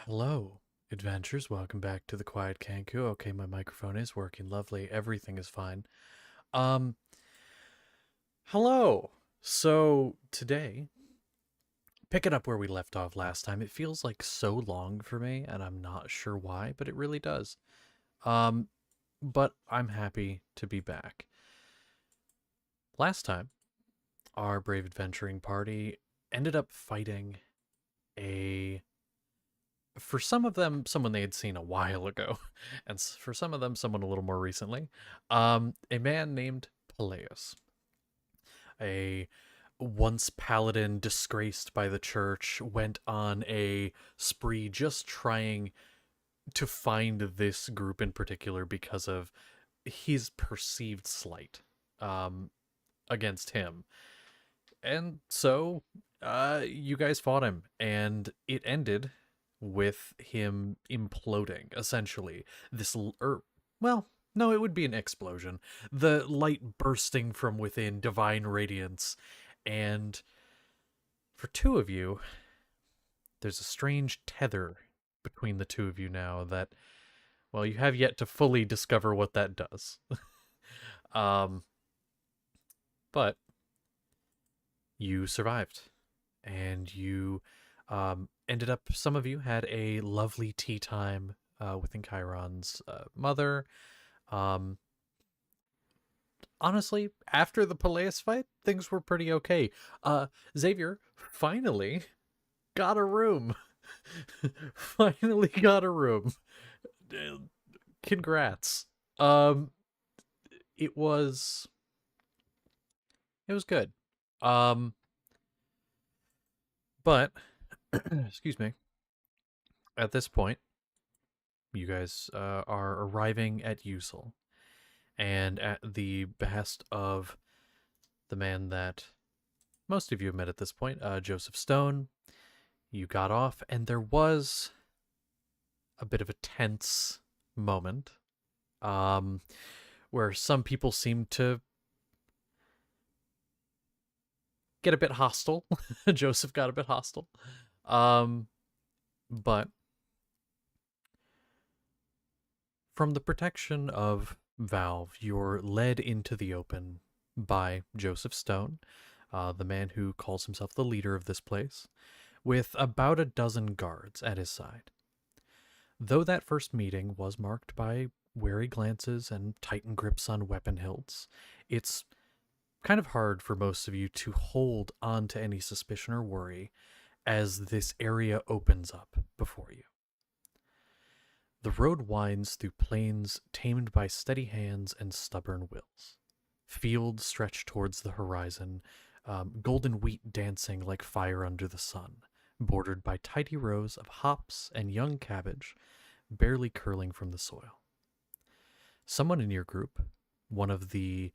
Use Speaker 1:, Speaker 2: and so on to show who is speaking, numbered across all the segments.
Speaker 1: Hello, adventures. Welcome back to the Quiet Kenku. Okay, my microphone is working. Lovely. Everything is fine. Um, hello. So today, picking up where we left off last time, it feels like so long for me, and I'm not sure why, but it really does. Um, but I'm happy to be back. Last time, our brave adventuring party ended up fighting a for some of them, someone they had seen a while ago, and for some of them, someone a little more recently. A man named Peleus, a once paladin disgraced by the church, went on a spree just trying to find this group in particular because of his perceived slight um, against him. And so you guys fought him, and it ended with him imploding, essentially. Well, no, it would be an explosion. The light bursting from within, divine radiance. And for two of you, there's a strange tether between the two of you now that, well, you have yet to fully discover what that does. um, but you survived, and you ended up, some of you had a lovely tea time with Chiron's mother. Um, honestly, after the Peleus fight, things were pretty okay. Xavier finally got a room. Finally got a room. Congrats. Um, it was good. Um, but excuse me. At this point, you guys are arriving at USAL, and at the behest of the man that most of you have met at this point, Joseph Stone, you got off, and there was a bit of a tense moment um, where some people seemed to get a bit hostile. Joseph got a bit hostile. But from the protection of Valve, you're led into the open by Joseph Stone, the man who calls himself the leader of this place, with about a dozen guards at his side. Though that first meeting was marked by wary glances and tightened grips on weapon hilts, it's kind of hard for most of you to hold on to any suspicion or worry as this area opens up before you. The road winds through plains tamed by steady hands and stubborn wills. Fields stretch towards the horizon, golden wheat dancing like fire under the sun, bordered by tidy rows of hops and young cabbage barely curling from the soil. Someone in your group, one of the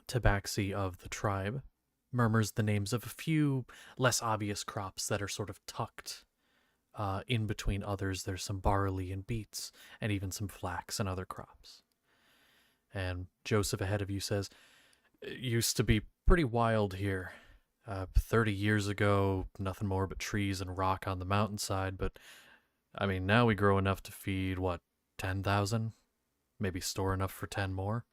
Speaker 1: tabaxi of the tribe, murmurs the names of a few less obvious crops that are sort of tucked in between others. There's some barley and beets, and even some flax and other crops. And Joseph ahead of you says, "It used to be pretty wild here. 30 years ago, nothing more but trees and rock on the mountainside, but I mean, now we grow enough to feed, what, 10,000? Maybe store enough for 10 more?"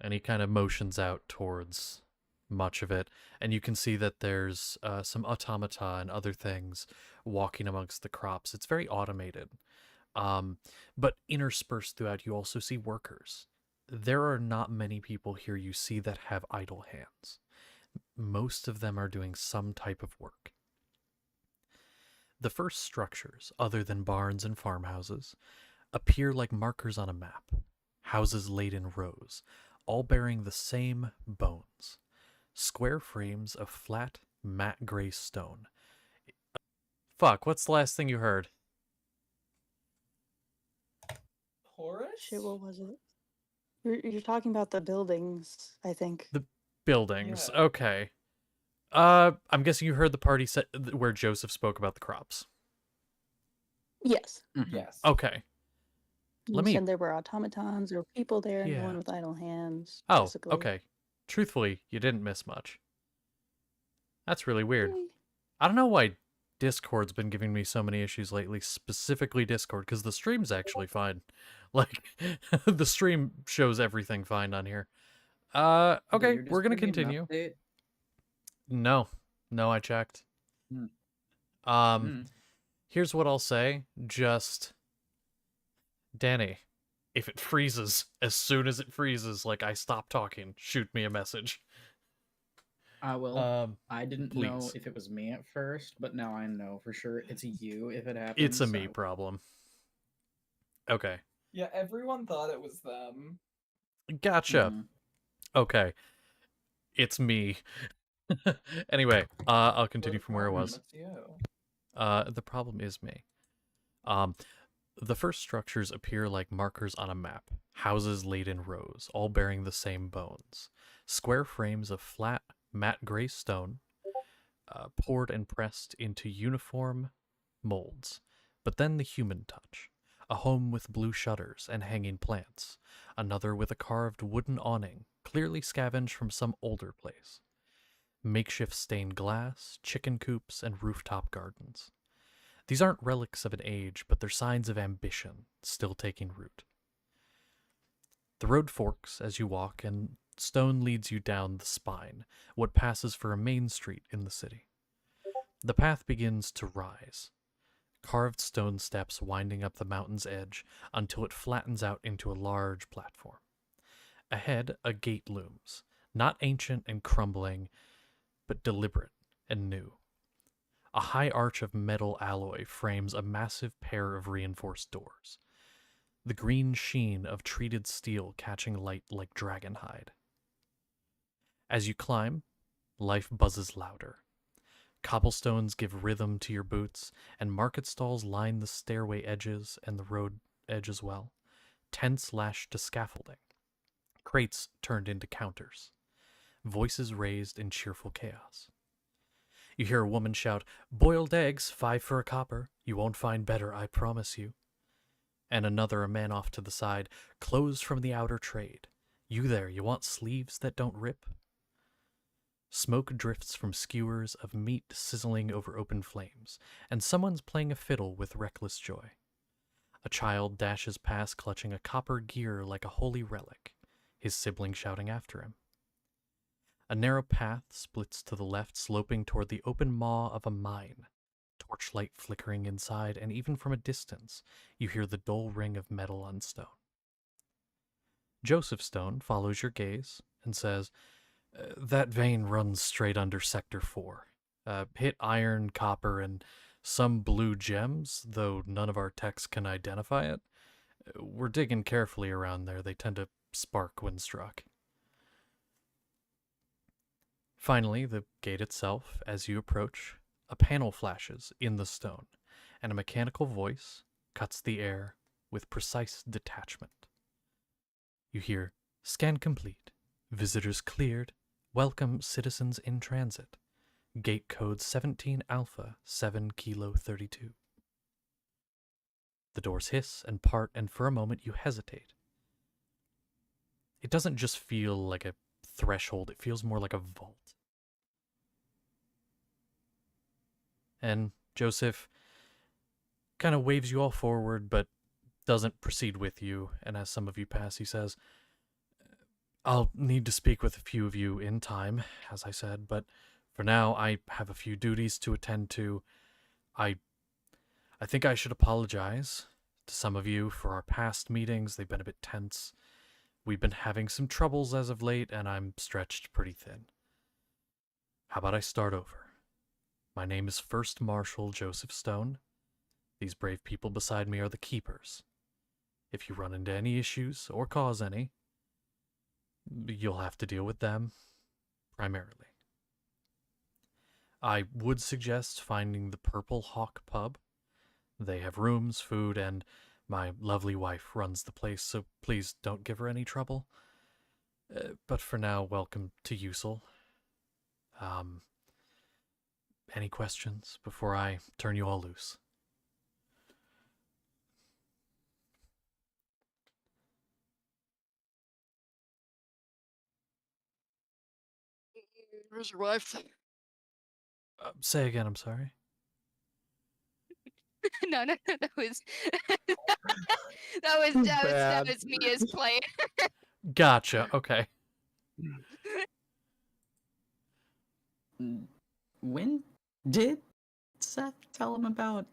Speaker 1: And he kind of motions out towards much of it, and you can see that there's some automata and other things walking amongst the crops. It's very automated. But interspersed throughout, you also see workers. There are not many people here you see that have idle hands. Most of them are doing some type of work. The first structures, other than barns and farmhouses, appear like markers on a map. Houses laid in rows, all bearing the same bones. Square frames of flat, matte gray stone. Fuck, what's the last thing you heard?
Speaker 2: Shit, what was it? You're talking about the buildings, I think.
Speaker 1: The buildings.
Speaker 3: Yeah.
Speaker 1: Okay. I'm guessing you heard the party set where Joseph spoke about the crops.
Speaker 2: Yes.
Speaker 3: Yes.
Speaker 1: Okay.
Speaker 2: You said there were automatons or people there, no
Speaker 1: Yeah.
Speaker 2: one with idle hands.
Speaker 1: Oh,
Speaker 2: basically.
Speaker 1: okay. Truthfully, you didn't miss much. That's really weird.
Speaker 2: Really?
Speaker 1: I don't know why Discord's been giving me so many issues lately, specifically Discord, because the stream's actually fine. Like, the stream shows everything fine on here.
Speaker 3: Did
Speaker 1: Okay,
Speaker 3: your
Speaker 1: we're gonna
Speaker 3: Discord need an
Speaker 1: continue.
Speaker 3: update?
Speaker 1: No. No, I checked.
Speaker 3: Hmm.
Speaker 1: Here's what I'll say. Just, Danny, if it freezes, as soon as it freezes, like I stop talking, shoot me a message.
Speaker 3: I will. I didn't know
Speaker 1: please.
Speaker 3: if it was me at first, but now I know for sure it's you if it happens.
Speaker 1: It's a me problem. Okay.
Speaker 4: Yeah, everyone thought it was them.
Speaker 1: Gotcha. Okay. It's me. Anyway, I'll continue from where I was.
Speaker 4: It's you.
Speaker 1: The problem is me. The first structures appear like markers on a map, houses laid in rows, all bearing the same bones. Square frames of flat, matte gray stone, poured and pressed into uniform molds. But then the human touch. A home with blue shutters and hanging plants. Another with a carved wooden awning, clearly scavenged from some older place. Makeshift stained glass, chicken coops, and rooftop gardens. These aren't relics of an age, but they're signs of ambition, still taking root. The road forks as you walk, and stone leads you down the spine, what passes for a main street in the city. The path begins to rise, carved stone steps winding up the mountain's edge until it flattens out into a large platform. Ahead, a gate looms, not ancient and crumbling, but deliberate and new. A high arch of metal alloy frames a massive pair of reinforced doors, the green sheen of treated steel catching light like dragonhide. As you climb, life buzzes louder. Cobblestones give rhythm to your boots, and market stalls line the stairway edges and the road edge as well. Tents lashed to scaffolding. Crates turned into counters. Voices raised in cheerful chaos. You hear a woman shout, "Boiled eggs, 5 for a copper. You won't find better, I promise you." And another, a man off to the side, "Clothes from the outer trade. You there, you want sleeves that don't rip?" Smoke drifts from skewers of meat sizzling over open flames, and someone's playing a fiddle with reckless joy. A child dashes past clutching a copper gear like a holy relic, his sibling shouting after him. A narrow path splits to the left, sloping toward the open maw of a mine. Torchlight flickering inside, and even from a distance, you hear the dull ring of metal on stone. Joseph Stone follows your gaze and says, "That vein runs straight under Sector 4. Hit iron, copper, and some blue gems, though none of our techs can identify it. We're digging carefully around there. They tend to spark when struck." Finally, the gate itself, as you approach, a panel flashes in the stone, and a mechanical voice cuts the air with precise detachment. You hear, "Scan complete. Visitors cleared. Welcome citizens in transit. Gate code 17 Alpha 7 Kilo 32. The doors hiss and part, and for a moment you hesitate. It doesn't just feel like a threshold, it feels more like a vault. And Joseph kind of waves you all forward, but doesn't proceed with you, and as some of you pass, he says, "I'll need to speak with a few of you in time, as I said, but for now I have a few duties to attend to. I think I should apologize to some of you for our past meetings. They've been a bit tense. We've been having some troubles as of late, and I'm stretched pretty thin. How about I start over? My name is First Marshal Joseph Stone. These brave people beside me are the Keepers. If you run into any issues, or cause any, you'll have to deal with them, primarily. I would suggest finding the Purple Hawk Pub. They have rooms, food, and my lovely wife runs the place, so please don't give her any trouble. But for now, welcome to USAL. Any questions before I turn you all loose?"
Speaker 2: Where's your wife?
Speaker 1: Say again, I'm sorry.
Speaker 5: No, that was that
Speaker 6: Bad.
Speaker 5: was me as player.
Speaker 1: Gotcha. Okay.
Speaker 3: When did Seth tell him about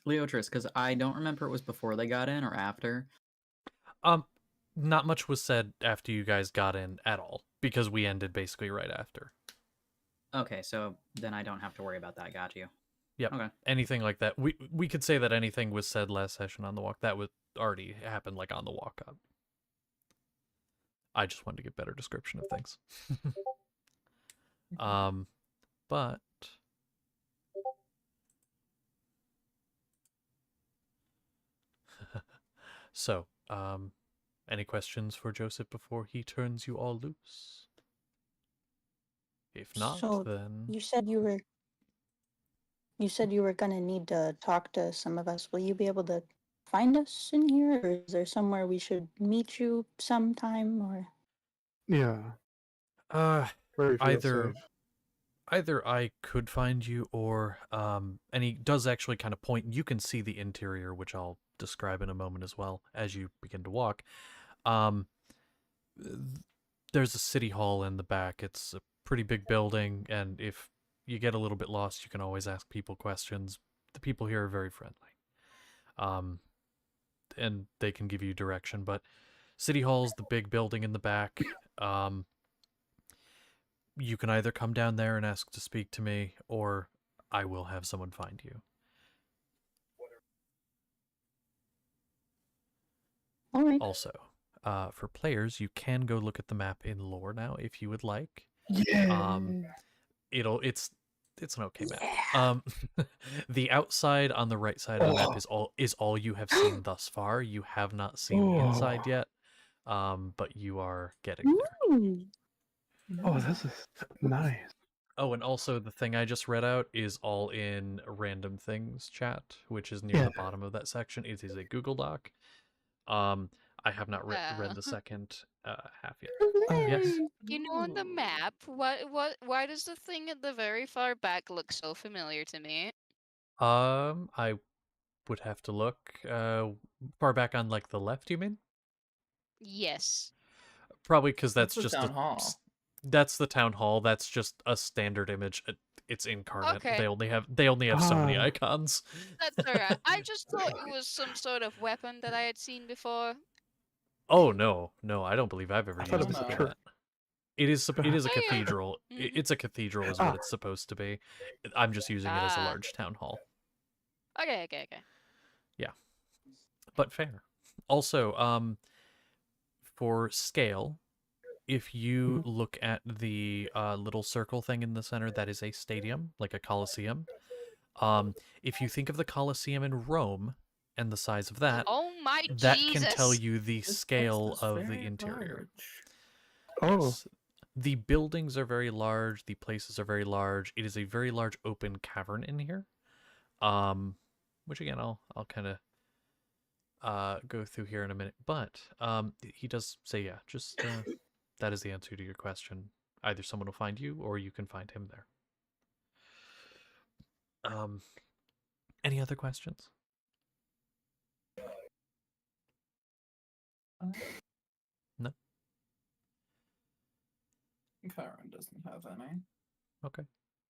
Speaker 3: Leotris? Because I don't remember it was before they got in or after.
Speaker 1: Not much was said after you guys got in at all because we ended basically right after.
Speaker 3: Okay, so then I don't have to worry about that. Got you.
Speaker 1: Yep.
Speaker 3: Okay.
Speaker 1: Anything like that. We could say that anything was said last session on the walk. That would already happen like on the walk up. I just wanted to give better description of things. But so, any questions for Joseph before he turns you all loose? If not,
Speaker 2: So
Speaker 1: then
Speaker 2: you said you were gonna need to talk to some of us. Will you be able to find us in here, or is there somewhere we should meet you sometime? Or
Speaker 6: Yeah. Where you feel
Speaker 1: either
Speaker 6: safe.
Speaker 1: either I could find you or and he does actually kind of point. You can see the interior, which I'll describe in a moment as well as you begin to walk. Um, there's a city hall in the back. It's a pretty big building, and if you get a little bit lost, you can always ask people questions. The people here are very friendly. And they can give you direction, but City Hall's the big building in the back. You can either come down there and ask to speak to me, or I will have someone find you.
Speaker 2: all right.
Speaker 1: Also, for players, you can go look at the map in lore now if you would like.
Speaker 6: Yeah.
Speaker 1: It's an okay map. The outside on the right side of the map is all you have seen thus far. You have not seen the inside yet. But you are getting there.
Speaker 2: Ooh.
Speaker 6: Oh, this is nice.
Speaker 1: Oh, and also the thing I just read out is all in random things chat, which is near
Speaker 6: Yeah.
Speaker 1: the bottom of that section. It is a Google Doc. I have not read the second half yet. Yes.
Speaker 5: You know, on the map, why does the thing at the very far back look so familiar to me?
Speaker 1: I would have to look. Far back on like the left, you mean?
Speaker 5: Yes.
Speaker 1: Probably because that's
Speaker 4: the
Speaker 1: just
Speaker 4: town hall.
Speaker 1: That's the town hall. That's just a standard image. It's incarnate.
Speaker 5: Okay.
Speaker 1: They only have so many icons.
Speaker 5: That's alright. I just thought it was some sort of weapon that I had seen before.
Speaker 1: Oh no, I don't believe I've ever
Speaker 6: I thought
Speaker 1: used
Speaker 6: it was
Speaker 1: it
Speaker 6: a
Speaker 1: for
Speaker 6: church.
Speaker 1: that. It is a
Speaker 5: Oh, yeah.
Speaker 1: cathedral.
Speaker 5: Mhm.
Speaker 1: It's a cathedral is what it's supposed to be. I'm just using it as a large town hall.
Speaker 5: Okay.
Speaker 1: Yeah. But fair. Also, for scale, if you look at the little circle thing in the center, that is a stadium, like a coliseum. If you think of the Colosseum in Rome and the size of that,
Speaker 5: Oh my
Speaker 1: that
Speaker 5: Jesus!
Speaker 1: can tell you the
Speaker 4: This
Speaker 1: scale
Speaker 4: text is
Speaker 1: of the
Speaker 4: very
Speaker 1: interior.
Speaker 4: large.
Speaker 6: Oh.
Speaker 1: Yes. The buildings are very large. The places are very large. It is a very large open cavern in here. Which again, I'll kind of go through here in a minute. But he does say, yeah, just that is the answer to your question. Either someone will find you, or you can find him there. Any other questions? No.
Speaker 4: Karen doesn't have any.
Speaker 1: Okay.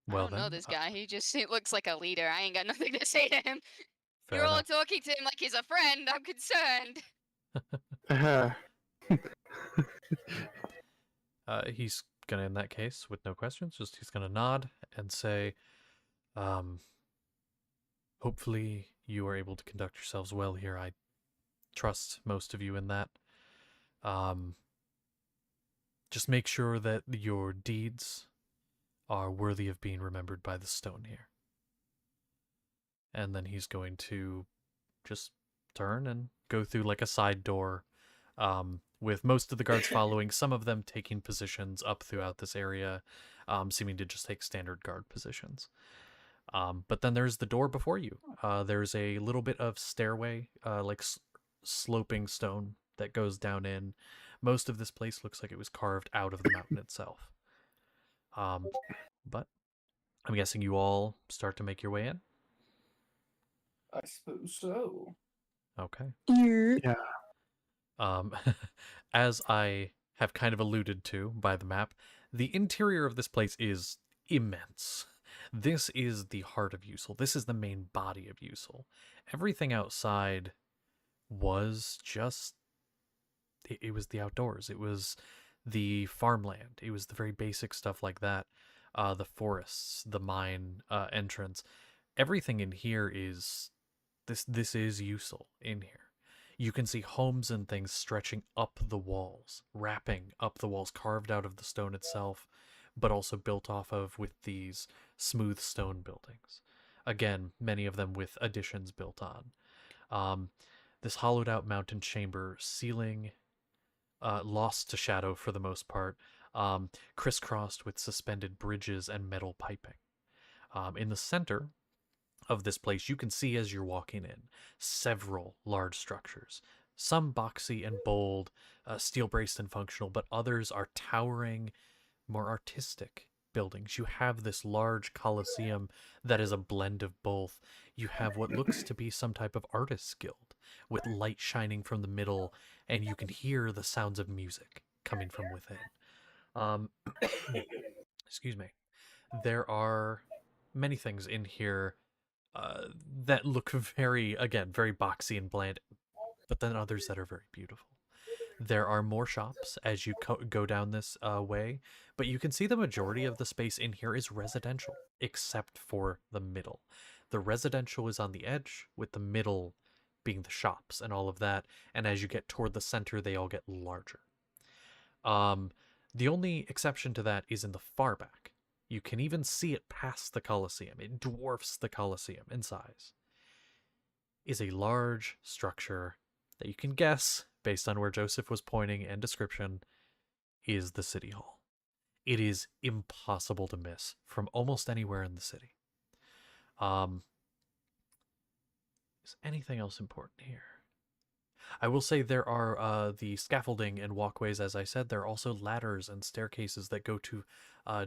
Speaker 5: I
Speaker 1: Well
Speaker 5: don't know
Speaker 1: then,
Speaker 5: this guy. He looks like a leader. I ain't got nothing to say to him.
Speaker 1: fair
Speaker 5: You're all
Speaker 1: enough.
Speaker 5: talking to him like he's a friend. I'm concerned.
Speaker 1: He's gonna, in that case, with no questions, he's gonna nod and say, hopefully you are able to conduct yourselves well here. I trust most of you in that. Just make sure that your deeds are worthy of being remembered by the stone here. And then he's going to just turn and go through like a side door, with most of the guards following, some of them taking positions up throughout this area, seeming to just take standard guard positions. But then there's the door before you. There's a little bit of stairway, like sloping stone that goes down in. Most of this place looks like it was carved out of the mountain itself. But I'm guessing you all start to make your way in.
Speaker 4: I suppose so.
Speaker 1: Okay.
Speaker 2: Here.
Speaker 6: Yeah.
Speaker 1: Um, as I have kind of alluded to by the map, the interior of this place is immense. This is the heart of USAL. This is the main body of USAL. Everything outside was just it was the outdoors. It was the farmland. It was the very basic stuff like that. The forests, the mine entrance. Everything in here is this is USAL in here. You can see homes and things stretching up the walls, wrapping up the walls, carved out of the stone itself, but also built off of with these smooth stone buildings. Again, many of them with additions built on. This hollowed out mountain chamber ceiling, lost to shadow for the most part, crisscrossed with suspended bridges and metal piping. In the center of this place, you can see as you're walking in several large structures. Some boxy and bold, steel braced and functional, but others are towering, more artistic buildings. You have this large coliseum that is a blend of both. You have what looks to be some type of artist's guild with light shining from the middle, and you can hear the sounds of music coming from within. Excuse me. There are many things in here that look very, again, very boxy and bland, but then others that are very beautiful. There are more shops as you go down this way, but you can see the majority of the space in here is residential, except for the middle. The residential is on the edge, with the middle being the shops and all of that, and as you get toward the center, they all get larger. The only exception to that is in the far back. You can even see it past the Colosseum. It dwarfs the Colosseum in size. Is a large structure that you can guess, based on where Joseph was pointing and description, is the City Hall. It is impossible to miss from almost anywhere in the city. Is anything else important here? I will say there are the scaffolding and walkways, as I said. There are also ladders and staircases that go to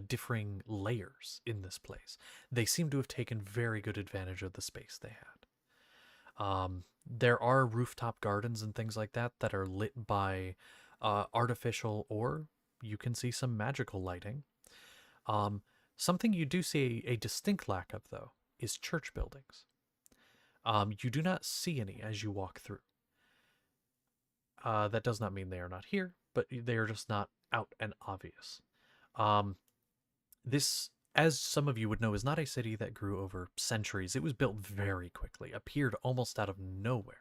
Speaker 1: differing layers in this place. They seem to have taken very good advantage of the space they had. There are rooftop gardens and things like that that are lit by artificial, or you can see some magical lighting. Something you do see a distinct lack of, though, is church buildings. You do not see any as you walk through. That does not mean they are not here, but they are just not out and obvious. This, as some of you would know, is not a city that grew over centuries. It was built very quickly, appeared almost out of nowhere.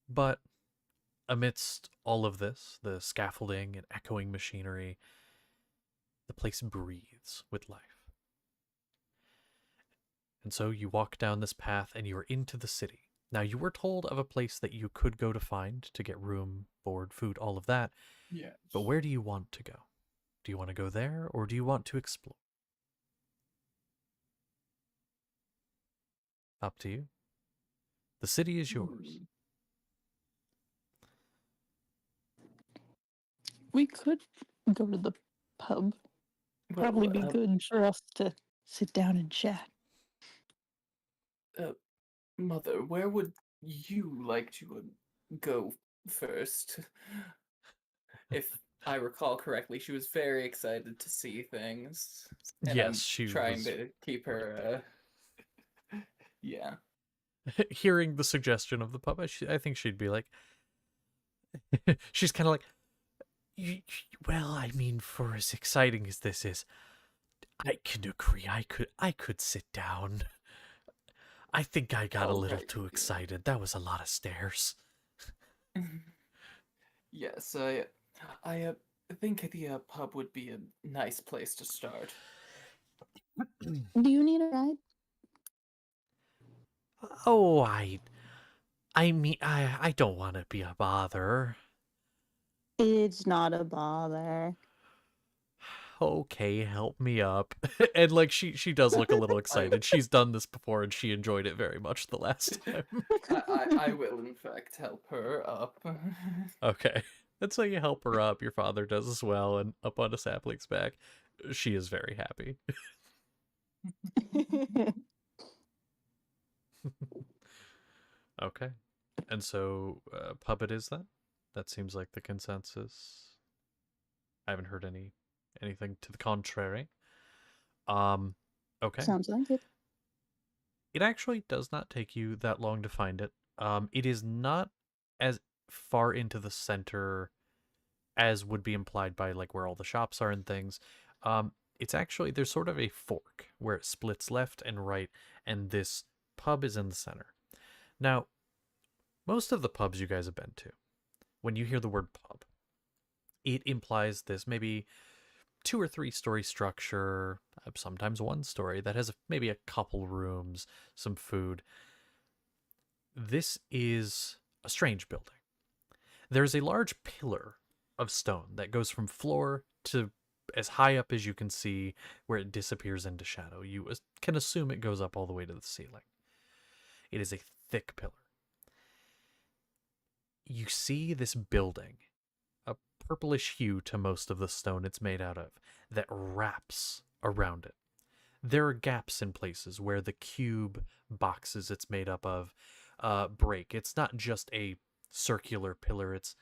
Speaker 1: But amidst all of this, the scaffolding and echoing machinery, the place breathes with life. And so you walk down this path and you are into the city. Now, you were told of a place that you could go to find to get room, board, food, all of that.
Speaker 4: Yes.
Speaker 1: But where do you want to go? Do you want to go there, or do you want to explore? Up to you. The city is yours.
Speaker 2: We could go to the pub. Probably be good for us to sit down and chat.
Speaker 4: Mother, where would you like to go first? If I recall correctly, she was very excited to see things. And
Speaker 1: Yes,
Speaker 4: I'm
Speaker 1: she
Speaker 4: trying
Speaker 1: was.
Speaker 4: to keep her. Yeah.
Speaker 1: Hearing the suggestion of the pub, I think she'd be like, she's kind of like, well, I mean, for as exciting as this is, I can agree. I could sit down. I think I got a little too excited. That was a lot of stairs.
Speaker 4: Yes, I think the pub would be a nice place to start.
Speaker 2: Do you need a ride?
Speaker 1: Oh, I mean, I don't want to be a bother.
Speaker 2: It's not a bother.
Speaker 1: Okay, help me up. And like she does look a little excited. She's done this before and she enjoyed it very much the last time.
Speaker 4: I will in fact help her up.
Speaker 1: Okay. And so you help her up, your father does as well, and up on a sapling's back. she is very happy. Okay. And so, pub it is then? That seems like the consensus. I haven't heard anything to the contrary. Okay.
Speaker 2: Sounds like it.
Speaker 1: It actually does not take you that long to find it. It is not as far into the center as would be implied by like where all the shops are and things. It's actually there's sort of a fork where it splits left and right, and this pub is in the center. Now, most of the pubs you guys have been to, when you hear the word pub, it implies this maybe 2 or 3 story structure, sometimes 1 story, that has maybe a couple rooms, some food. This is a strange building. There's a large pillar of stone that goes from floor to as high up as you can see, where it disappears into shadow. You can assume it goes up all the way to the ceiling. It is a thick pillar. You see this building, a purplish hue to most of the stone it's made out of, that wraps around it. There are gaps in places where the cube boxes it's made up of break. It's not just a circular pillar. It's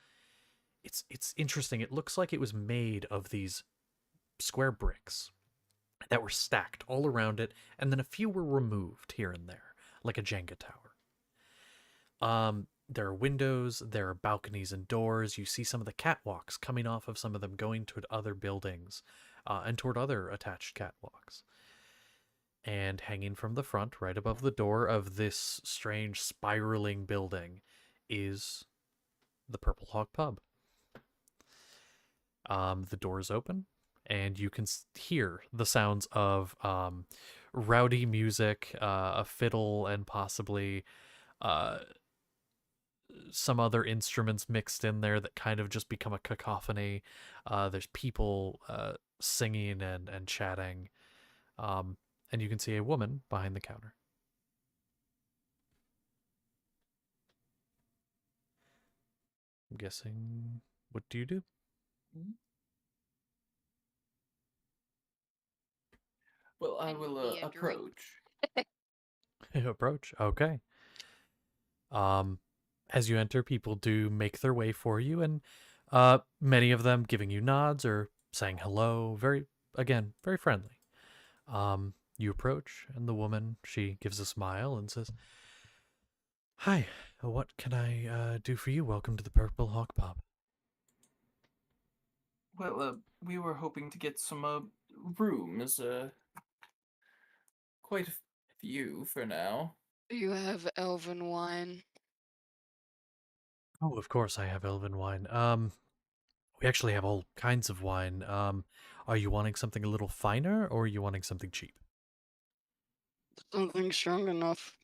Speaker 1: interesting. It looks like it was made of these square bricks that were stacked all around it, and then a few were removed here and there, like a Jenga tower. There are windows, there are balconies and doors. You see some of the catwalks coming off of some of them, going toward other buildings, and toward other attached catwalks. And hanging from the front, right above the door of this strange spiraling building, is the Purple Hawk Pub. The door is open, and you can hear the sounds of rowdy music, a fiddle, and possibly some other instruments mixed in there that kind of just become a cacophony. There's people singing and chatting, and you can see a woman behind the counter. I'm guessing, what do you do?
Speaker 4: Well, I
Speaker 5: And
Speaker 4: will
Speaker 5: be a drink.
Speaker 4: approach.
Speaker 1: Approach. Okay. As you enter, people do make their way for you, and many of them giving you nods or saying hello. Very friendly. You approach, and the woman, she gives a smile and says, "Hi, what can I do for you? Welcome to the Purple Hawk Pub."
Speaker 4: Well, we were hoping to get some rooms. Quite a few for now.
Speaker 5: You have elven wine.
Speaker 1: Oh, of course I have elven wine. We actually have all kinds of wine. Are you wanting something a little finer, or are you wanting something cheap?
Speaker 5: Something strong enough.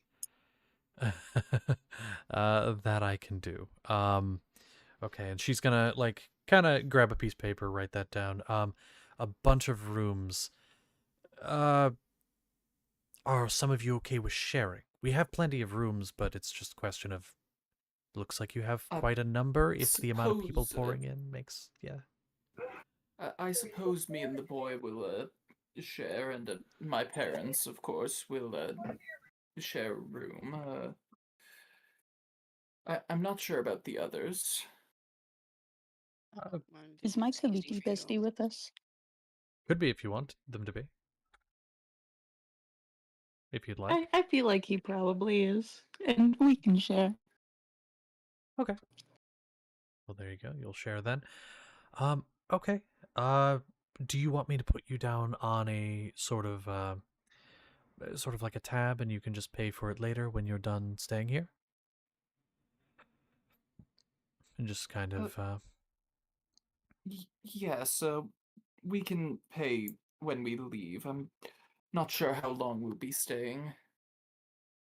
Speaker 1: That I can do. Okay, and she's gonna like kind of grab a piece of paper, write that down. A bunch of rooms. Are some of you okay with sharing? We have plenty of rooms, but it's just a question of. Looks like you have quite a number. If the amount of people pouring in makes, yeah.
Speaker 4: I suppose me and the boy will share, and my parents, of course, will share a room. I'm not sure about the others.
Speaker 2: Is my Kabiki bestie with us?
Speaker 1: Could be if you want them to be. If you'd like.
Speaker 2: I feel like he probably is, and we can share.
Speaker 1: Okay. Well, there you go. You'll share then. Okay. Do you want me to put you down on a sort of like a tab, and you can just pay for it later when you're done staying here? And just kind of
Speaker 4: Yes, we can pay when we leave. I'm not sure how long we'll be staying.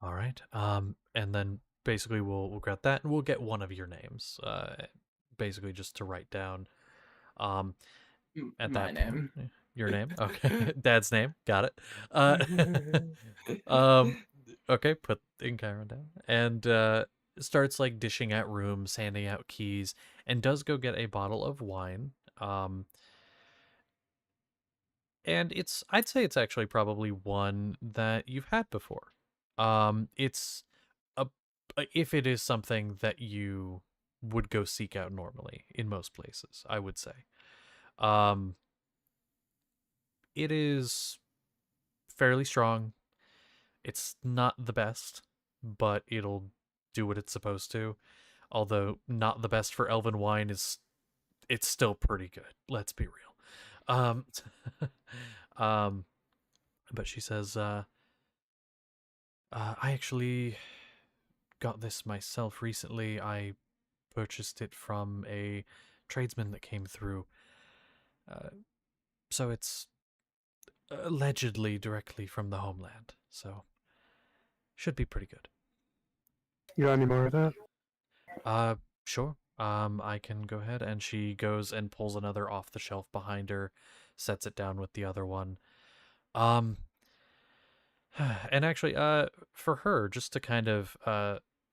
Speaker 1: All right. And then basically we'll grab that, and we'll get one of your names. Basically just to write down. At
Speaker 4: My
Speaker 1: that
Speaker 4: name.
Speaker 1: point, your name. Okay. Dad's name. Got it. Okay. Put Chiron down, and starts like dishing out rooms, handing out keys, and does go get a bottle of wine. And I'd say it's actually probably one that you've had before. It's a if it is something that you would go seek out normally in most places, I would say. Um, it is fairly strong. It's not the best, but it'll do what it's supposed to. Although not the best for elven wine it's still pretty good. Let's be real. Um, um, but she says, I actually got this myself recently. I purchased it from a tradesman that came through. Uh, so it's allegedly directly from the homeland. So should be pretty good.
Speaker 6: You got any more of that?
Speaker 1: Sure. I can go ahead. And she goes and pulls another off the shelf behind her, sets it down with the other one. Um, and actually, for her, just to kind of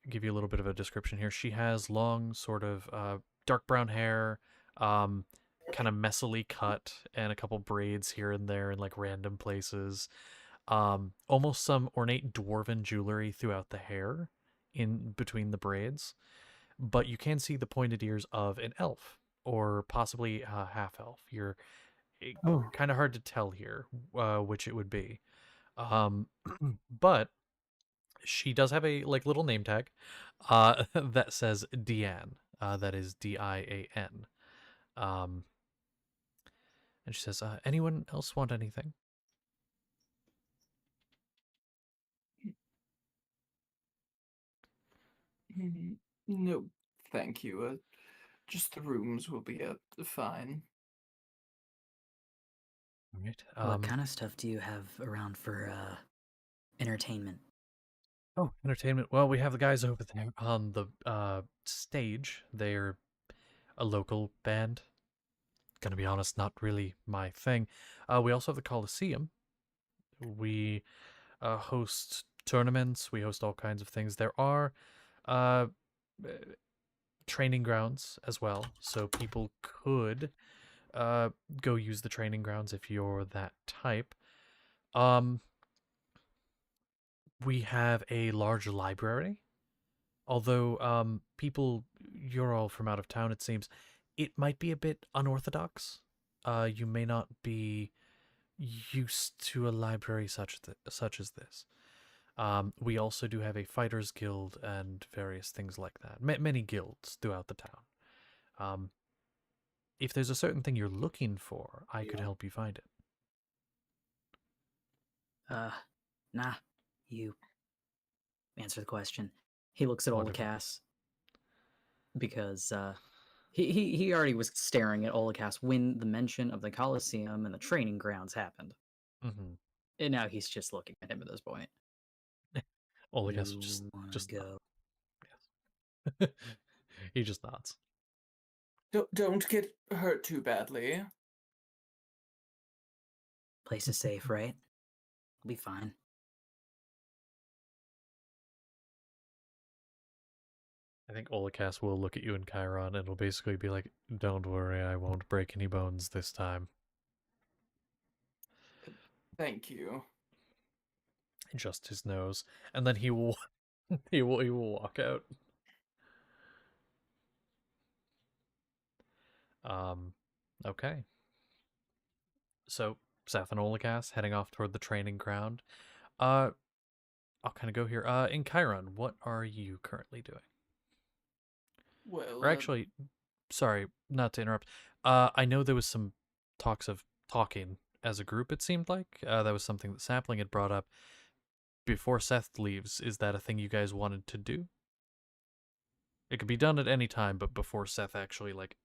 Speaker 1: give you a little bit of a description here, she has long, sort of dark brown hair, kind of messily cut, and a couple braids here and there in like random places. Almost some ornate dwarven jewelry throughout the hair, in between the braids, but you can see the pointed ears of an elf or possibly a half elf. You're
Speaker 6: Oh,
Speaker 1: kind of hard to tell here which it would be. Um, but she does have a like little name tag that says Diane. That is Dian. Um, and she says, anyone else want anything?
Speaker 4: No, thank you. Just the rooms will be fine.
Speaker 1: All right.
Speaker 7: What kind of stuff do you have around for entertainment?
Speaker 1: Oh, entertainment. Well, we have the guys over there on the stage. They're a local band. Gonna be honest, not really my thing. We also have the Coliseum. We host tournaments. We host all kinds of things. There are uh, uh, training grounds as well, so people could go use the training grounds if you're that type. Um, we have a large library. Although people, you're all from out of town, it seems, it might be a bit unorthodox. You may not be used to a library such as this. We also do have a fighters guild and various things like that. Many guilds throughout the town. If there's a certain thing you're looking for, I could help you find it.
Speaker 7: Nah. You answer the question. He looks at
Speaker 1: Wonderful.
Speaker 7: Olakas because he already was staring at Olakas when the mention of the Colosseum and the training grounds happened.
Speaker 1: Mm-hmm.
Speaker 7: And now he's just looking at him at this point.
Speaker 1: Olagas
Speaker 7: You
Speaker 1: just
Speaker 7: wanna
Speaker 1: just
Speaker 7: go?
Speaker 1: Yes. He just nods.
Speaker 4: Don't get hurt too badly.
Speaker 7: Place is safe, right? We'll be fine.
Speaker 1: I think Olakas will look at you in Chiron and it'll basically be like, don't worry, I won't break any bones this time.
Speaker 4: Thank you.
Speaker 1: Just his nose. And then he will he will walk out. Okay. So Seth and Olakas heading off toward the training ground. I'll kind of go here. In Chiron, what are you currently doing?
Speaker 4: Well,
Speaker 1: Or actually, sorry, not to interrupt. I know there was some talks of talking as a group, it seemed like. That was something that Sapling had brought up before Seth leaves. Is that a thing you guys wanted to do? It could be done at any time, but before Seth actually, like,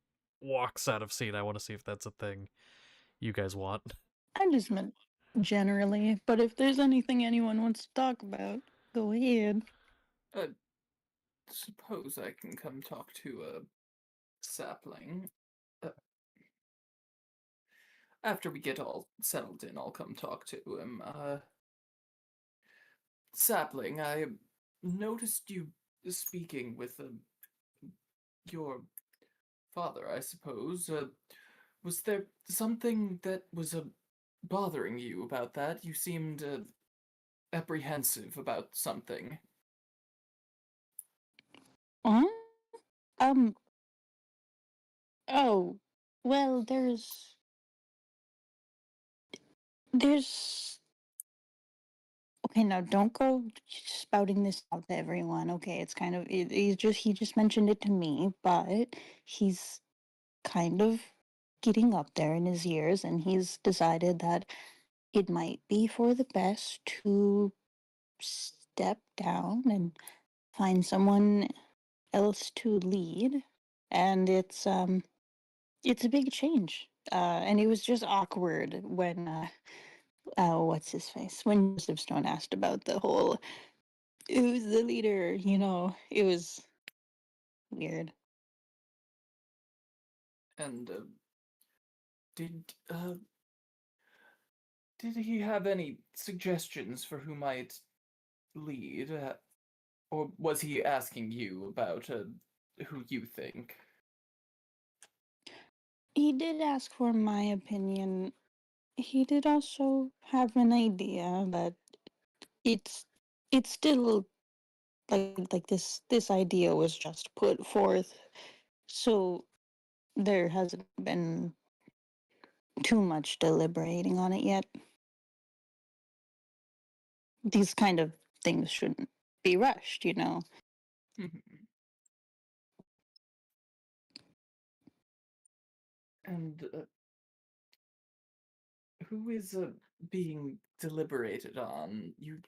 Speaker 1: walks out of scene, I want to see if that's a thing you guys want.
Speaker 2: I just meant generally, but if there's anything anyone wants to talk about, go ahead.
Speaker 4: suppose I can come talk to Sapling. After we get all settled in, I'll come talk to him. Sapling, I noticed you speaking with your father, I suppose. Was there something that was bothering you about that? You seemed apprehensive about something.
Speaker 2: Huh? Um, oh, well, there's, okay, now don't go spouting this out to everyone, okay? It's kind of, he just mentioned it to me, but he's kind of getting up there in his years, and he's decided that it might be for the best to step down and find someone else to lead. And it's a big change. And it was just awkward when what's his face? When Joseph Stone asked about the whole who's the leader, it was weird.
Speaker 4: And did did he have any suggestions for who might lead, or was he asking you about who you think?
Speaker 2: He did ask for my opinion. He did also have an idea, but it's it's still like this idea was just put forth, so there hasn't been too much deliberating on it yet. These kind of things shouldn't be rushed.
Speaker 4: Mhm. And who is being deliberated on? You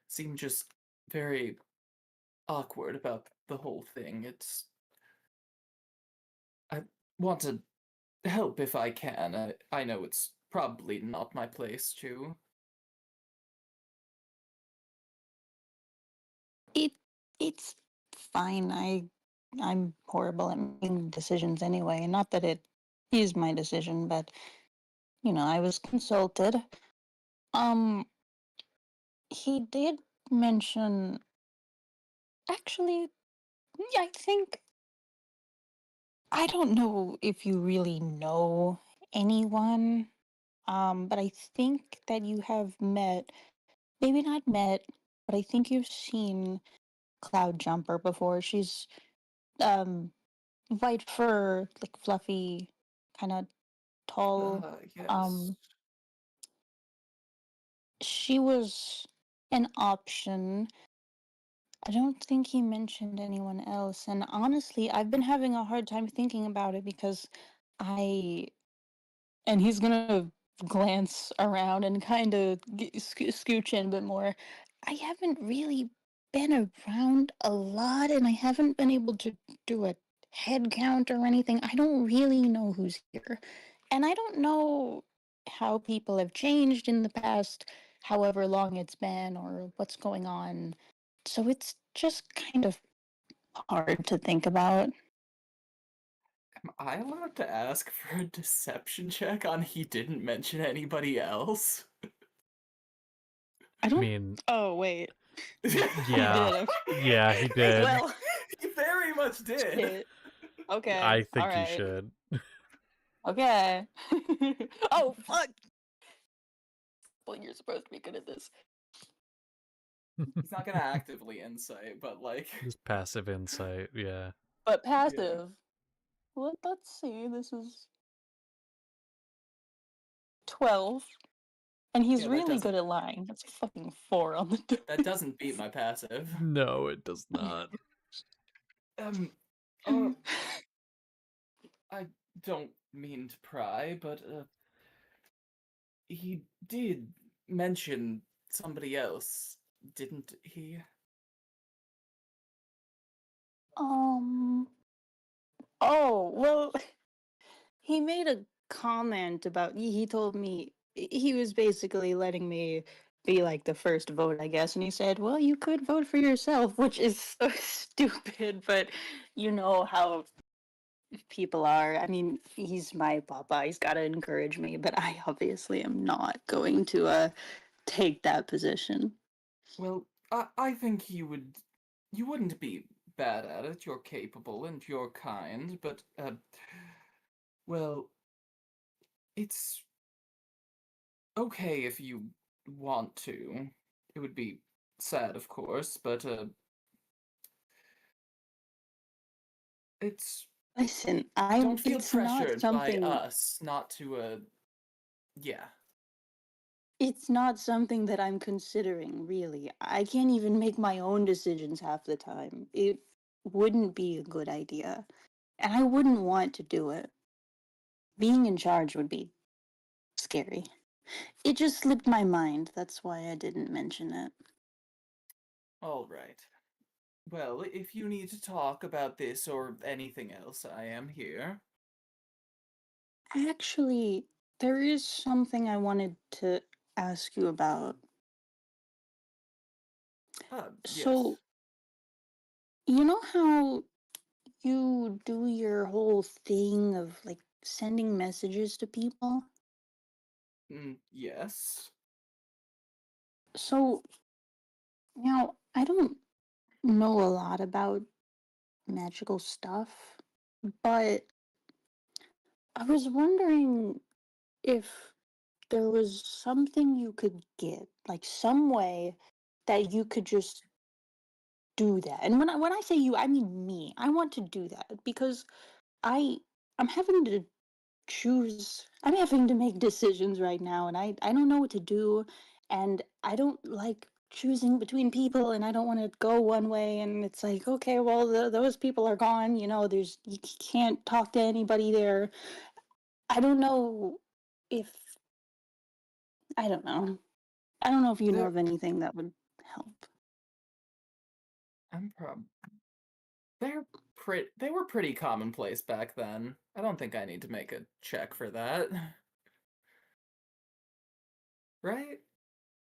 Speaker 4: seem just very awkward about the whole thing. I want to help if I can. I know it's probably not my place to.
Speaker 2: It it's fine. I'm horrible at making decisions anyway. Not that it is my decision, but I was consulted. Um, he did mention, actually, yeah, I think, I don't know if you really know anyone, but I think that you have met, maybe not met, but I think you've seen Cloud Jumper before. She's um white fur, like fluffy, kind of tall.
Speaker 4: Yes.
Speaker 2: Um, she was an option. I don't think he mentioned anyone else. And honestly, I've been having a hard time thinking about it because I, and he's gonna glance around and kind of scooch in a bit more. I haven't really been around a lot, and I haven't been able to do a head count or anything. I don't really know who's here. And I don't know how people have changed in the past, however long it's been, or what's going on. So it's just kind of hard to think about.
Speaker 4: Am I allowed to ask for a deception check on he didn't mention anybody else?
Speaker 2: I
Speaker 1: I
Speaker 2: don't.
Speaker 1: mean,
Speaker 2: Oh, wait.
Speaker 1: yeah,
Speaker 2: You did.
Speaker 1: yeah, he did.
Speaker 2: Well,
Speaker 4: He very much did.
Speaker 2: shit. Okay.
Speaker 1: I
Speaker 2: All
Speaker 1: think you
Speaker 2: right.
Speaker 1: should.
Speaker 2: Okay. Oh, fuck. Well, you're supposed to be good at this.
Speaker 4: He's not gonna actively insight, but like,
Speaker 1: Just passive insight, yeah.
Speaker 2: But
Speaker 4: yeah.
Speaker 2: passive. Let's see. This is 12. And he's
Speaker 4: Yeah, that
Speaker 2: really
Speaker 4: doesn't
Speaker 2: good at lying. That's a fucking 4 on the dice.
Speaker 4: that doesn't beat my passive.
Speaker 1: No, it does not.
Speaker 4: Uh, I don't mean to pry, but he did mention somebody else, didn't he?
Speaker 2: um. Oh, well, he made a comment about. He told me he was basically letting me be like the first vote, I guess. And he said, "Well, you could vote for yourself," which is so stupid, but you know how people are. I mean, he's my papa. He's got to encourage me, but I obviously am not going to take that position.
Speaker 4: Well, I think you wouldn't be bad at it. You're capable and you're kind, but well, it's okay if you want to. It would be sad, of course, but it's
Speaker 2: Listen,
Speaker 4: don't feel
Speaker 2: it's not
Speaker 4: pressured by
Speaker 2: something
Speaker 4: us not to yeah.
Speaker 2: it's not something that I'm considering, really. I can't even make my own decisions half the time. It wouldn't be a good idea. And I wouldn't want to do it. Being in charge would be scary. It just slipped my mind. That's why I didn't mention it.
Speaker 4: All right. Well, if you need to talk about this or anything else, I am here.
Speaker 2: Actually, there is something I wanted to ask you about.
Speaker 4: Yes.
Speaker 2: So, you know how you do your whole thing of like sending messages to people?
Speaker 4: Yes.
Speaker 2: So, now I don't know a lot about magical stuff, but I was wondering if there was something you could get, like some way that you could just do that. And when I say you, I mean me. I want to do that because I I'm having to choose. I'm having to make decisions right now, and I don't know what to do, and I don't like choosing between people, and I don't want to go one way, and it's like, okay, well, those people are gone. You know, there's you can't talk to anybody there. I don't know if I don't know. I don't know if you know
Speaker 4: There
Speaker 2: of anything that would help.
Speaker 4: I'm prob they were pretty commonplace back then. I don't think I need to make a check for that. Right?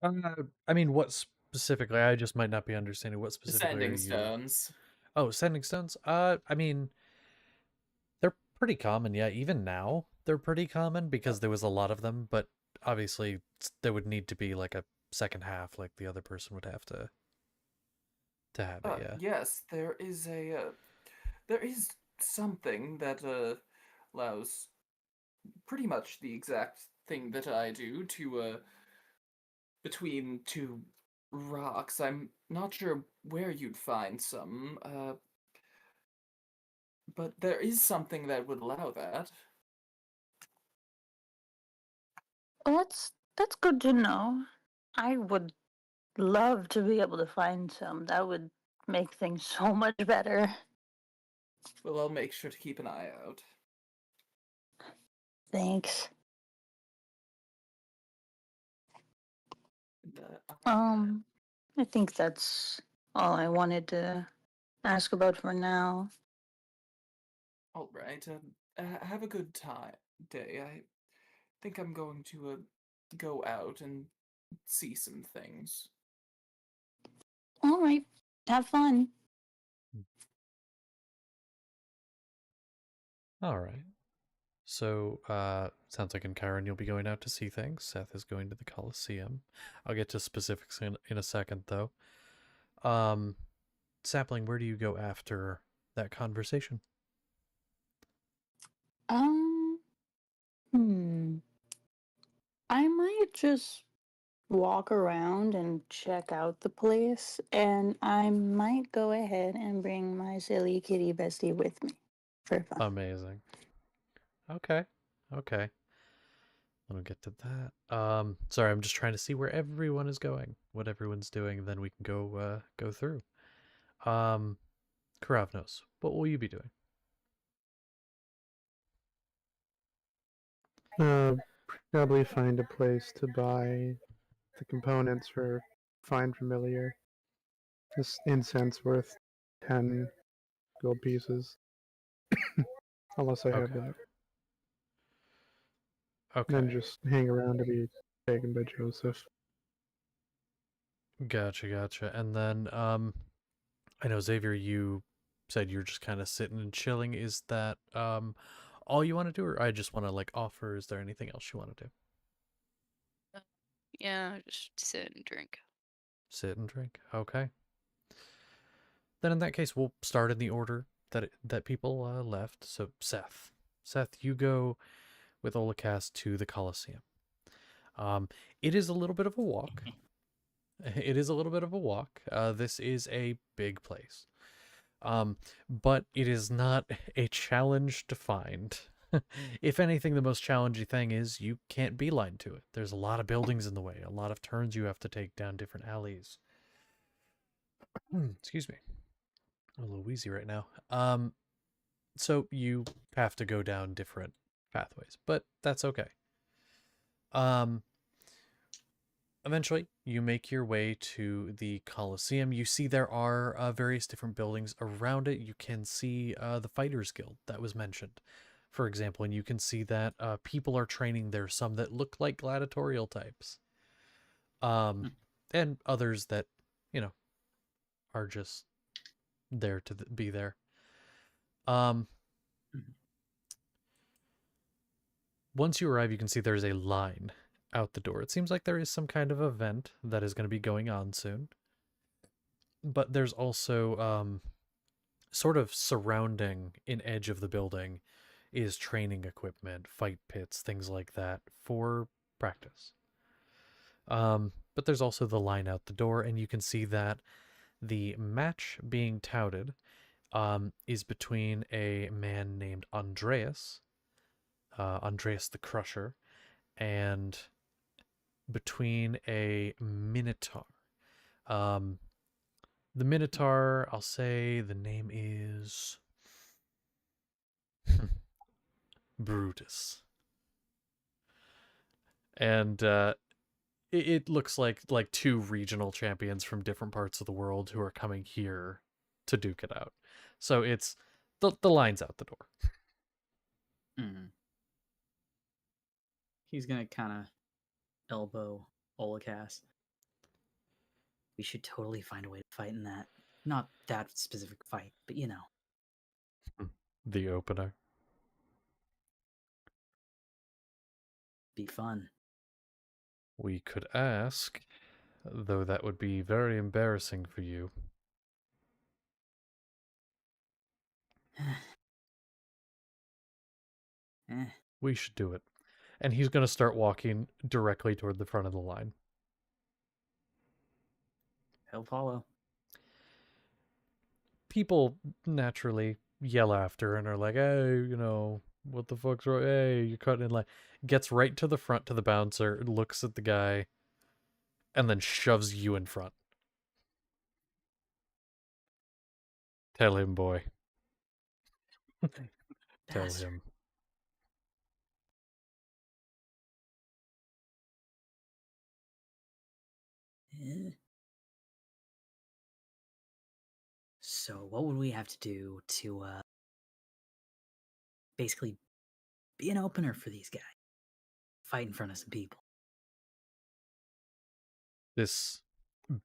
Speaker 1: I mean, what specifically? I just might not be understanding. What specifically are
Speaker 4: Sending
Speaker 1: you?
Speaker 4: stones.
Speaker 1: Oh, sending stones. I mean, they're pretty common. Yeah, even now they're pretty common because there was a lot of them. But obviously, there would need to be like a second half, like the other person would have to have it. Yeah.
Speaker 4: Yes, there is something that allows pretty much the exact thing that I do to between two rocks. I'm not sure where you'd find some, but there is something that would allow that.
Speaker 2: Well, that's good to know. I would love to be able to find some. That would make things so much better.
Speaker 4: Well, I'll make sure to keep an eye out.
Speaker 2: Thanks.
Speaker 4: And,
Speaker 2: I think that's all I wanted to ask about for now.
Speaker 4: all right. Have a good day. I think I'm going to go out and see some things.
Speaker 2: All right. Have fun.
Speaker 1: All right. So, sounds like in Chiron you'll be going out to see things. Seth is going to the Colosseum. I'll get to specifics in a second, though. Sapling, where do you go after that conversation?
Speaker 2: Um, hmm. I might just walk around and check out the place, and I might go ahead and bring my silly kitty bestie with me for fun.
Speaker 1: Amazing. Okay. Okay. I'll get to that. Sorry, I'm just trying to see where everyone is going, what everyone's doing, and then we can go through. Karavnos, what will you be doing?
Speaker 6: Probably find a place to buy the components for Find Familiar. This incense worth 10 gold pieces. Unless I have
Speaker 1: Okay.
Speaker 6: that.
Speaker 1: Okay.
Speaker 6: Then just hang around to be taken by Joseph.
Speaker 1: Gotcha. And then, I know Xavier, you said you're just kind of sitting and chilling. Is that all you want to do, or I just want to like offer? Is there anything else you want to do?
Speaker 5: Yeah, just sit and drink.
Speaker 1: Sit and drink. Okay. Then in that case, we'll start in the order that people left. So Seth, you go with Olikast to the Colosseum. It is a little bit of a walk. It is a little bit of a walk. This is a big place. But it is not a challenge to find. If anything, the most challenging thing is you can't beeline to it. There's a lot of buildings in the way, a lot of turns you have to take down different alleys. Excuse me. I'm a little wheezy right now. So you have to go down different pathways, but that's okay. Eventually, you make your way to the Colosseum. You see there are various different buildings around it. You can see the Fighters Guild that was mentioned, for example, and you can see that people are training there, some that look like gladiatorial types, and others that, you know, are just there to be there. Once you arrive, you can see there's a line out the door. It seems like there is some kind of event that is going to be going on soon. But there's also sort of surrounding an edge of the building is training equipment, fight pits, things like that for practice. But there's also the line out the door, and you can see that the match being touted is between a man named Andreas, Andreas the Crusher, and between a Minotaur. The Minotaur, I'll say the name is Brutus. And it looks like two regional champions from different parts of the world who are coming here to duke it out. So it's the line's out the door.
Speaker 7: He's gonna kind of elbow Olakas. We should totally find a way to fight in that. Not that specific fight, but you know.
Speaker 1: The opener.
Speaker 7: Be fun.
Speaker 1: We could ask, though that would be very embarrassing for you. We should do it. And he's going to start walking directly toward the front of the line.
Speaker 7: He'll follow.
Speaker 1: People naturally yell after and are like, hey, you know, what the fuck's wrong? Hey, you're cutting in line. Gets right to the front to the bouncer, looks at the guy, and then shoves you in front. Tell him, boy. Tell
Speaker 7: Bastard.
Speaker 1: him.
Speaker 7: So what would we have to do to basically be an opener for these guys? Fight in front of some people.
Speaker 1: This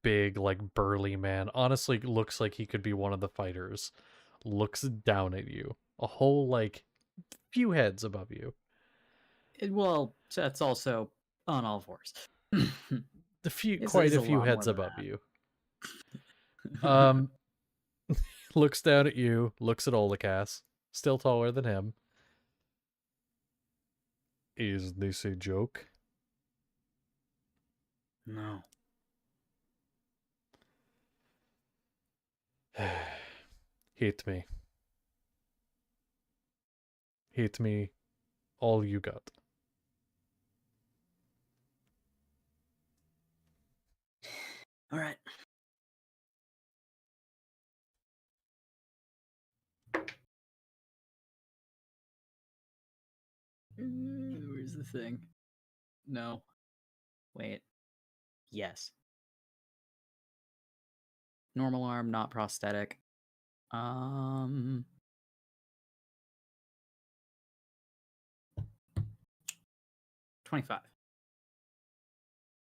Speaker 1: big, like, burly man honestly looks like he could be one of the fighters. Looks down at you. A whole, like, few heads above you.
Speaker 7: Well, that's also on all fours.
Speaker 1: Quite a few heads above you. Looks down at you, looks at Olakas, still taller than him. Is this a joke?
Speaker 7: No.
Speaker 1: Hit me. Hit me all you got.
Speaker 7: All right. Where's the thing? No. Wait. Yes. Normal arm, not prosthetic. 25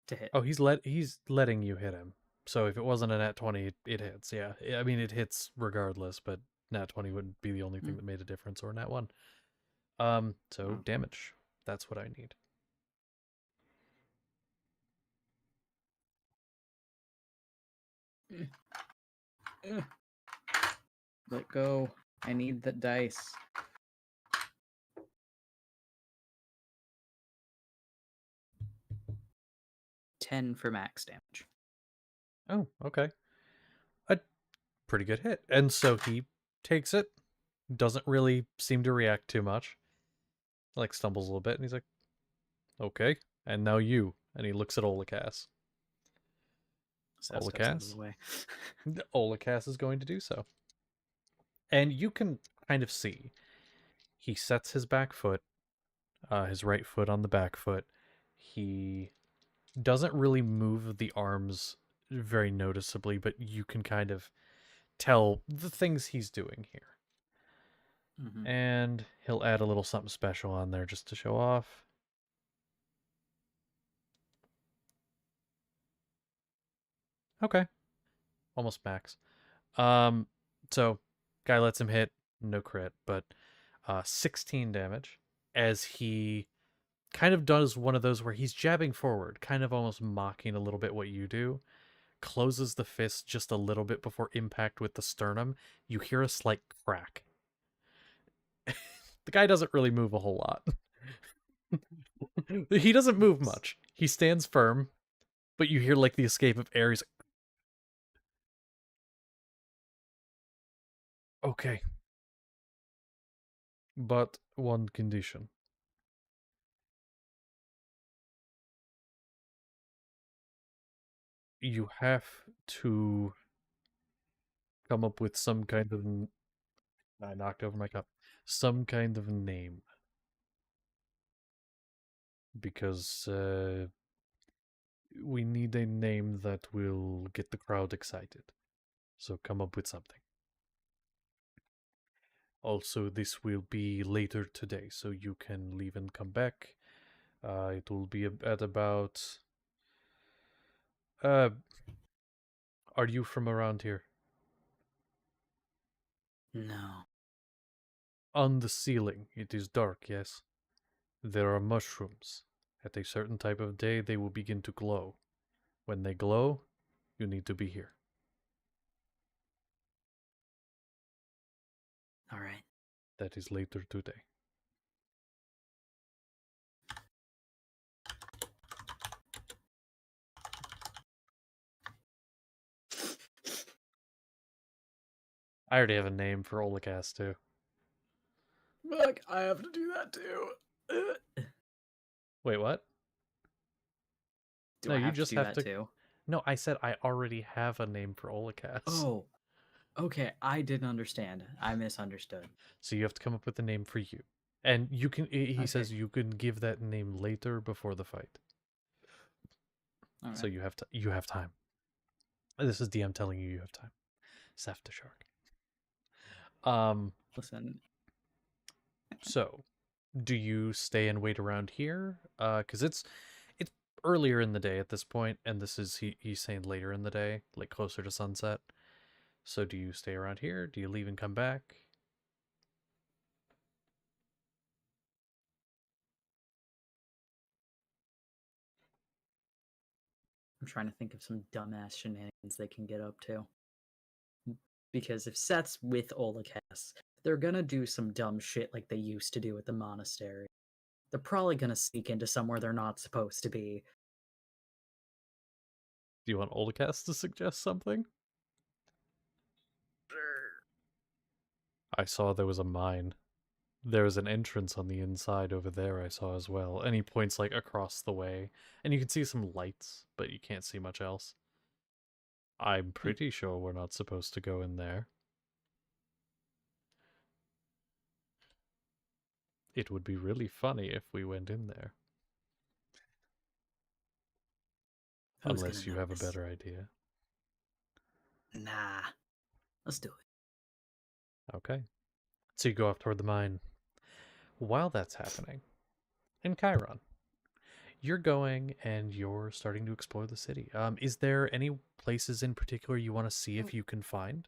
Speaker 7: to hit.
Speaker 1: Oh, he's letting you hit him. So if it wasn't a nat 20, it hits. Yeah. I mean, it hits regardless, but nat 20 wouldn't be the only thing that made a difference, or nat 1. So damage. That's what I need.
Speaker 7: Let go. I need the dice. 10 for max damage.
Speaker 1: Oh, okay. A pretty good hit. And so he takes it, doesn't really seem to react too much. Like stumbles a little bit, and he's like, "Okay." And now you. And he looks at Olakas.
Speaker 7: So steps out of
Speaker 1: Olakas?
Speaker 7: the way.
Speaker 1: Olakas is going to do so. And you can kind of see he sets his back foot, his right foot on the back foot. He doesn't really move the arms very noticeably, but you can kind of tell the things he's doing here.
Speaker 7: Mhm.
Speaker 1: And he'll add a little something special on there just to show off. Okay. Almost max. So guy lets him hit, no crit, but 16 damage as he kind of does one of those where he's jabbing forward, kind of almost mocking a little bit what you do. Closes the fist just a little bit before impact with the sternum. You hear a slight crack. The guy doesn't really move a whole lot. He doesn't move much. He stands firm, but you hear like the escape of air. He's like, okay. But one condition. You have to come up with some kind of. I knocked over my cup. Some kind of name. Because we need a name that will get the crowd excited. So come up with something. Also, this will be later today, so you can leave and come back. It will be at about. Are you from around here?
Speaker 7: No.
Speaker 1: On the ceiling, it is dark, yes. There are mushrooms. At a certain type of day, they will begin to glow. When they glow, you need to be here.
Speaker 7: All right.
Speaker 1: That is later today. I already have a name for Olakas too.
Speaker 7: Look, I have to do that too.
Speaker 1: Wait, what?
Speaker 7: Do
Speaker 1: No,
Speaker 7: I
Speaker 1: you
Speaker 7: have
Speaker 1: just
Speaker 7: to do
Speaker 1: have
Speaker 7: that
Speaker 1: to.
Speaker 7: too?
Speaker 1: No, I said I already have a name for Olakas.
Speaker 7: Oh, okay. I didn't understand. I misunderstood.
Speaker 1: So you have to come up with a name for you. And you can, he
Speaker 7: Okay.
Speaker 1: says you can give that name later before the fight.
Speaker 7: All right.
Speaker 1: So you have time. This is DM telling you have time. Seth the shark.
Speaker 7: Listen.
Speaker 1: So do you stay and wait around here? Cuz it's earlier in the day at this point, and this is he's saying later in the day, like closer to sunset. So do you stay around here? Do you leave and come back?
Speaker 7: I'm trying to think of some dumbass shenanigans they can get up to. Because if Seth's with Olakas, they're gonna do some dumb shit like they used to do at the monastery. They're probably gonna sneak into somewhere they're not supposed to be.
Speaker 1: Do you want Olakas to suggest something? I saw there was a mine. There was an entrance on the inside over there I saw as well. And he points like across the way. And you can see some lights, but you can't see much else. I'm pretty sure we're not supposed to go in there. It would be really funny if we went in there.
Speaker 7: Who's
Speaker 1: Unless you
Speaker 7: gonna
Speaker 1: have a
Speaker 7: notice?
Speaker 1: better idea.
Speaker 7: Nah. Let's do it.
Speaker 1: Okay. So you go off toward the mine. While that's happening, in Chiron, you're going and you're starting to explore the city. Is there any places in particular you want to see if you can find?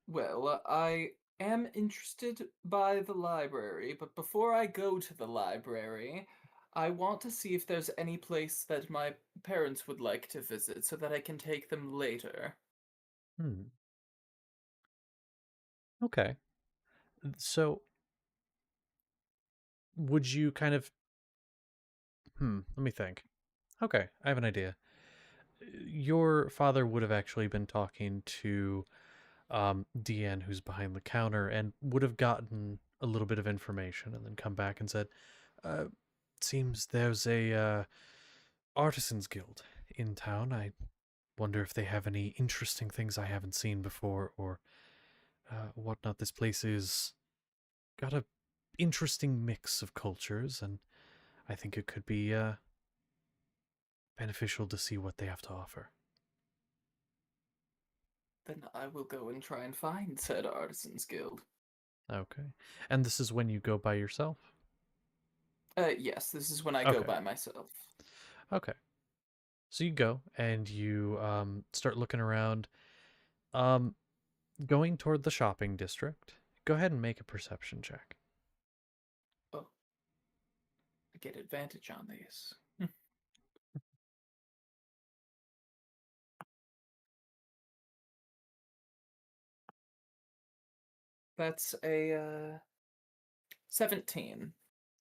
Speaker 4: Well, I am interested by the library, but before I go to the library, I want to see if there's any place that my parents would like to visit so that I can take them later.
Speaker 1: Okay. So, would you kind of... let me think. Okay, I have an idea. Your father would have actually been talking to Deanne, who's behind the counter, and would have gotten a little bit of information and then come back and said, uh, seems there's a artisans guild in town. I wonder if they have any interesting things I haven't seen before or whatnot. This place is got a interesting mix of cultures, and I think it could be beneficial to see what they have to offer.
Speaker 4: Then I will go and try and find said Artisans Guild.
Speaker 1: Okay. And this is when you go by yourself?
Speaker 4: Yes, this is when I go
Speaker 1: Okay.
Speaker 4: by myself.
Speaker 1: Okay. So you go and you start looking around. Um, going toward the shopping district. Go ahead and make a perception check.
Speaker 4: Oh, I get advantage on these. That's a 17.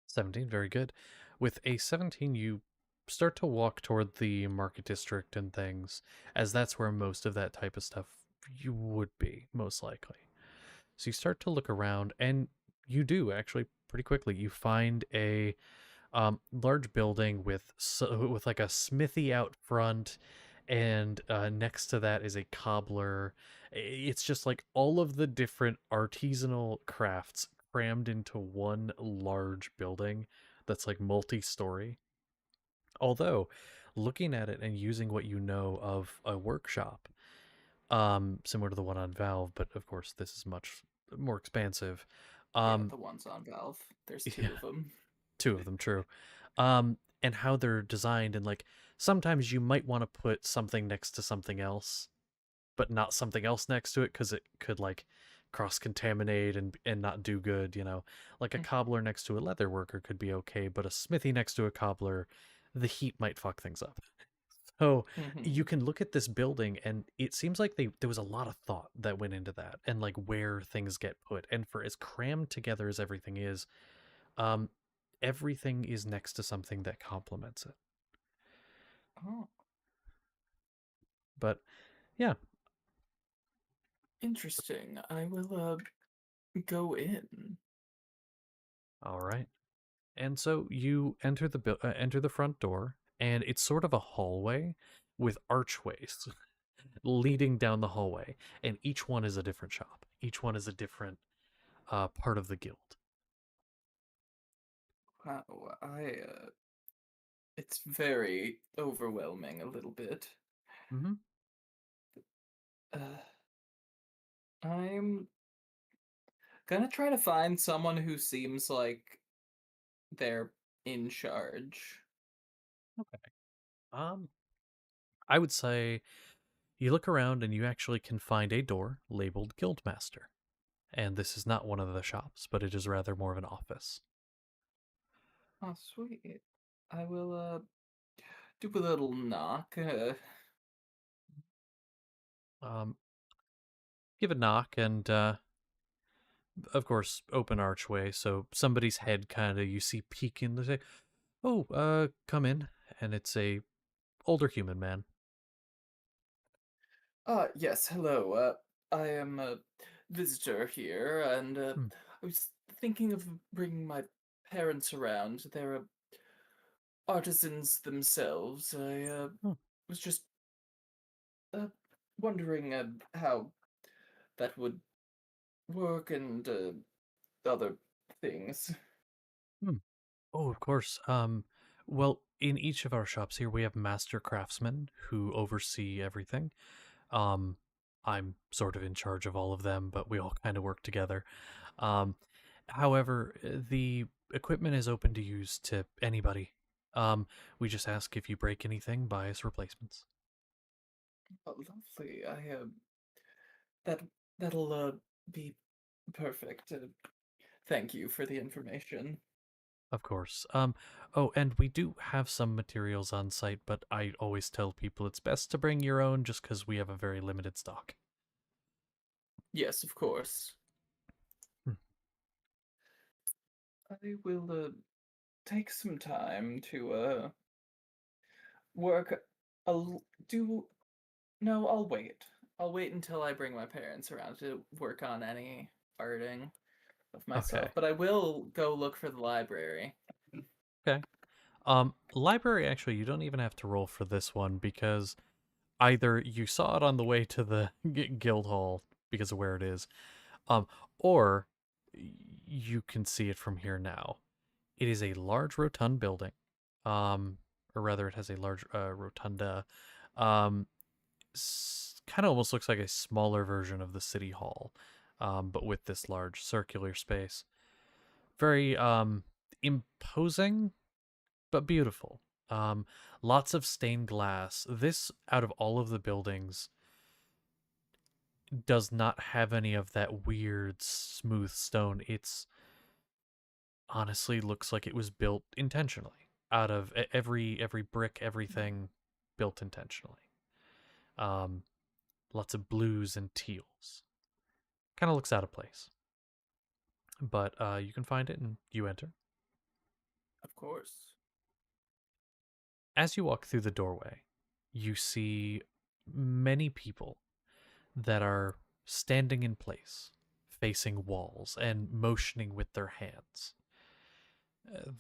Speaker 1: 17, very good. With a 17, you start to walk toward the market district and things, as that's where most of that type of stuff you would be, most likely. So you start to look around, and you do actually pretty quickly. You find a large building with like a smithy out front, and next to that is a cobbler. It's just like all of the different artisanal crafts crammed into one large building that's like multi-story. Although, looking at it and using what you know of a workshop, similar to the one on Valve, but of course this is much more expansive.
Speaker 4: Yeah, the ones on Valve. There's two
Speaker 1: Yeah.
Speaker 4: of them.
Speaker 1: Two of them, true. And how they're designed, and like sometimes you might want to put something next to something else, but not something else next to it because it could like cross contaminate and not do good. Like a cobbler next to a leather worker could be okay, but a smithy next to a cobbler, the heat might fuck things up. So you
Speaker 4: Mhm.
Speaker 1: can look at this building, and it seems like there was a lot of thought that went into that, and like where things get put, and for as crammed together as everything is, um, everything is next to something that complements it.
Speaker 4: Oh,
Speaker 1: But yeah,
Speaker 4: interesting. I will go in.
Speaker 1: all right. And so you enter enter the front door, and it's sort of a hallway with archways leading down the hallway, and each one is a different shop. Each one is a different part of the guild.
Speaker 4: Wow, it's very overwhelming a little bit.
Speaker 1: Mm-hmm.
Speaker 4: Uh, I'm gonna try to find someone who seems like they're in charge.
Speaker 1: Okay. Um, I would say you look around and you actually can find a door labeled Guildmaster. And this is not one of the shops, but it is rather more of an office.
Speaker 4: Oh, sweet. I will do a little knock.
Speaker 1: Um, give a knock, and of course, open archway, so somebody's head kind of you see peek in. They say, "Oh, come in," and it's a older human man.
Speaker 4: Yes, hello. I am a visitor here, and
Speaker 1: Hmm.
Speaker 4: I was thinking of bringing my parents around. They're artisans themselves. I
Speaker 1: Oh,
Speaker 4: was just uh, wondering how that would work and other things.
Speaker 1: hmm. Oh, of course. Well, in each of our shops here, we have master craftsmen who oversee everything. Um, I'm sort of in charge of all of them, but we all kind of work together. Um, However, the equipment is open to use to anybody. We just ask if you break anything, buy us replacements.
Speaker 4: Oh, lovely. That that'll be perfect. Thank you for the information.
Speaker 1: Of course. Oh, and we do have some materials on site, but I always tell people it's best to bring your own just because we have a very limited stock.
Speaker 4: Yes, of course.
Speaker 1: Hmm.
Speaker 4: I will take some time to work. Do no. I'll wait. I'll wait until I bring my parents around to work on any arting of
Speaker 1: Okay.
Speaker 4: myself. But I will go look for the library.
Speaker 1: Okay. Library, actually, you don't even have to roll for this one because either you saw it on the way to the guild hall because of where it is, or you can see it from here now. It is a large rotund building, or rather, it has a large rotunda. Um, kind of almost looks like a smaller version of the city hall, but with this large circular space. Very imposing, but beautiful. Lots of stained glass. This, out of all of the buildings, does not have any of that weird smooth stone. It's honestly looks like it was built intentionally out of every brick, everything built intentionally. Um, Lots of blues and teals. Kind of looks out of place, but you can find it and you enter.
Speaker 4: Of course.
Speaker 1: As you walk through the doorway, you see many people that are standing in place, facing walls and motioning with their hands,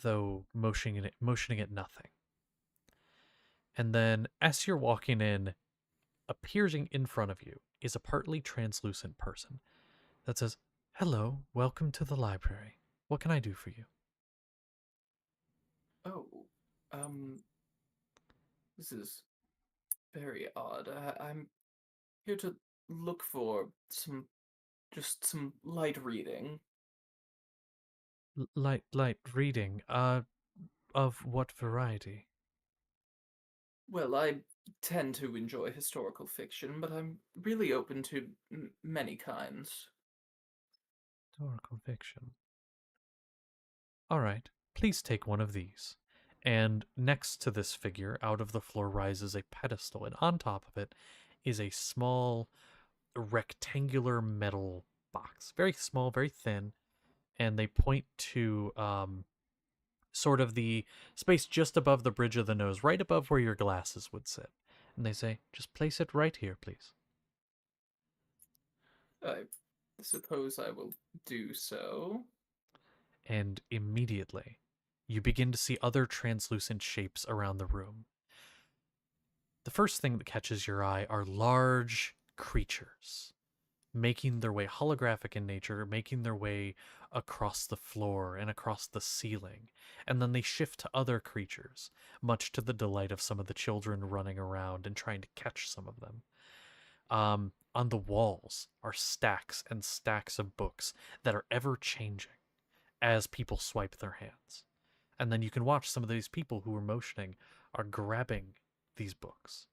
Speaker 1: though motioning at nothing. And then, as you're walking in, appearing in front of you is a partly translucent person that says, "Hello, welcome to the library. What can I do for you?"
Speaker 4: Oh, this is very odd. I'm here to look for just some light reading.
Speaker 1: Light reading. Of what variety?
Speaker 4: Well, I tend to enjoy historical fiction, but I'm really open to many kinds.
Speaker 1: Historical fiction. All right, please take one of these. And next to this figure, out of the floor rises a pedestal, and on top of it is a small rectangular metal box. Very small, very thin, and they point to sort of the space just above the bridge of the nose, right above where your glasses would sit. And they say, "Just place it right here, please."
Speaker 4: I suppose I will do so.
Speaker 1: And immediately, you begin to see other translucent shapes around the room. The first thing that catches your eye are large creatures making their way, holographic in nature, making their way across the floor and across the ceiling. And then they shift to other creatures, much to the delight of some of the children running around and trying to catch some of them. On the walls are stacks and stacks of books that are ever changing as people swipe their hands. And then you can watch some of these people who are motioning are grabbing these books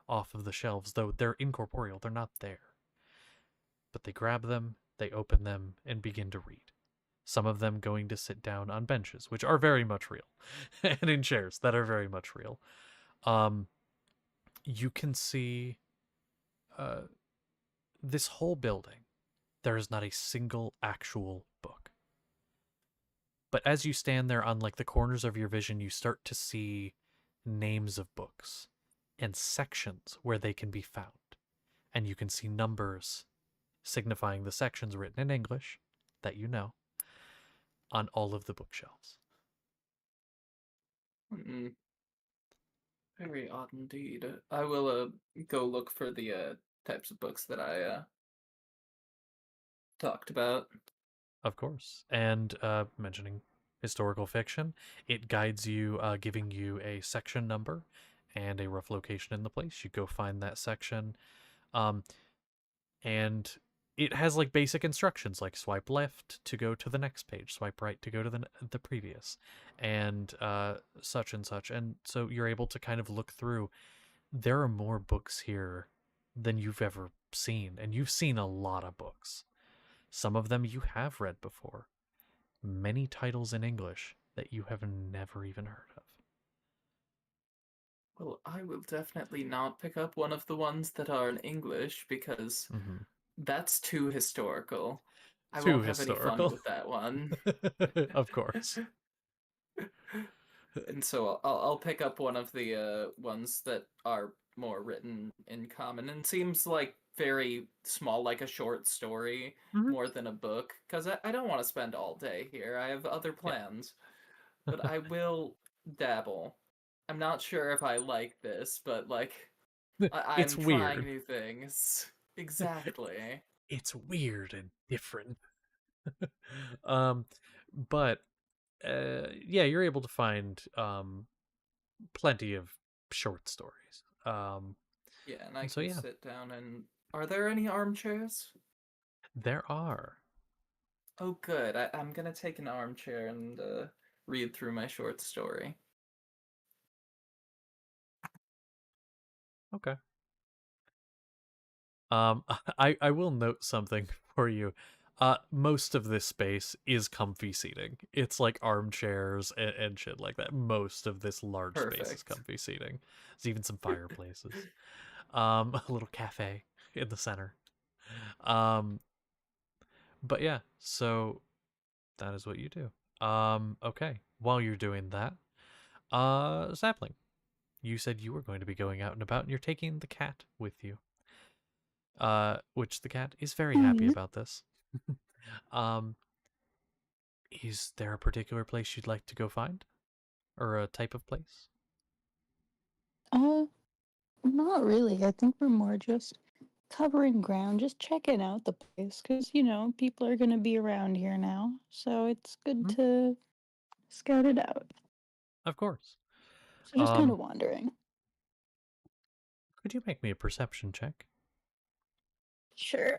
Speaker 1: off of the shelves, though they're incorporeal, they're not there. But they grab them, they open them, and begin to read. Some of them going to sit down on benches, which are very much real, and in chairs that are very much real. You can see this whole building. There is not a single actual book. But as you stand there on like the corners of your vision, you start to see names of books and sections where they can be found. And you can see numbers signifying the sections written in English that you know on all of the bookshelves.
Speaker 4: Hmm. Very odd indeed. I will go look for the types of books that I talked about.
Speaker 1: Of course. And mentioning historical fiction, it guides you, giving you a section number and a rough location in the place. You go find that section. And it has like basic instructions like swipe left to go to the next page, swipe right to go to the previous, and such and such. And so you're able to kind of look through. There are more books here than you've ever seen, and you've seen a lot of books. Some of them you have read before. Many titles in English that you have never even heard of.
Speaker 4: Well, I will definitely not pick up one of the ones that are in English because
Speaker 1: Mm-hmm.
Speaker 4: that's too historical. I
Speaker 1: Too
Speaker 4: won't have any fun
Speaker 1: historical.
Speaker 4: with that one.
Speaker 1: Of course.
Speaker 4: And so I'll pick up one of the ones that are more written in common and seems like very small, like a short story
Speaker 1: Mhm.
Speaker 4: more than a book. Because I don't want to spend all day here. I have other plans. But I will dabble. I'm not sure if I like this, but like
Speaker 1: It's
Speaker 4: I'm trying
Speaker 1: weird.
Speaker 4: new things. Exactly.
Speaker 1: It's weird and different. um, but yeah, you're able to find plenty of short stories.
Speaker 4: Yeah, and I
Speaker 1: And so
Speaker 4: can
Speaker 1: yeah,
Speaker 4: sit down and are there any armchairs?
Speaker 1: there are.
Speaker 4: Oh good. I'm gonna take an armchair and read through my short story.
Speaker 1: Okay. I will note something for you. Most of this space is comfy seating. It's like armchairs and shit like that. Most of this large space is
Speaker 4: Perfect.
Speaker 1: comfy seating. There's even some fireplaces. A little cafe in the center. Um, but yeah, so that is what you do. Okay. While you're doing that, Sapling, you said you were going to be going out and about, and you're taking the cat with you. Which the cat is very happy
Speaker 2: Mhm.
Speaker 1: about this. um, is there a particular place you'd like to go find, or a type of place?
Speaker 2: Uh, not really. I think we're more just covering ground, just checking out the place, because, people are going to be around here now. So it's good
Speaker 1: Hmm?
Speaker 2: to scout it out.
Speaker 1: Of course.
Speaker 2: So just kind of wandering.
Speaker 1: Could you make me a perception check?
Speaker 2: Sure.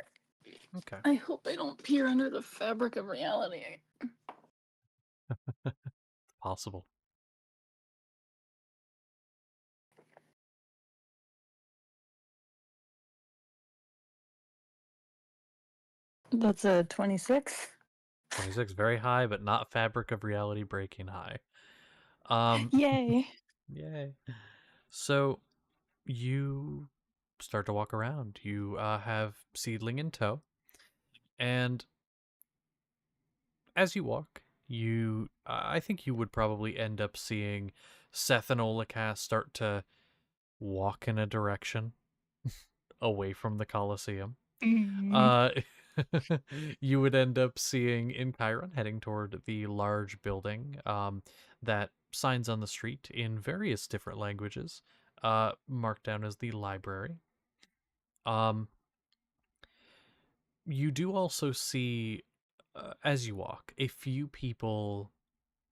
Speaker 1: Okay.
Speaker 2: I hope I don't peer under the fabric of reality.
Speaker 1: Possible.
Speaker 2: That's a 26.
Speaker 1: 26, very high, but not fabric of reality breaking high. Um,
Speaker 2: Yay.
Speaker 1: yay. So you start to walk around. You have Seedling in tow, and as you walk, I think you would probably end up seeing Seth and Olakas start to walk in a direction away from the Colosseum.
Speaker 2: Mm.
Speaker 1: Uh, you would end up seeing in Chiron heading toward the large building that signs on the street in various different languages, marked down as the library. Um, you do also see, as you walk, a few people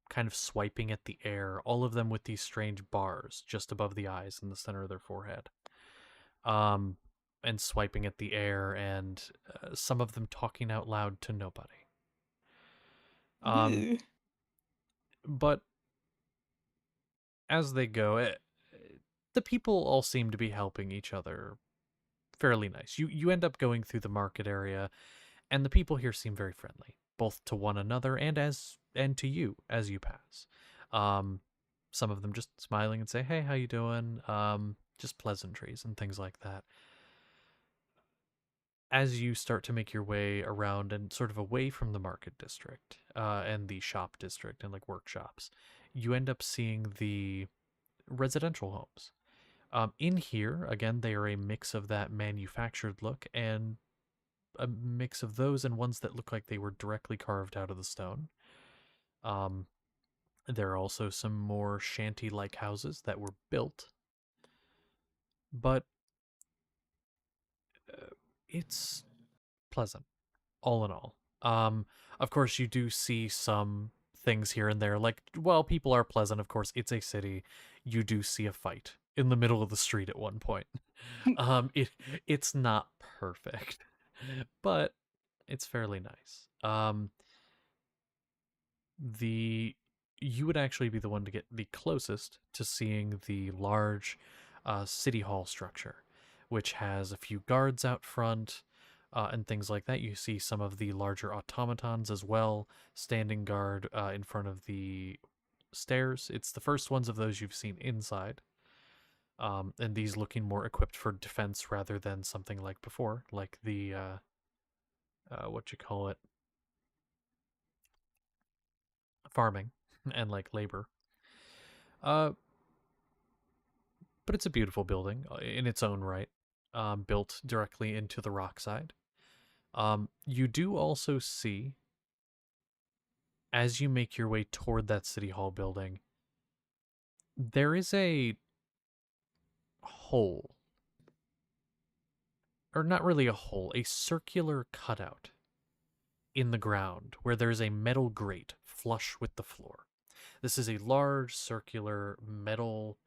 Speaker 1: kind of swiping at the air, all of them with these strange bars just above the eyes in the center of their forehead. Um, and swiping at the air, and some of them talking out loud to nobody.
Speaker 2: Ew.
Speaker 1: But as they go, the people all seem to be helping each other fairly nice. You end up going through the market area, and the people here seem very friendly, both to one another and to you as you pass. Um, some of them just smiling and say, "Hey, how you doing?" Just pleasantries and things like that. As you start to make your way around and sort of away from the market district and the shop district and like workshops, you end up seeing the residential homes. In here, again, they are a mix of that manufactured look and a mix of those and ones that look like they were directly carved out of the stone. Um, there are also some more shanty-like houses that were built, but it's pleasant, all in all. Of course, you do see some things here and there, like, well, people are pleasant, of course, it's a city. You do see a fight in the middle of the street at one point. It's not perfect, but it's fairly nice. The You would actually be the one to get the closest to seeing the large city hall structure, which has a few guards out front and things like that. You see some of the larger automatons as well standing guard in front of the stairs. It's the first ones of those you've seen inside. And these looking more equipped for defense rather than something like before, like the what you call it, farming and like labor. But it's a beautiful building in its own right, built directly into the rock side. You do also see, as you make your way toward that city hall building, there is a hole, or not really a hole, a circular cutout in the ground where there's a metal grate flush with the floor. This is a large circular metal,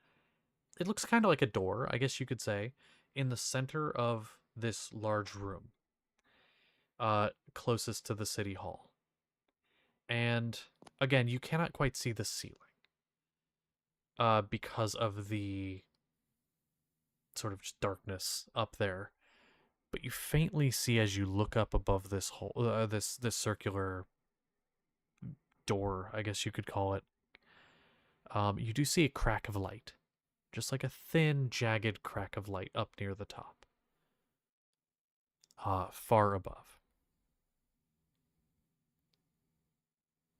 Speaker 1: it looks kind of like a door, I guess you could say, in the center of this large room, closest to the city hall. And again, you cannot quite see the ceiling, because of the sort of just darkness up there. But you faintly see as you look up above this hole, this circular door, I guess you could call it. You do see a crack of light, just like a thin, jagged crack of light up near the top, far above.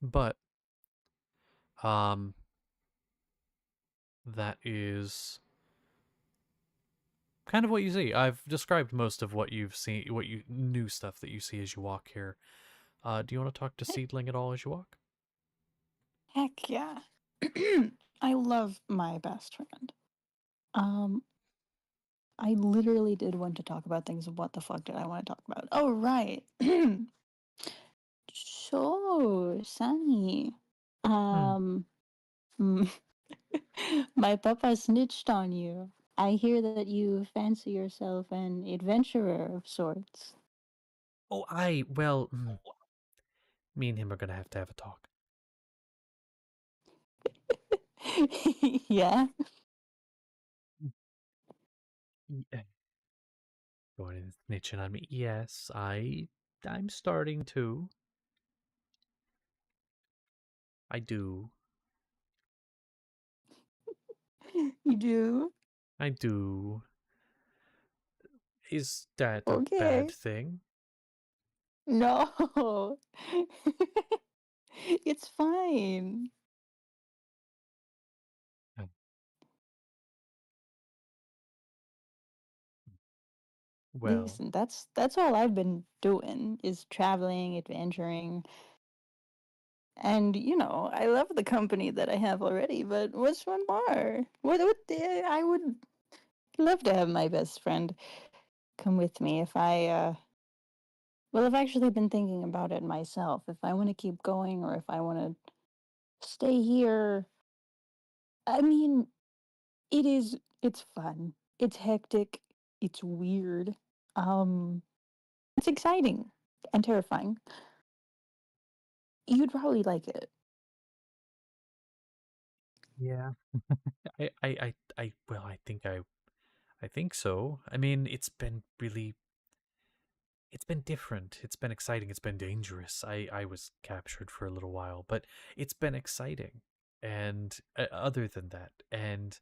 Speaker 1: But that is kind of what you see. I've described most of what you've seen, what you new stuff that you see as you walk here. Do you want to talk to Seedling at all as you walk?
Speaker 2: Heck yeah. I love my best friend. I literally did want to talk about things. What the fuck did I want to talk about? Oh, right. So, Sunny. Mm, my papa snitched on you. I hear that you fancy yourself an adventurer of sorts.
Speaker 1: Oh, me and him are gonna have to have a talk.
Speaker 2: Yeah.
Speaker 1: Going and snitching on me. Yes, I'm starting to. I do.
Speaker 2: You do?
Speaker 1: I do. Is that a
Speaker 2: Okay.
Speaker 1: bad thing?
Speaker 2: No. It's fine.
Speaker 1: Well,
Speaker 2: Listen, that's all I've been doing is traveling, adventuring. And I love the company that I have already, but what's one more? I would love to have my best friend come with me if well, I've actually been thinking about it myself. If I want to keep going or if I want to stay here. I mean, it's fun. It's hectic. It's weird. It's exciting and terrifying. You'd probably like it.
Speaker 1: yeah. Well, I think so. I mean, it's been different. It's been exciting. It's been dangerous. I was captured for a little while, but it's been exciting. And other than that, and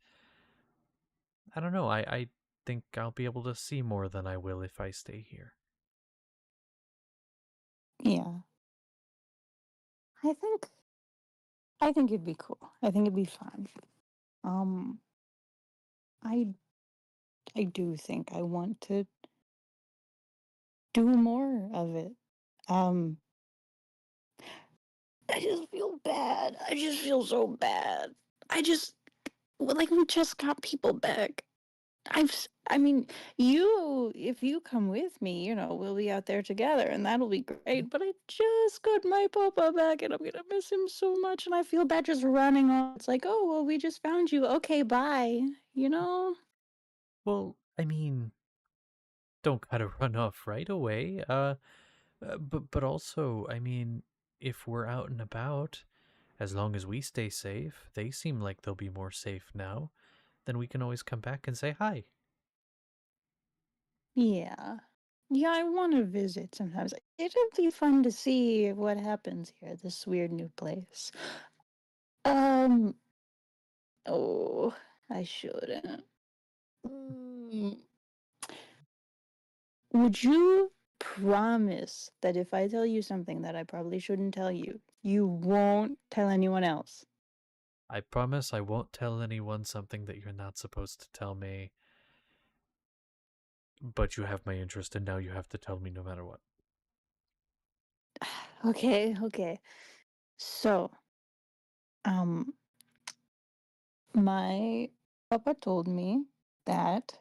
Speaker 1: I don't know. I think I'll be able to see more than I will if I stay here.
Speaker 2: Yeah. I think it'd be cool. I think it'd be fun. Um I I do think I want to do more of it. Um I just feel bad. I just feel so bad. Like we just got people back. I mean, if you come with me, we'll be out there together and that'll be great. But I just got my papa back and I'm gonna miss him so much and I feel bad just running off. It's like, oh, well, we just found you. Okay, bye.
Speaker 1: Well, I mean, don't gotta run off right away. But also, I mean, if we're out and about, as long as we stay safe, they seem like they'll be more safe now. Then we can always come back and say hi.
Speaker 2: Yeah. Yeah, I want to visit sometimes. It'll be fun to see what happens here, this weird new place. Um, oh, I shouldn't. Mm. Would you promise that if I tell you something that I probably shouldn't tell you, you won't tell anyone else?
Speaker 1: I promise I won't tell anyone something that you're not supposed to tell me. But you have my interest, and now you have to tell me no matter what.
Speaker 2: Okay. So, um, my papa told me that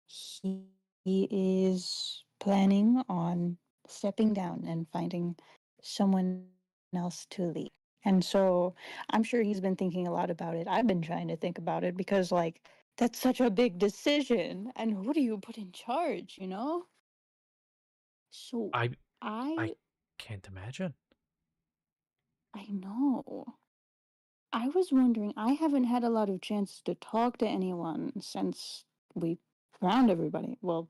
Speaker 2: he is planning on stepping down and finding someone else to lead. And so I'm sure he's been thinking a lot about it. I've been trying to think about it because, like, that's such a big decision. And who do you put in charge, you know? So
Speaker 1: I
Speaker 2: I
Speaker 1: can't imagine.
Speaker 2: I know. I was wondering, I haven't had a lot of chances to talk to anyone since we found everybody. Well,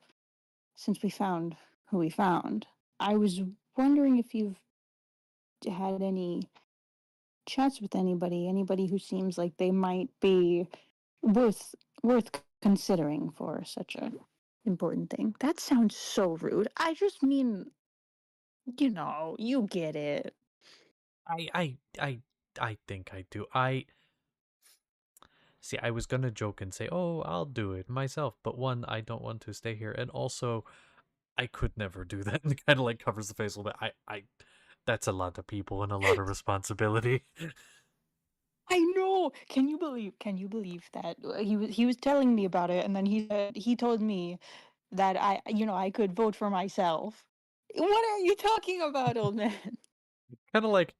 Speaker 2: since we found who we found. I was wondering if you've had any chats with anybody who seems like they might be worth considering for such a important thing. That sounds so rude. I just mean, you get it.
Speaker 1: I think I do. See, I was gonna joke and say, "Oh, I'll do it myself," but one, I don't want to stay here, and also, I could never do that. And kind of like covers the face a little bit. That's a lot of people and a lot of responsibility.
Speaker 2: I know. Can you believe that he was telling me about it, and then he told me that I could vote for myself. What are you talking about, old man?
Speaker 1: Kind of like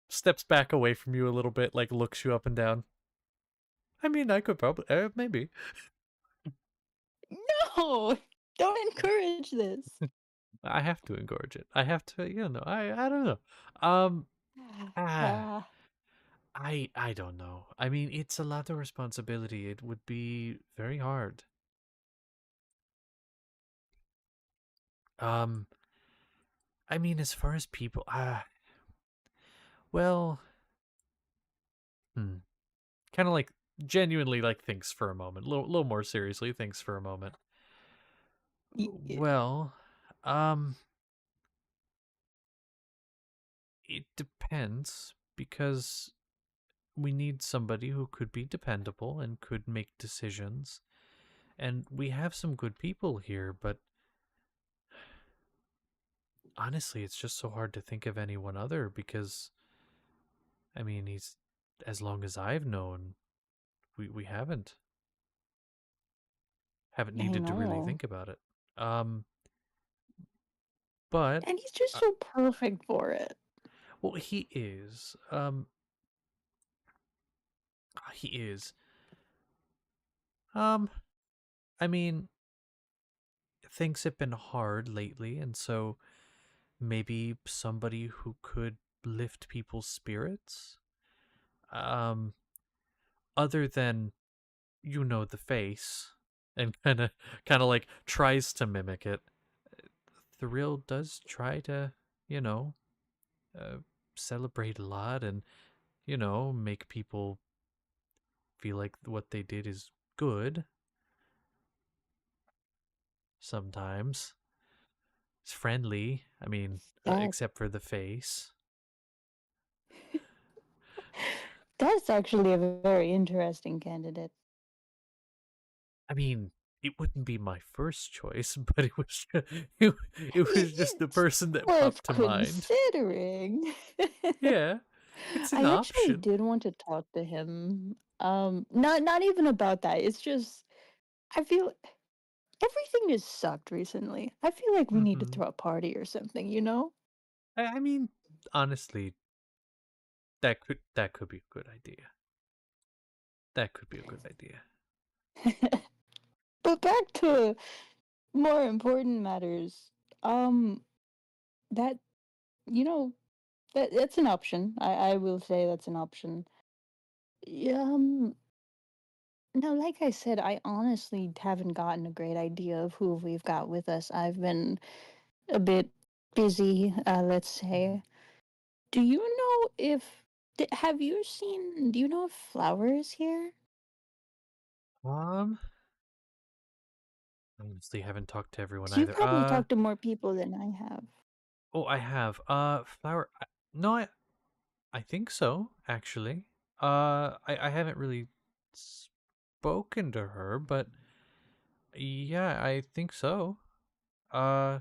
Speaker 1: steps back away from you a little bit, like looks you up and down. I mean, I could probably, maybe.
Speaker 2: No, don't encourage this.
Speaker 1: I have to encourage it. I have to, I don't know. Um, ah,
Speaker 2: Ah,
Speaker 1: I don't know. I mean, it's a lot of responsibility. It would be very hard. Um, I mean, as far as people, well, kind of like genuinely like thinks for a moment, a little more seriously thinks for a moment.
Speaker 2: y-
Speaker 1: Well, it depends because we need somebody who could be dependable and could make decisions. And we have some good people here, but honestly, it's just so hard to think of anyone other because, I mean, he's, as long as I've known, we haven't
Speaker 2: I
Speaker 1: needed to really
Speaker 2: know.
Speaker 1: think about it. Um, but,
Speaker 2: And he's just
Speaker 1: uh,
Speaker 2: so perfect for it.
Speaker 1: well, he is. He is. Um, I mean, things have been hard lately, and so maybe somebody who could lift people's spirits. Um, other than the face, and kind of like tries to mimic it. Thrill does try to, you know, uh, celebrate a lot and make people feel like what they did is good. Sometimes it's friendly. I mean,
Speaker 2: That
Speaker 1: except for the face.
Speaker 2: that's actually a very interesting candidate.
Speaker 1: I mean, it wouldn't be my first choice, but it was it was just the
Speaker 2: It's
Speaker 1: person that
Speaker 2: worth
Speaker 1: popped to mind.
Speaker 2: considering.
Speaker 1: Yeah, it's an
Speaker 2: I actually
Speaker 1: option.
Speaker 2: did want to talk to him. Not even about that. It's just I feel everything has sucked recently. I feel like we need to
Speaker 1: Hmm.
Speaker 2: throw a party or something, you know?
Speaker 1: I mean, honestly, that could be a good idea. That could be a good idea.
Speaker 2: But back to more important matters. Um, that you know that's an option. I will say that's an option. Um, no, like I said, I honestly haven't gotten a great idea of who we've got with us. I've been a bit busy, let's say. Do you know if have you seen? Do you know if Flower is here?
Speaker 1: Um, honestly, haven't talked to everyone
Speaker 2: 'Cause you
Speaker 1: either.
Speaker 2: probably talked to more people than I have.
Speaker 1: Oh, I have. Flower. No, I think so, actually. I haven't really spoken to her, but yeah, I think so. Uh,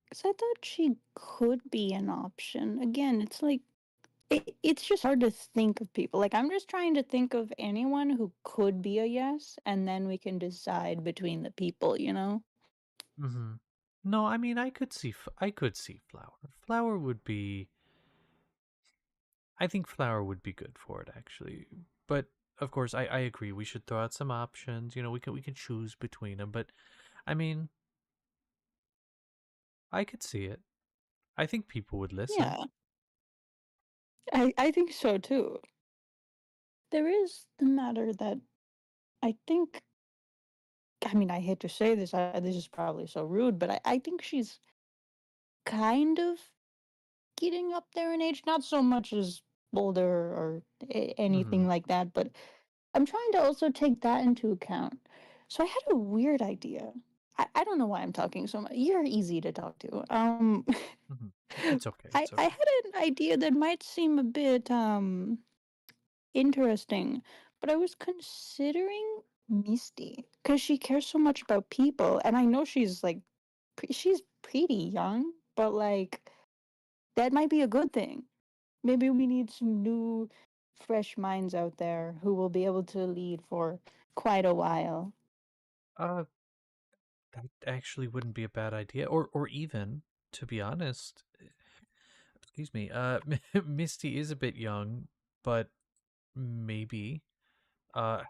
Speaker 2: Because I thought she could be an option. Again, it's like, it's just hard to think of people. Like, I'm just trying to think of anyone who could be a yes, and then we can decide between the people, you know?
Speaker 1: mhm. No, I mean, I could see Flower. Flower would be. I think Flower would be good for it, actually. But of course, I agree. We should throw out some options. You know, we can choose between them. But I mean, I could see it. I think people would listen.
Speaker 2: Yeah, I think so too. There is the matter that I think, I mean, I hate to say this, this is probably so rude, but I think she's kind of getting up there in age. Not so much as older or anything
Speaker 1: Hmm.
Speaker 2: like that, but I'm trying to also take that into account. So I had a weird idea. I don't know why I'm talking so much. You're easy to talk to.
Speaker 1: Hmm. It's okay.
Speaker 2: I
Speaker 1: It's
Speaker 2: I
Speaker 1: okay.
Speaker 2: had an idea that might seem a bit interesting, but I was considering Misty because she cares so much about people, and I know she's like she's pretty young, but like that might be a good thing. Maybe we need some new, fresh minds out there who will be able to lead for quite a while.
Speaker 1: Uh, that actually wouldn't be a bad idea. Or even, to be honest, excuse me. Misty is a bit young, but maybe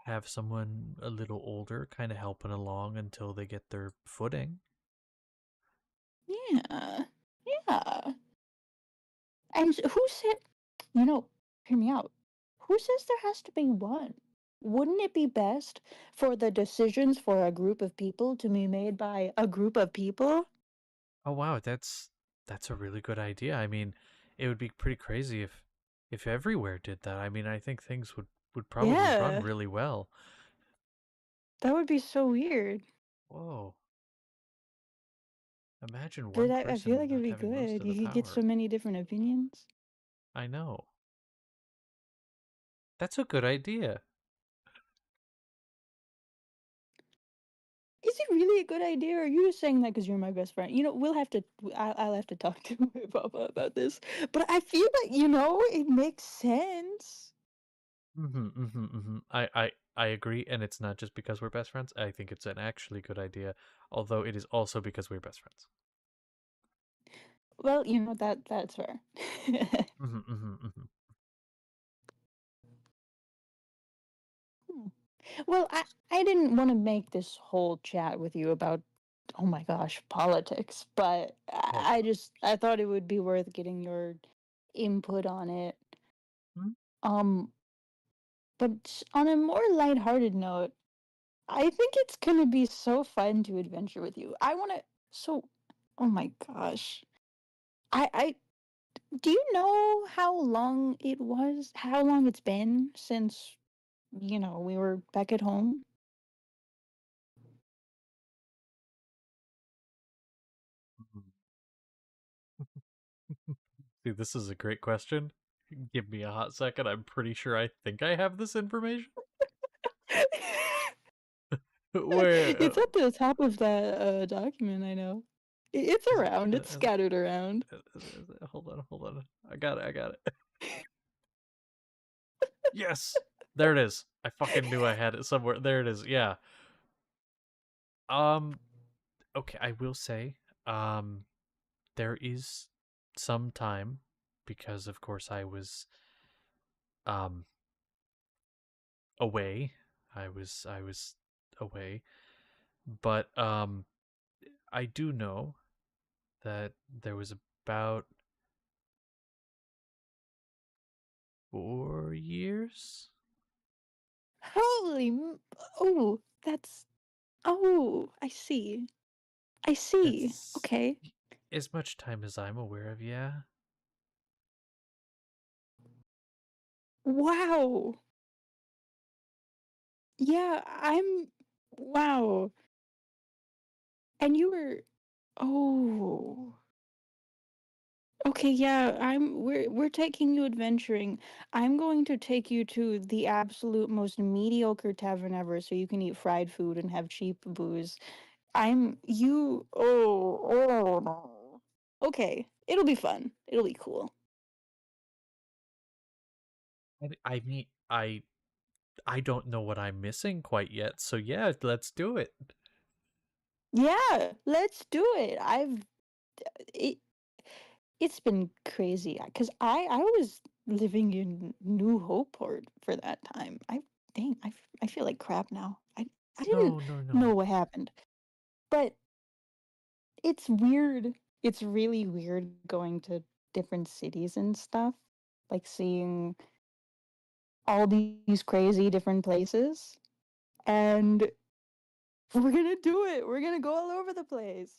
Speaker 1: have someone a little older kind of helping along until they get their footing.
Speaker 2: Yeah, yeah. And who said, you know, hear me out. Who says there has to be one? Wouldn't it be best for the decisions for a group of people to be made by a group of people?
Speaker 1: Oh wow, that's a really good idea. I mean, it would be pretty crazy if everywhere did that. I mean, I think things would probably run
Speaker 2: Yeah,
Speaker 1: really well.
Speaker 2: that would be so weird.
Speaker 1: Whoa. Imagine
Speaker 2: But
Speaker 1: one
Speaker 2: I feel
Speaker 1: person
Speaker 2: like it'd
Speaker 1: not
Speaker 2: be
Speaker 1: having most
Speaker 2: good.
Speaker 1: of
Speaker 2: You
Speaker 1: the
Speaker 2: could get so
Speaker 1: power.
Speaker 2: many different opinions.
Speaker 1: I know. That's a good idea.
Speaker 2: Is it really a good idea, or are you just saying that because you're my best friend? You know, we'll have to. I'll have to talk to my papa about this. But I feel like it makes sense.
Speaker 1: I agree, and it's not just because we're best friends. I think it's an actually good idea, although it is also because we're best friends.
Speaker 2: Well, that's fair. Hmm. Well, I didn't want to make this whole chat with you about, oh my gosh, politics, but
Speaker 1: Oh
Speaker 2: I thought it would be worth getting your input on it.
Speaker 1: gosh.
Speaker 2: Um, but on a more lighthearted note, I think it's gonna be so fun to adventure with you. I want to. So, oh my gosh, I do you know how long it was? How long it's been since we were back at home?
Speaker 1: Mhm. See, this is a great question. Give me a hot second. I'm pretty sure I think I have this information. Where?
Speaker 2: It's at the top of that document. I know. It's
Speaker 1: Is it?
Speaker 2: around. It's scattered around.
Speaker 1: Hold on, hold on. I got it. I got it. Yes, there it is. I fucking knew I had it somewhere. There it is. Yeah. Um. Okay, I will say, um, there is some time because, of course, I was um away. I was away, but I do know that there was about 4 years.
Speaker 2: Holy! Oh, that's. Oh, I see. I see.
Speaker 1: That's
Speaker 2: Okay.
Speaker 1: as much time as I'm aware of. Yeah.
Speaker 2: Wow. Yeah, I'm. Wow. And you were. Oh. Okay, yeah, we're taking you adventuring. I'm going to take you to the absolute most mediocre tavern ever so you can eat fried food and have cheap booze. Oh no. Okay, it'll be fun. It'll be cool.
Speaker 1: I mean, I don't know what I'm missing quite yet, so yeah, let's do it.
Speaker 2: Yeah, let's do it. It it's been crazy because I was living in New Hopeport for that time. I feel like crap now. I didn't
Speaker 1: No, no,
Speaker 2: know
Speaker 1: no.
Speaker 2: what happened. But it's weird. It's really weird going to different cities and stuff. Like seeing all these crazy different places. And we're gonna do it. We're gonna go all over the place.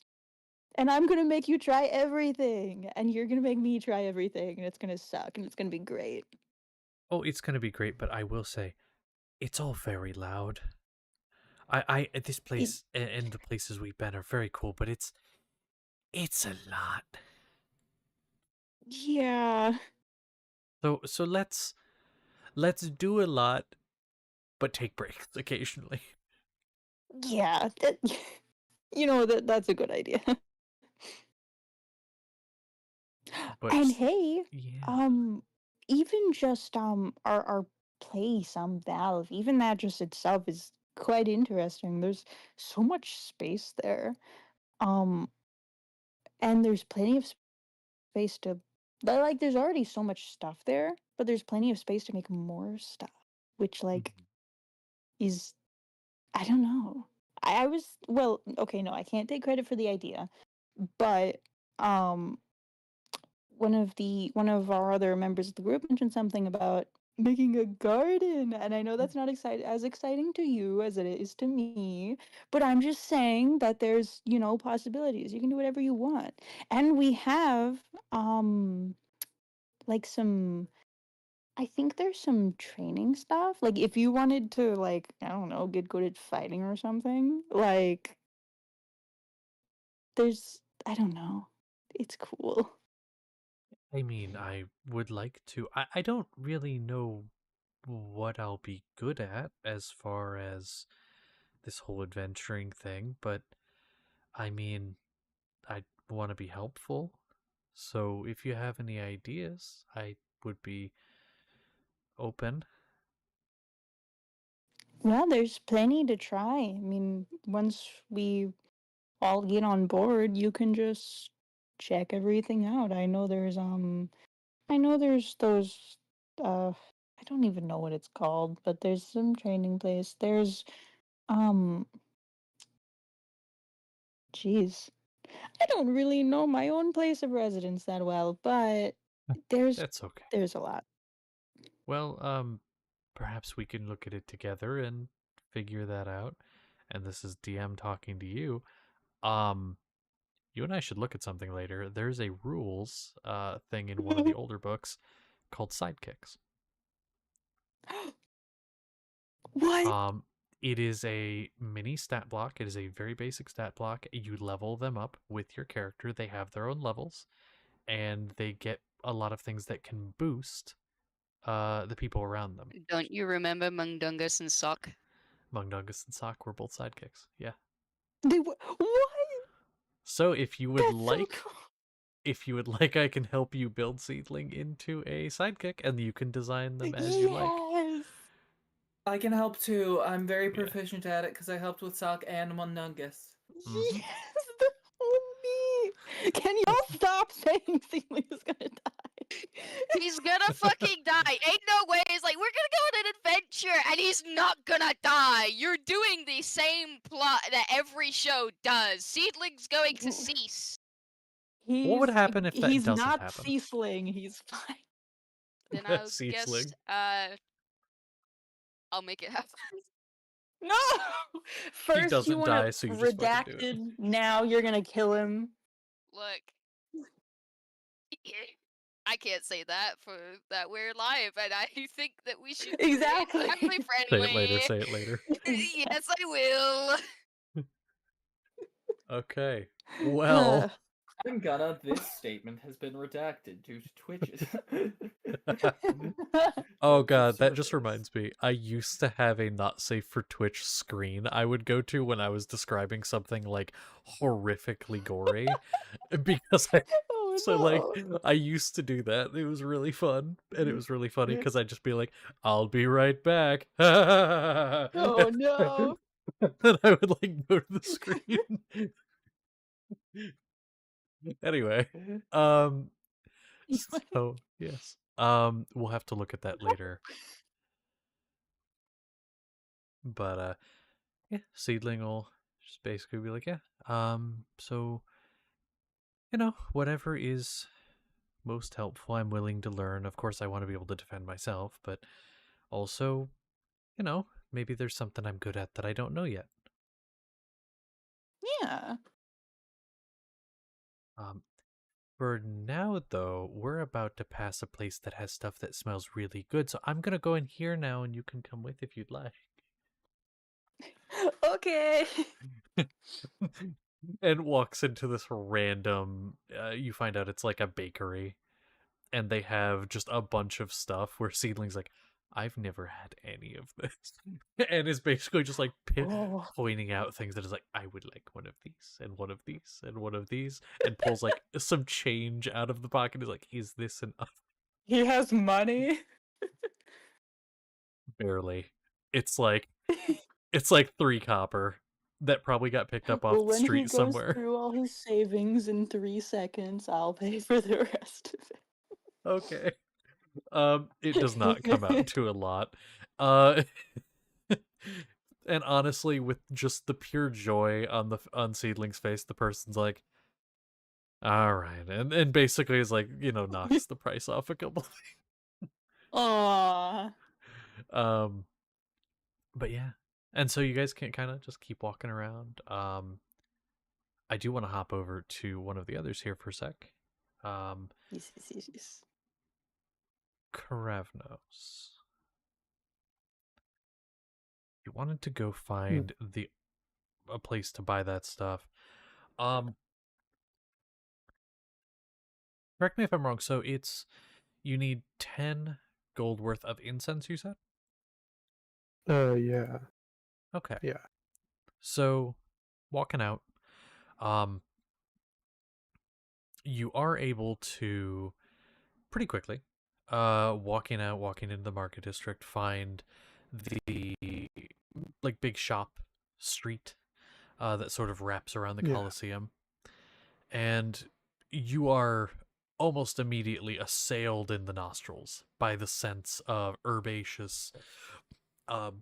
Speaker 2: And I'm gonna make you try everything. And you're gonna make me try everything. And it's gonna suck. And it's gonna be great.
Speaker 1: Oh, it's gonna be great, but I will say, it's all very loud. This
Speaker 2: It,
Speaker 1: place and the places we've been are very cool, but it's a lot.
Speaker 2: yeah.
Speaker 1: So let's do a lot, but take breaks occasionally.
Speaker 2: Yeah. That's a good idea.
Speaker 1: But
Speaker 2: And hey,
Speaker 1: yeah,
Speaker 2: um, even just our place, Valve, even that just itself is quite interesting. There's so much space there. Um, and there's plenty of space to like there's already so much stuff there, but there's plenty of space to make more stuff, which like is I don't know. I was well, okay, no, I can't take credit for the idea, but um one of our other members of the group mentioned something about making a garden, and I know that's not as exciting to you as it is to me, but I'm just saying that there's possibilities. You can do whatever you want, and we have like some. I think there's some training stuff. Like if you wanted to like I don't know get good at fighting or something, like there's I don't know. It's cool.
Speaker 1: I mean, I would like to. I don't really know what I'll be good at as far as this whole adventuring thing, but I mean, I want to be helpful. So if you have any ideas, I would be open.
Speaker 2: Yeah, there's plenty to try. I mean, once we all get on board, you can just check everything out. I know there's those I don't even know what it's called, but there's some training place. There's um geez. I don't really know my own place of residence that well, but there's
Speaker 1: That's okay.
Speaker 2: there's a lot.
Speaker 1: Well, perhaps we can look at it together and figure that out. And this is DM talking to you. Um, you and I should look at something later. There's a rules thing in one of the older books called sidekicks.
Speaker 2: What?
Speaker 1: Um, it is a mini stat block. It is a very basic stat block. You level them up with your character. They have their own levels, and they get a lot of things that can boost the people around them.
Speaker 5: Don't you remember Mundungus and Sock?
Speaker 1: Mungdungus and Sock were both sidekicks. Yeah.
Speaker 2: What?
Speaker 1: So if you would
Speaker 2: That's so
Speaker 1: like,
Speaker 2: cool.
Speaker 1: I can help you build Seedling into a sidekick, and you can design them as you like.
Speaker 2: Yes.
Speaker 4: I can help too. I'm very
Speaker 1: Yeah.
Speaker 4: proficient at it because I helped with Sock and Munungus.
Speaker 1: Mhm.
Speaker 2: Yes, the homie. Can y'all stop saying Sealy is gonna die?
Speaker 5: He's gonna fucking die. Ain't no way. It's like, we're gonna go on an adventure and he's not gonna die. You're doing the same plot that every show does. Seedling's going to cease.
Speaker 1: What would happen if that
Speaker 2: he's
Speaker 1: doesn't
Speaker 2: not
Speaker 1: happen?
Speaker 2: Ceasling, he's fine.
Speaker 5: Then I'll guess,
Speaker 1: Seedling.
Speaker 5: I'll make it happen.
Speaker 2: No! First
Speaker 1: doesn't
Speaker 2: you want
Speaker 1: die,
Speaker 2: to
Speaker 1: so you just fucking do it.
Speaker 2: redacted, now you're gonna kill him.
Speaker 5: Look. I can't say that for that we're live, and I think that we should be
Speaker 2: Exactly.
Speaker 5: family
Speaker 1: Say
Speaker 5: friendly.
Speaker 1: it later, say it later.
Speaker 5: Yes, I will.
Speaker 1: Okay. Well,
Speaker 4: I'm gonna. This statement has been redacted due to Twitches.
Speaker 1: Oh
Speaker 4: Terms of
Speaker 1: god, that just
Speaker 4: service.
Speaker 1: reminds me. I used to have a not safe for Twitch screen I would go to when I was describing something like horrifically gory because
Speaker 2: Oh no.
Speaker 1: I used to do that. It was really fun and it was really funny because I'd just be like, "I'll be right back."
Speaker 2: Oh no.
Speaker 1: And I would like go to the screen. Anyway, um so yes. We'll have to look at that later. But yeah, Seedling will just basically be like, yeah, so whatever is most helpful, I'm willing to learn. Of course, I want to be able to defend myself, but also, maybe there's something I'm good at that I don't know yet.
Speaker 2: Yeah.
Speaker 1: Um, for now, though, we're about to pass a place that has stuff that smells really good, so I'm gonna go in here now, and you can come with if you'd like.
Speaker 2: Okay.
Speaker 1: And walks into this random. You find out it's like a bakery, and they have just a bunch of stuff where Seedling's like, I've never had any of this. And is basically just like
Speaker 2: Oh.
Speaker 1: pointing out things that is like, I would like one of these, and one of these, and one of these, and pulls like some change out of the pocket. Is like, is this enough?
Speaker 2: He has money.
Speaker 1: Barely. It's like 3 copper that probably got picked up off
Speaker 2: Well,
Speaker 1: the
Speaker 2: when he
Speaker 1: street
Speaker 2: goes
Speaker 1: somewhere.
Speaker 2: through all his savings in 3 seconds, I'll pay for the rest of
Speaker 1: Okay. It does not come out
Speaker 2: it.
Speaker 1: to a lot. Uh and honestly, with just the pure joy on Seedling's face, the person's like, all right, and basically is like, knocks the price off a couple.
Speaker 2: Aww.
Speaker 1: um but yeah. And so you guys can kind of just keep walking around. I do want to hop over to one of the others here for a sec.
Speaker 2: Yes.
Speaker 1: Karavnos. You wanted to go find a place to buy that stuff. Correct me if I'm wrong. So you need 10 gold worth of incense, you said?
Speaker 6: Yeah.
Speaker 1: Okay.
Speaker 6: Yeah.
Speaker 1: So walking out, you are able to pretty quickly, walking into the market district, find the like big shop street that sort of wraps around the
Speaker 6: Yeah.
Speaker 1: Colosseum. And you are almost immediately assailed in the nostrils by the sense of herbaceous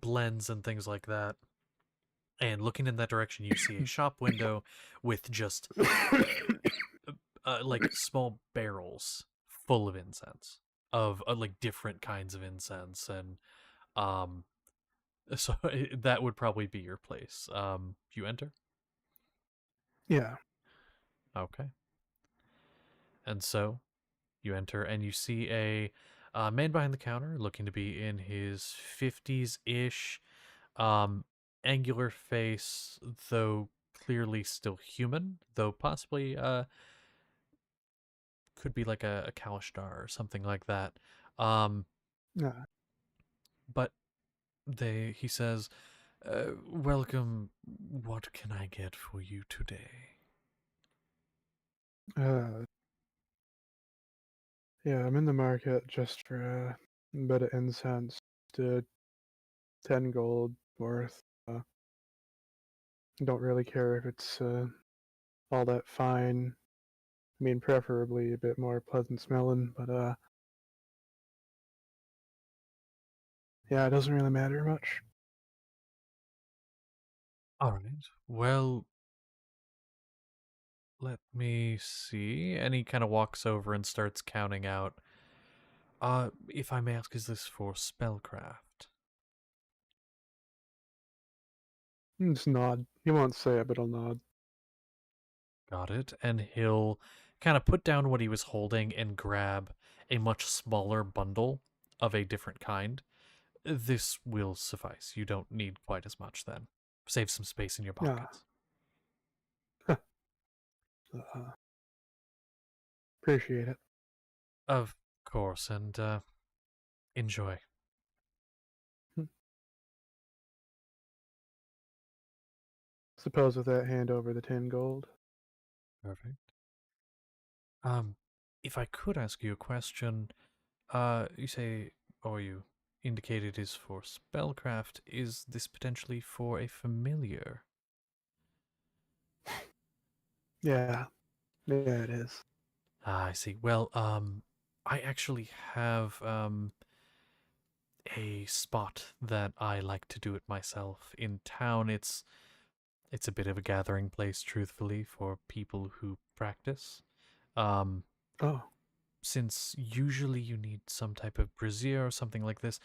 Speaker 1: blends and things like that. And looking in that direction, you see a shop window with just like small barrels full of incense, of like different kinds of incense, and so that would probably be your place. You enter.
Speaker 6: Yeah.
Speaker 1: Okay. And so you enter and you see a man behind the counter looking to be in his 50s-ish, angular face, though clearly still human, though possibly could be like a Kalishtar or something like that.
Speaker 6: Yeah.
Speaker 1: But he says, welcome, what can I get for you today?
Speaker 6: Yeah, I'm in the market just for a bit of incense to 10 gold worth. Don't really care if it's all that fine. I mean, preferably a bit more pleasant smelling, but yeah, it doesn't really matter much.
Speaker 1: All right, well, let me see. And he kind of walks over and starts counting out. If I may ask, is this for spellcraft?
Speaker 6: Just nod. He won't say it, but I'll nod.
Speaker 1: Got it. And he'll kind of put down what he was holding and grab a much smaller bundle of a different kind. This will suffice. You don't need quite as much then. Save some space in your
Speaker 6: Yeah.
Speaker 1: pockets.
Speaker 6: Appreciate it.
Speaker 1: Of course, and enjoy.
Speaker 6: Suppose with that, hand over the 10 gold.
Speaker 1: Perfect. If I could ask you a question, you say, or you indicated is for spellcraft. Is this potentially for a familiar?
Speaker 6: Yeah. Yeah, it is.
Speaker 1: Ah, I see. Well, I actually have a spot that I like to do it myself in town. It's a bit of a gathering place, truthfully, for people who practice. Um,
Speaker 6: Oh.
Speaker 1: since usually you need some type of brazier or something like this,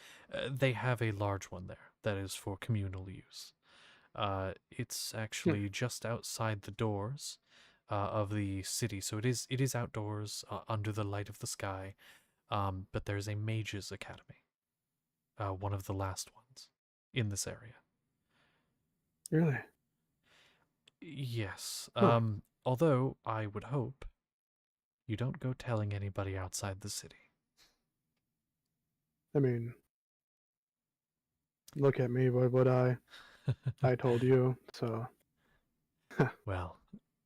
Speaker 1: they have a large one there that is for communal use. It's actually just outside the doors of the city, so it is outdoors under the light of the sky. But there's a mages academy, one of the last ones in this area.
Speaker 6: Really?
Speaker 1: Yes.
Speaker 6: Huh.
Speaker 1: Although I would hope you don't go telling anybody outside the city.
Speaker 6: I mean, look at me, what would I told you, so.
Speaker 1: Well,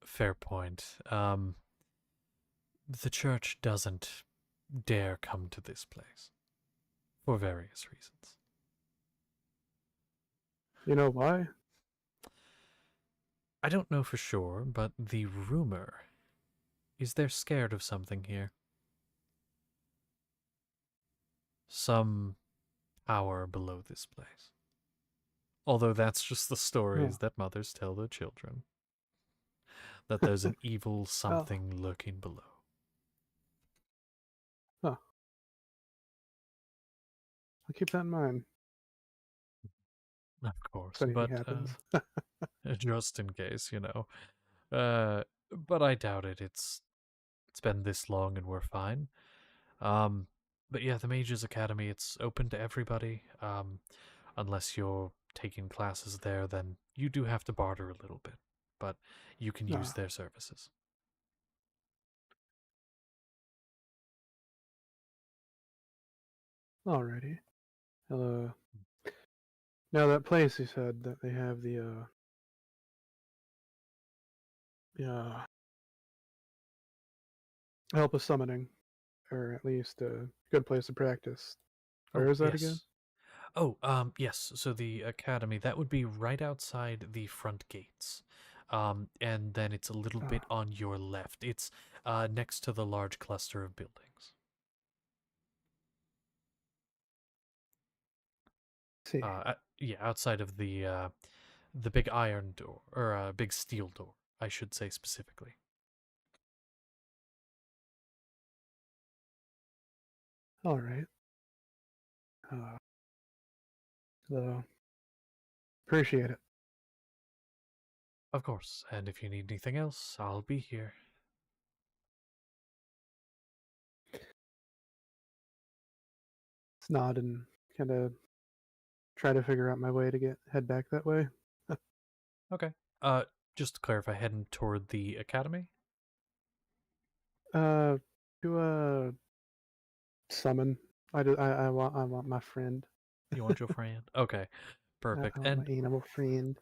Speaker 1: fair point. The church doesn't dare come to this place for various reasons.
Speaker 6: You know why?
Speaker 1: I don't know for sure, but the rumor is they're scared of something here. Some power below this place. Although that's just the stories
Speaker 6: Oh.
Speaker 1: that mothers tell their children. That there's an evil
Speaker 6: Oh.
Speaker 1: something lurking below.
Speaker 6: Huh. I'll keep that in mind
Speaker 1: Of course,
Speaker 6: if anything
Speaker 1: but
Speaker 6: happens.
Speaker 1: just in case, you know. But I doubt it. It's been this long and we're fine. But yeah, the Mages Academy, it's open to everybody. Unless you're taking classes there, then you do have to barter a little bit. But you can use
Speaker 6: Ah,
Speaker 1: their services.
Speaker 6: alrighty. Now that place you said that they have the help with summoning, or at least a good place to practice. Where is that again?
Speaker 1: Yes. Oh, yes. So the academy, that would be right outside the front gates. And then it's a little bit
Speaker 6: Oh,
Speaker 1: on your left. It's next to the large cluster of buildings.
Speaker 6: see.
Speaker 1: Yeah, outside of the big iron door, or big steel door, I should say specifically.
Speaker 6: All right. So appreciate it.
Speaker 1: Of course, and if you need anything else, I'll be here.
Speaker 6: It's nod and kind of try to figure out my way to head back that way.
Speaker 1: Okay. Just to clarify, heading toward the academy?
Speaker 6: To summon. I want my friend.
Speaker 1: You want your friend? Okay, perfect.
Speaker 6: I want my animal friend.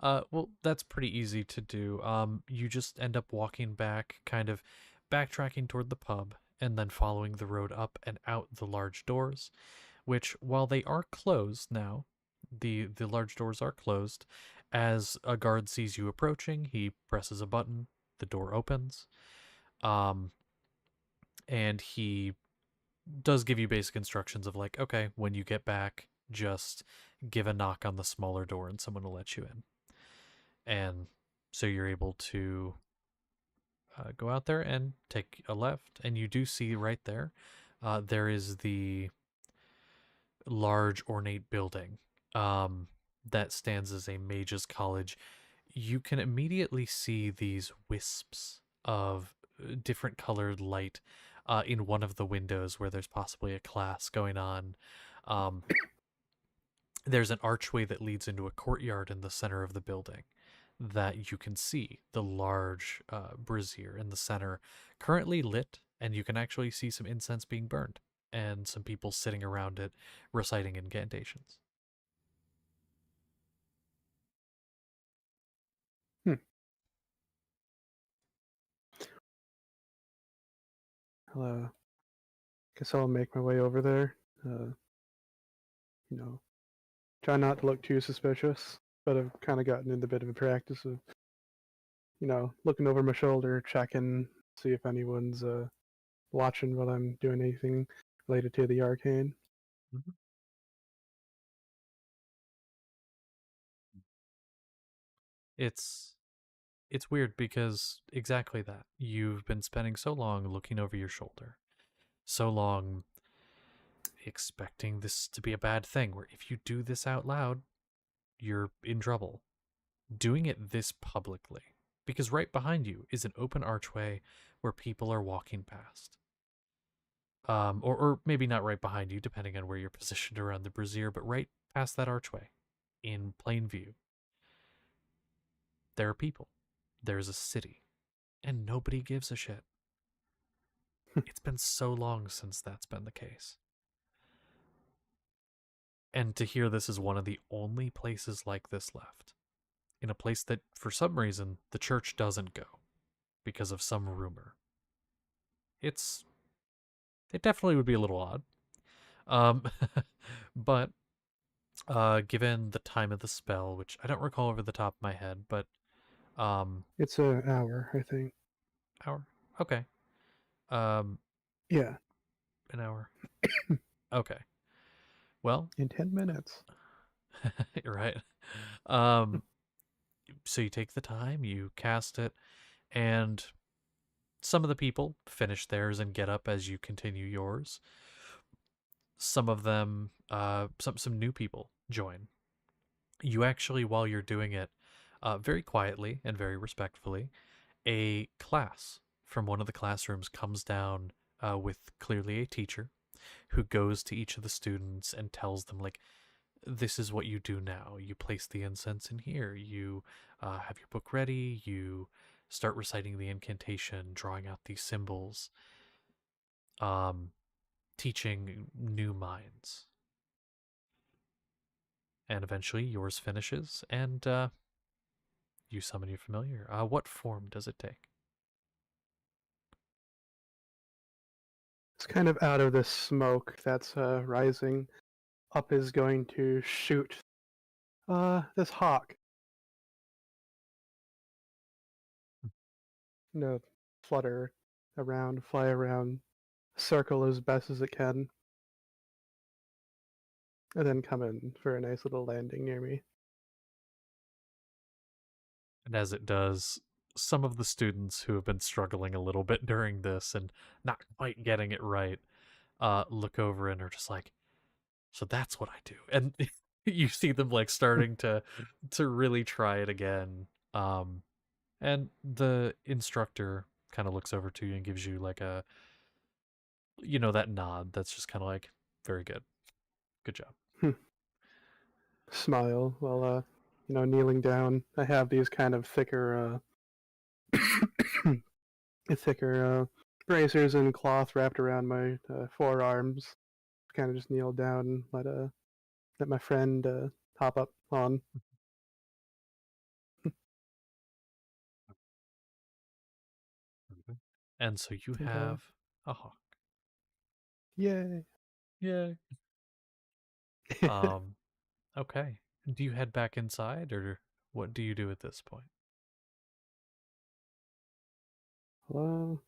Speaker 1: Well, that's pretty easy to do. You just end up walking back, kind of backtracking toward the pub, and then following the road up and out the large doors, which, while they are closed now, the large doors are closed. As a guard sees you approaching, he presses a button, the door opens, um, and he does give you basic instructions of like, okay, when you get back, just give a knock on the smaller door and someone will let you in. And so you're able to go out there and take a left, and you do see right there, there is the large ornate building that stands as a mage's college. You can immediately see these wisps of different colored light in one of the windows where there's possibly a class going on. There's an archway that leads into a courtyard in the center of the building that you can see the large brazier in the center, currently lit, and you can actually see some incense being burned and some people sitting around it reciting incantations.
Speaker 6: Hmm. Guess I'll make my way over there. You know, try not to look too suspicious, but I've kind of gotten into a bit of a practice of, looking over my shoulder, checking, see if anyone's watching while I'm doing anything related to the arcane.
Speaker 1: Mhm. It's weird because exactly that. You've been spending so long looking over your shoulder, so long expecting this to be a bad thing, where if you do this out loud, you're in trouble. Doing it this publicly, because right behind you is an open archway where people are walking past. Or maybe not right behind you, depending on where you're positioned around the brazier, but right past that archway, in plain view, there are people. There's a city, and nobody gives a shit. It's been so long since that's been the case. And to hear this is one of the only places like this left, in a place that, for some reason, the church doesn't go because of some rumor. It definitely would be a little odd. Um, but given the time of the spell, which I don't recall over the top of my head, but
Speaker 6: It's an hour, I think.
Speaker 1: hour. Okay. Um,
Speaker 6: Yeah,
Speaker 1: an hour. Okay. Well,
Speaker 6: in 10 minutes.
Speaker 1: you're right. Um, so you take the time, you cast it, and some of the people finish theirs and get up as you continue yours. Some of them, some new people join. You actually, while you're doing it, very quietly and very respectfully, a class from one of the classrooms comes down with clearly a teacher who goes to each of the students and tells them, like, this is what you do now. You place the incense in here. You have your book ready. You start reciting the incantation, drawing out these symbols, um, teaching new minds. And eventually yours finishes, and you summon your familiar. What form does it take?
Speaker 6: It's kind of out of this smoke that's rising. Up is going to shoot this hawk. Flutter around, fly around, circle as best as it can, and then come in for a nice little landing near me.
Speaker 1: And as it does, some of the students who have been struggling a little bit during this and not quite getting it right look over and are just like, so that's what I do. And you see them like starting to really try it again. And the instructor kind of looks over to you and gives you like a, that nod that's just kind of like, very good. Good job.
Speaker 6: Smile while, kneeling down. I have these kind of thicker, bracers and cloth wrapped around my forearms. Kind of just kneel down and let my friend hop up on.
Speaker 1: And so you
Speaker 6: And,
Speaker 1: have a hawk.
Speaker 6: Yay!
Speaker 1: Yay. Okay. Do you head back inside, or what do you do at this point?
Speaker 6: Hello.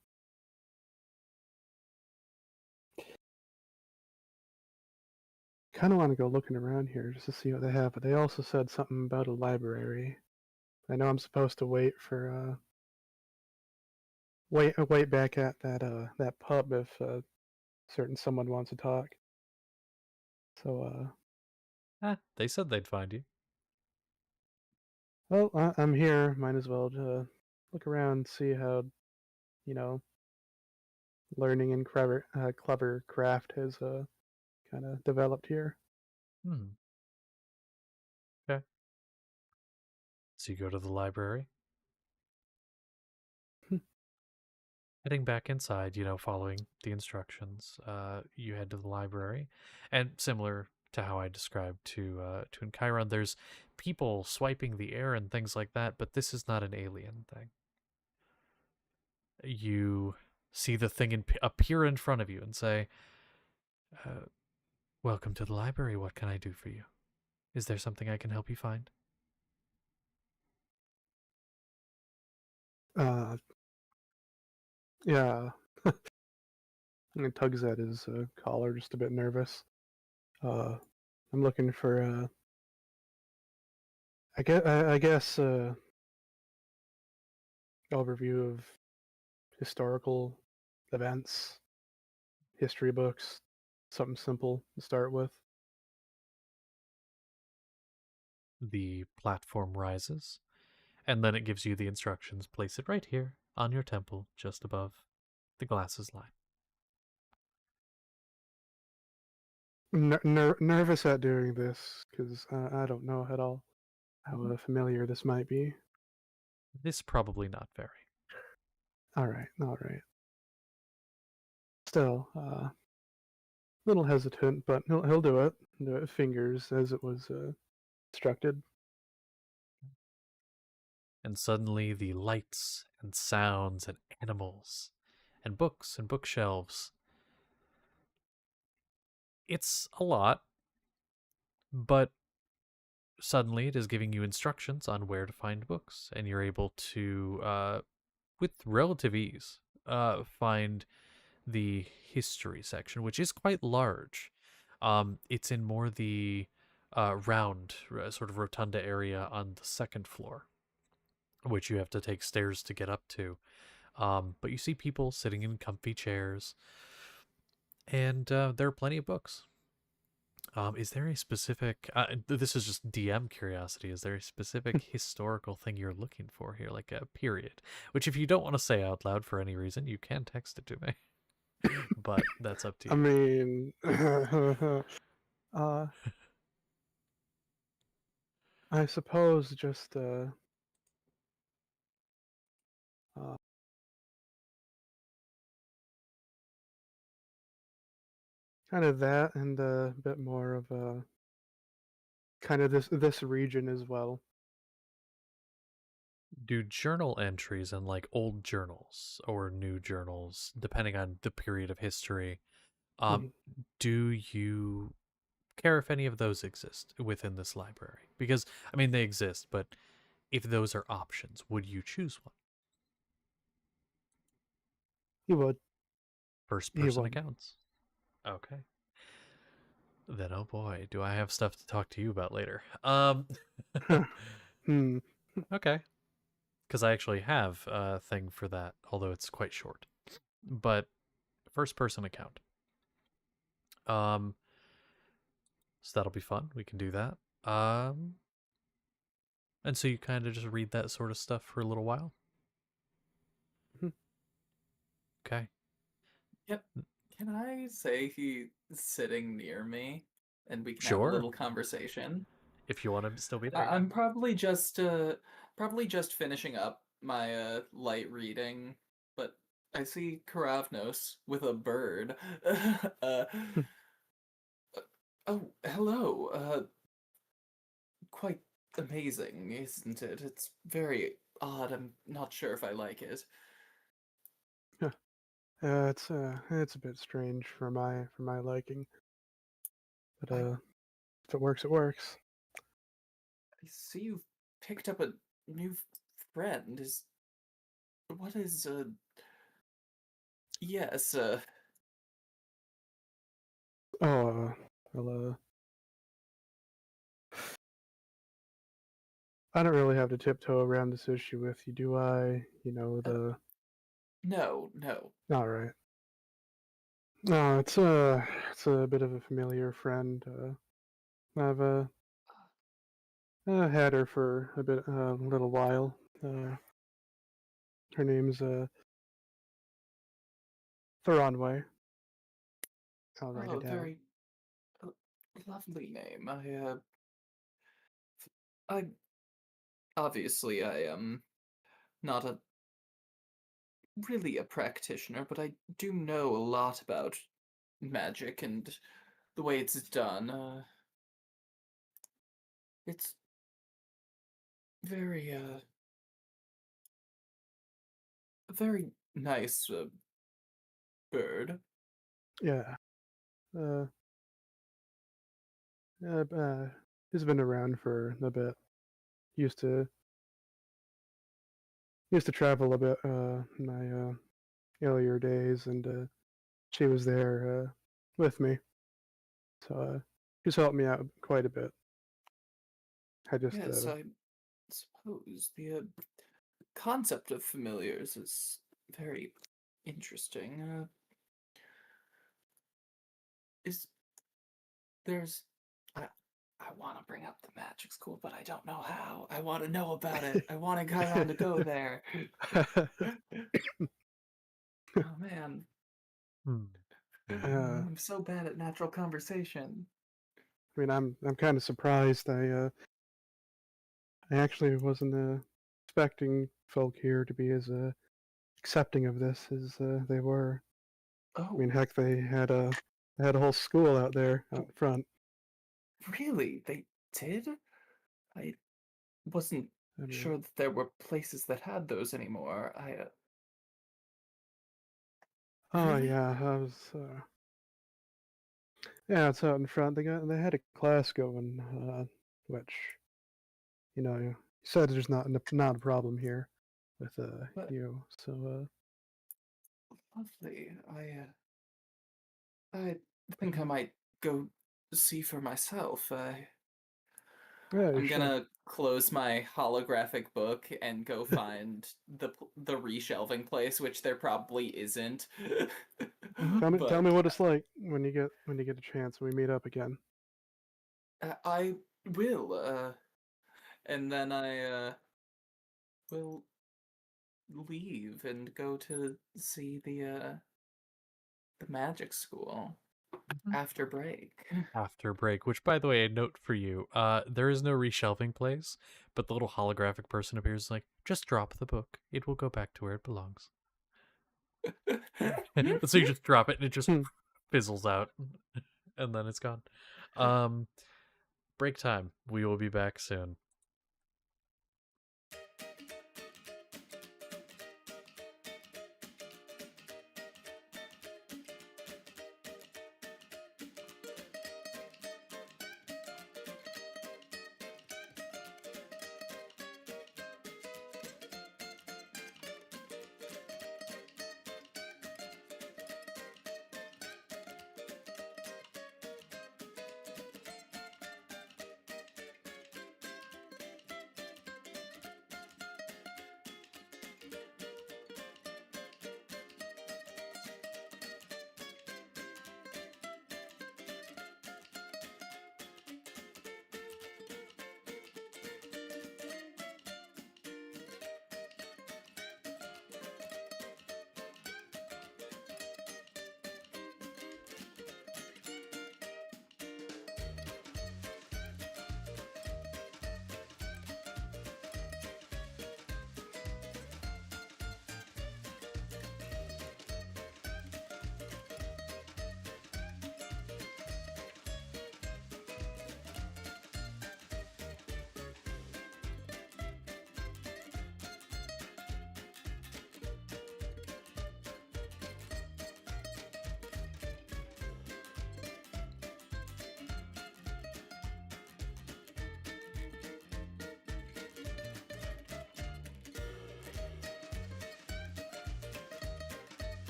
Speaker 6: Kind of want to go looking around here just to see what they have, but they also said something about a library. I know I'm supposed to wait for wait back at that pub if certain someone wants to talk. So
Speaker 1: They said they'd find you.
Speaker 6: well, I'm here. Might as well look around, see how you know learning and clever craft has kind of developed here.
Speaker 1: Hmm. Okay. So you go to the library.
Speaker 6: Hmm.
Speaker 1: Heading back inside, following the instructions, you head to the library, and similar to how I described to in Chiron, there's people swiping the air and things like that, but this is not an alien thing. You see the thing appear in front of you and say, "Welcome to the library. What can I do for you? Is there something I can help you find?"
Speaker 6: Yeah. And he tugs at his collar, just a bit nervous. I'm looking for, I guess, overview of historical events, history books, something simple to start with.
Speaker 1: The platform rises, and then it gives you the instructions. Place it right here on your temple, just above the glasses line.
Speaker 6: Nervous at doing this because I don't know at all how familiar this might be.
Speaker 1: This probably not very.
Speaker 6: All right, all right. Still, a little hesitant, but he'll do it. Do it fingers as it was instructed.
Speaker 1: And suddenly the lights and sounds and animals and books and bookshelves. It's a lot, but suddenly it is giving you instructions on where to find books, and you're able to, with relative ease, find the history section, which is quite large. It's in more the round, sort of rotunda area on the second floor, which you have to take stairs to get up to. But you see people sitting in comfy chairs, and there are plenty of books. Is there a specific, this is just DM curiosity, is there a specific historical thing you're looking for here, like a period? Which, if you don't want to say out loud for any reason, you can text it to me. But that's up to you.
Speaker 6: I mean, I suppose just uh, kind of that, and a bit more of kind of this region as well.
Speaker 1: Do journal entries in like old journals or new journals, depending on the period of history,
Speaker 6: Mhm.
Speaker 1: do you care if any of those exist within this library? Because, I mean, they exist, but if those are options, would you choose one?
Speaker 6: He would.
Speaker 1: First
Speaker 6: He
Speaker 1: person
Speaker 6: would.
Speaker 1: accounts. Okay. Then, oh boy, do I have stuff to talk to you about later.
Speaker 6: Hmm.
Speaker 1: Okay. Because I actually have a thing for that, although it's quite short. But first person account. Um, so that'll be fun. We can do that. And so you kind of just read that sort of stuff for a little while.
Speaker 6: Mhm.
Speaker 1: Okay.
Speaker 4: Yep. Can I say he's sitting near me and we can have a
Speaker 1: Sure.
Speaker 4: little conversation?
Speaker 1: If you want to still be there.
Speaker 4: I'm probably just finishing up my light reading, but I see Karavnos with a bird. uh, oh, hello. Quite amazing, isn't it? It's very odd. I'm not sure if I like it.
Speaker 6: It's a bit strange for my liking, but
Speaker 4: I
Speaker 6: if it works, it works.
Speaker 4: I see you've picked up a new friend. What is yes,
Speaker 6: Oh, well, I don't really have to tiptoe around this issue with you, do I? You know
Speaker 4: uh,
Speaker 6: the.
Speaker 4: no.
Speaker 6: All right. No, it's a bit of a familiar friend. I've had her for a little while. Her name's Theronway. I'll write
Speaker 4: Oh,
Speaker 6: it down.
Speaker 4: very uh, lovely name. I obviously I am not really a practitioner, but I do know a lot about magic and the way it's done. It's very a very nice bird.
Speaker 6: Yeah. Uh, he's been around for a bit. Used to travel a bit in my earlier days, and she was there with me. So she's helped me out quite a bit. I just
Speaker 4: Yes, I suppose the concept of familiars is very interesting. Is there's I want to bring up the magic school, but I don't know how. I want to know about it. I want Guyon to go there. Oh man,
Speaker 1: Hmm.
Speaker 4: I'm so bad at natural conversation.
Speaker 6: I mean, I'm kind of surprised. I actually wasn't expecting folk here to be as accepting of this as they were. I
Speaker 4: Oh,
Speaker 6: mean, heck, they had a whole school out there out in front.
Speaker 4: really? They did? I wasn't
Speaker 6: I mean,
Speaker 4: sure that there were places that had those anymore.
Speaker 6: oh
Speaker 4: Really?
Speaker 6: yeah, I was. Yeah, it's out in front. They had a class going, which you said there's not a problem here with
Speaker 4: But
Speaker 6: you. So
Speaker 4: lovely. I think I might go see for myself.
Speaker 6: yeah, you
Speaker 4: I'm
Speaker 6: should.
Speaker 4: gonna close my holographic book and go find the reshelving place, which there probably isn't.
Speaker 1: Mhm.
Speaker 6: Tell
Speaker 4: But
Speaker 6: me what it's like when you get a chance when we meet up again.
Speaker 4: I will, and then I will leave and go to see the magic school
Speaker 1: Mhm.
Speaker 4: after break.
Speaker 1: After break, which by the way, a note for you. There is no reshelving place, but the little holographic person appears like, just drop the book. It will go back to where it belongs. So you just drop it and it just
Speaker 6: Hmm.
Speaker 1: fizzles out. And then it's gone. Break time. We will be back soon.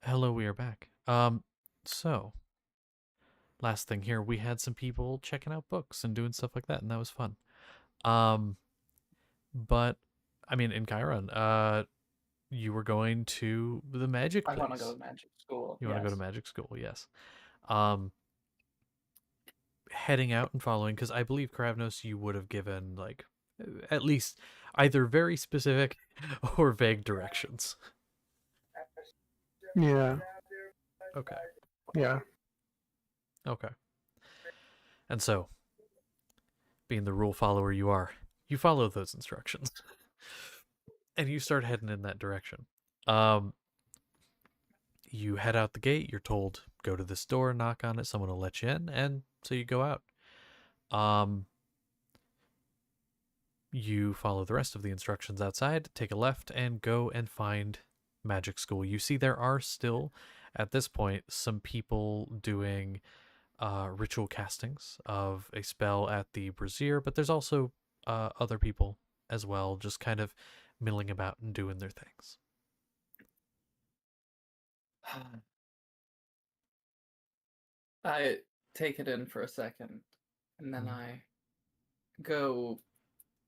Speaker 1: Hello, we are back. So last thing here, we had some people checking out books and doing stuff like that, and that was fun. Um, but I mean, in Chiron, you were going to the magic
Speaker 4: I
Speaker 1: place.
Speaker 4: want to go to magic school.
Speaker 1: You want to go to
Speaker 4: yes.
Speaker 1: magic school, yes. Um, heading out and following, because I believe Kravnos, you would have given like at least either very specific or vague directions.
Speaker 6: Yeah.
Speaker 1: Okay.
Speaker 6: Yeah.
Speaker 1: Okay. And so, being the rule follower you are, you follow those instructions. And you start heading in that direction. You head out the gate, you're told, go to this door, knock on it, someone will let you in, and so you go out. You follow the rest of the instructions outside, take a left, and go and find magic school. You see there are still, at this point, some people doing ritual castings of a spell at the brazier, but there's also other people as well, just kind of milling about and doing their things.
Speaker 4: I take it in for a second, and then I go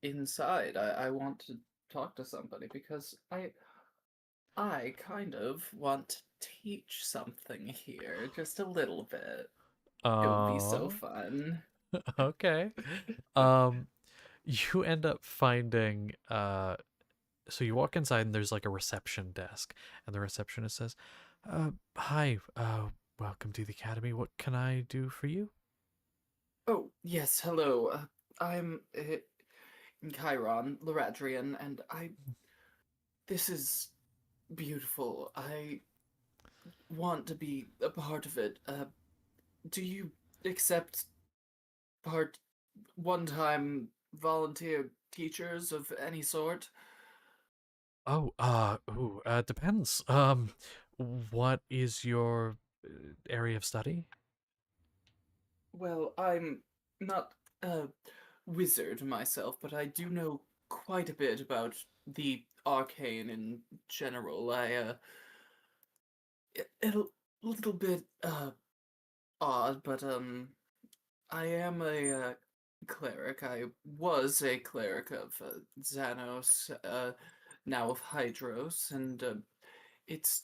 Speaker 4: inside. I want to talk to somebody because I kind of want to teach something here, just a little bit. It would be so fun.
Speaker 1: Okay. You end up finding so you walk inside and there's like a reception desk, and the receptionist says, hi, welcome to the academy. What can I do for you?
Speaker 4: Oh, yes, hello. I'm Chiron, Loradrian, and this is beautiful. I want to be a part of it. Do you accept one-time volunteer teachers of any sort?
Speaker 1: Oh, depends. What is your area of study?
Speaker 4: Well, I'm not a wizard myself, but I do know quite a bit about the arcane in general. A little bit odd, but I am a cleric. I was a cleric of Xanos, now of Hydros, and it's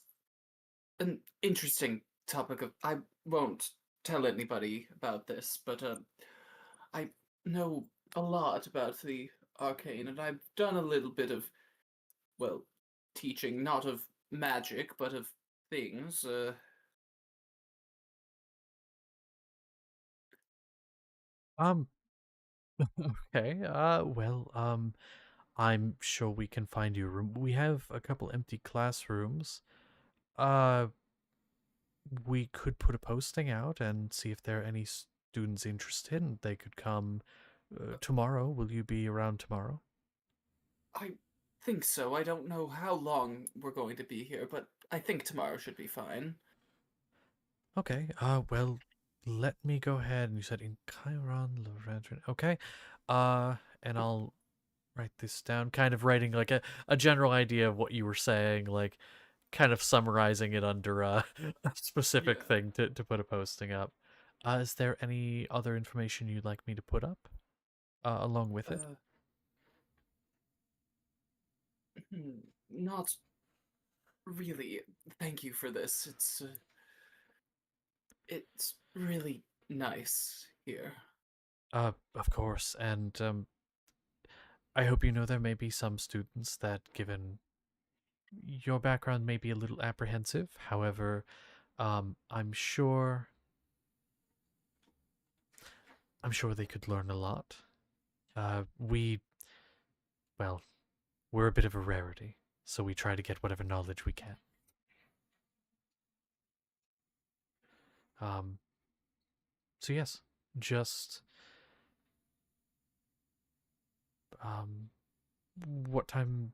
Speaker 4: an interesting topic of. I won't tell anybody about this, but I know a lot about the arcane, and I've done a little bit of, well, teaching, not of magic, but of things.
Speaker 1: Um, okay. I'm sure we can find you a room. We have a couple empty classrooms. Uh, we could put a posting out and see if there are any students interested, and they could come tomorrow. Will you be around tomorrow?
Speaker 4: I think so. I don't know how long we're going to be here, but I think tomorrow should be fine.
Speaker 1: Okay. Well, let me go ahead. And you said in Chiron, Lorenzo. Okay. And I'll write this down, kind of writing like a general idea of what you were saying, like kind of summarizing it under a specific
Speaker 4: Yeah.
Speaker 1: thing to put a posting up. Is there any other information you'd like me to put up along with it?
Speaker 4: Not really. Thank you for this. It's really nice here.
Speaker 1: Of course, and I hope you know there may be some students that, given your background, may be a little apprehensive. However, I'm sure they could learn a lot. Well, we're a bit of a rarity, so we try to get whatever knowledge we can. So yes, just what time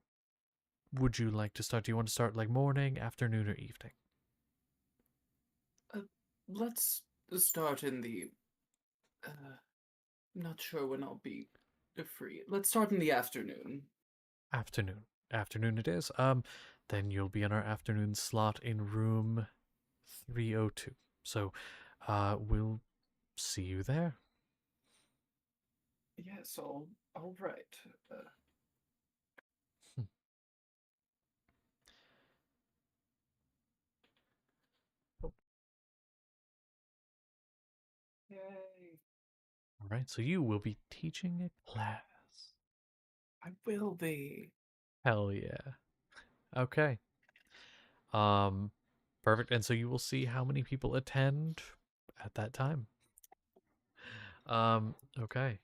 Speaker 1: would you like to start? Do you want to start like morning, afternoon, or evening?
Speaker 4: Let's start in the. Not sure when I'll be free. Let's start in the afternoon.
Speaker 1: Afternoon. Afternoon it is. then you'll be in our afternoon slot in room 302. So, we'll see you there.
Speaker 4: Yes, all right. Oh. Yay!
Speaker 1: All right, so you will be teaching a class.
Speaker 4: I will be.
Speaker 1: Hell yeah. Okay. Perfect. And so you will see how many people attend at that time. Okay.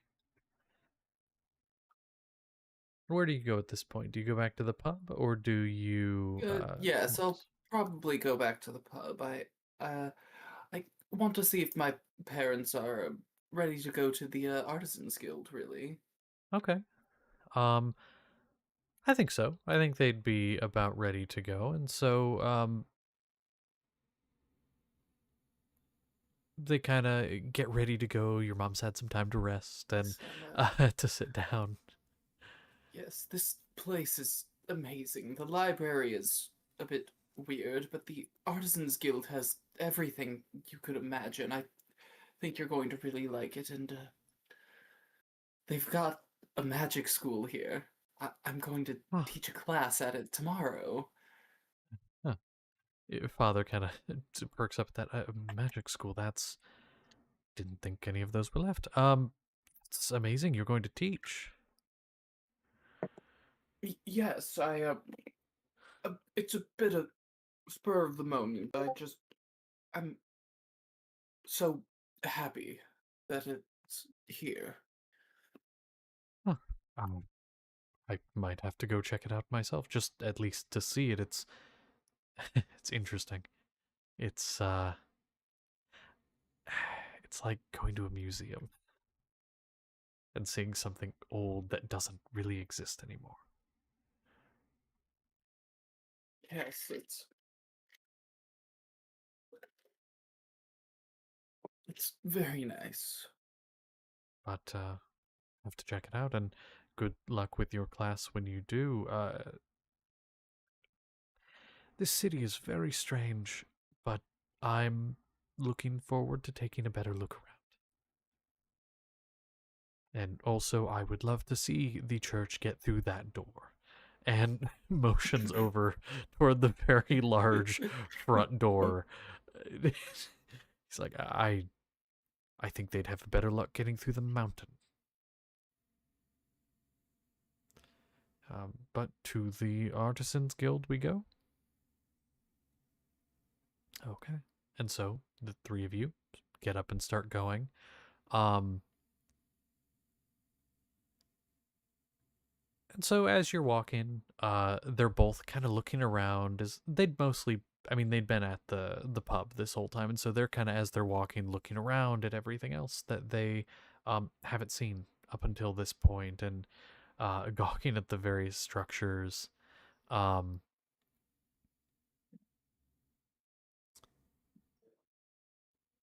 Speaker 1: Where do you go at this point? Do you go back to the pub or do you
Speaker 4: Yes, I'll probably go back to the pub. I want to see if my parents are ready to go to the Artisans Guild, really.
Speaker 1: Okay. Um I think so. I think they'd be about ready to go. And so they kind of get ready to go. Your mom's had some time to rest and to sit down.
Speaker 4: Yes, this place is amazing. The library is a bit weird, but the Artisans Guild has everything you could imagine. I think you're going to really like it, and they've got a magic school here. I'm going to
Speaker 1: Huh.
Speaker 4: teach a class at it tomorrow.
Speaker 1: Huh. Your father kind of perks up at that magic school. That's didn't think any of those were left. It's amazing. You're going to teach.
Speaker 4: Yes, it's a bit of spur of the moment. I'm so happy that it's here.
Speaker 1: Huh. I might have to go check it out myself, just at least to see it. It's it's interesting. It's it's like going to a museum and seeing something old that doesn't really exist anymore.
Speaker 4: Yes, it's very nice.
Speaker 1: But have to check it out, and good luck with your class when you do. This city is very strange, but I'm looking forward to taking a better look around. And also, I would love to see the church get through that door. And motions over toward the very large front door. He's like, I think they'd have better luck getting through the mountain. But to the Artisans Guild we go. Okay. And so the three of you get up and start going. And so as you're walking, they're both kind of looking around as they'd mostly, I mean, they'd been at the pub this whole time. And so they're kind of, as they're walking, looking around at everything else that they haven't seen up until this point and gawking at the various structures.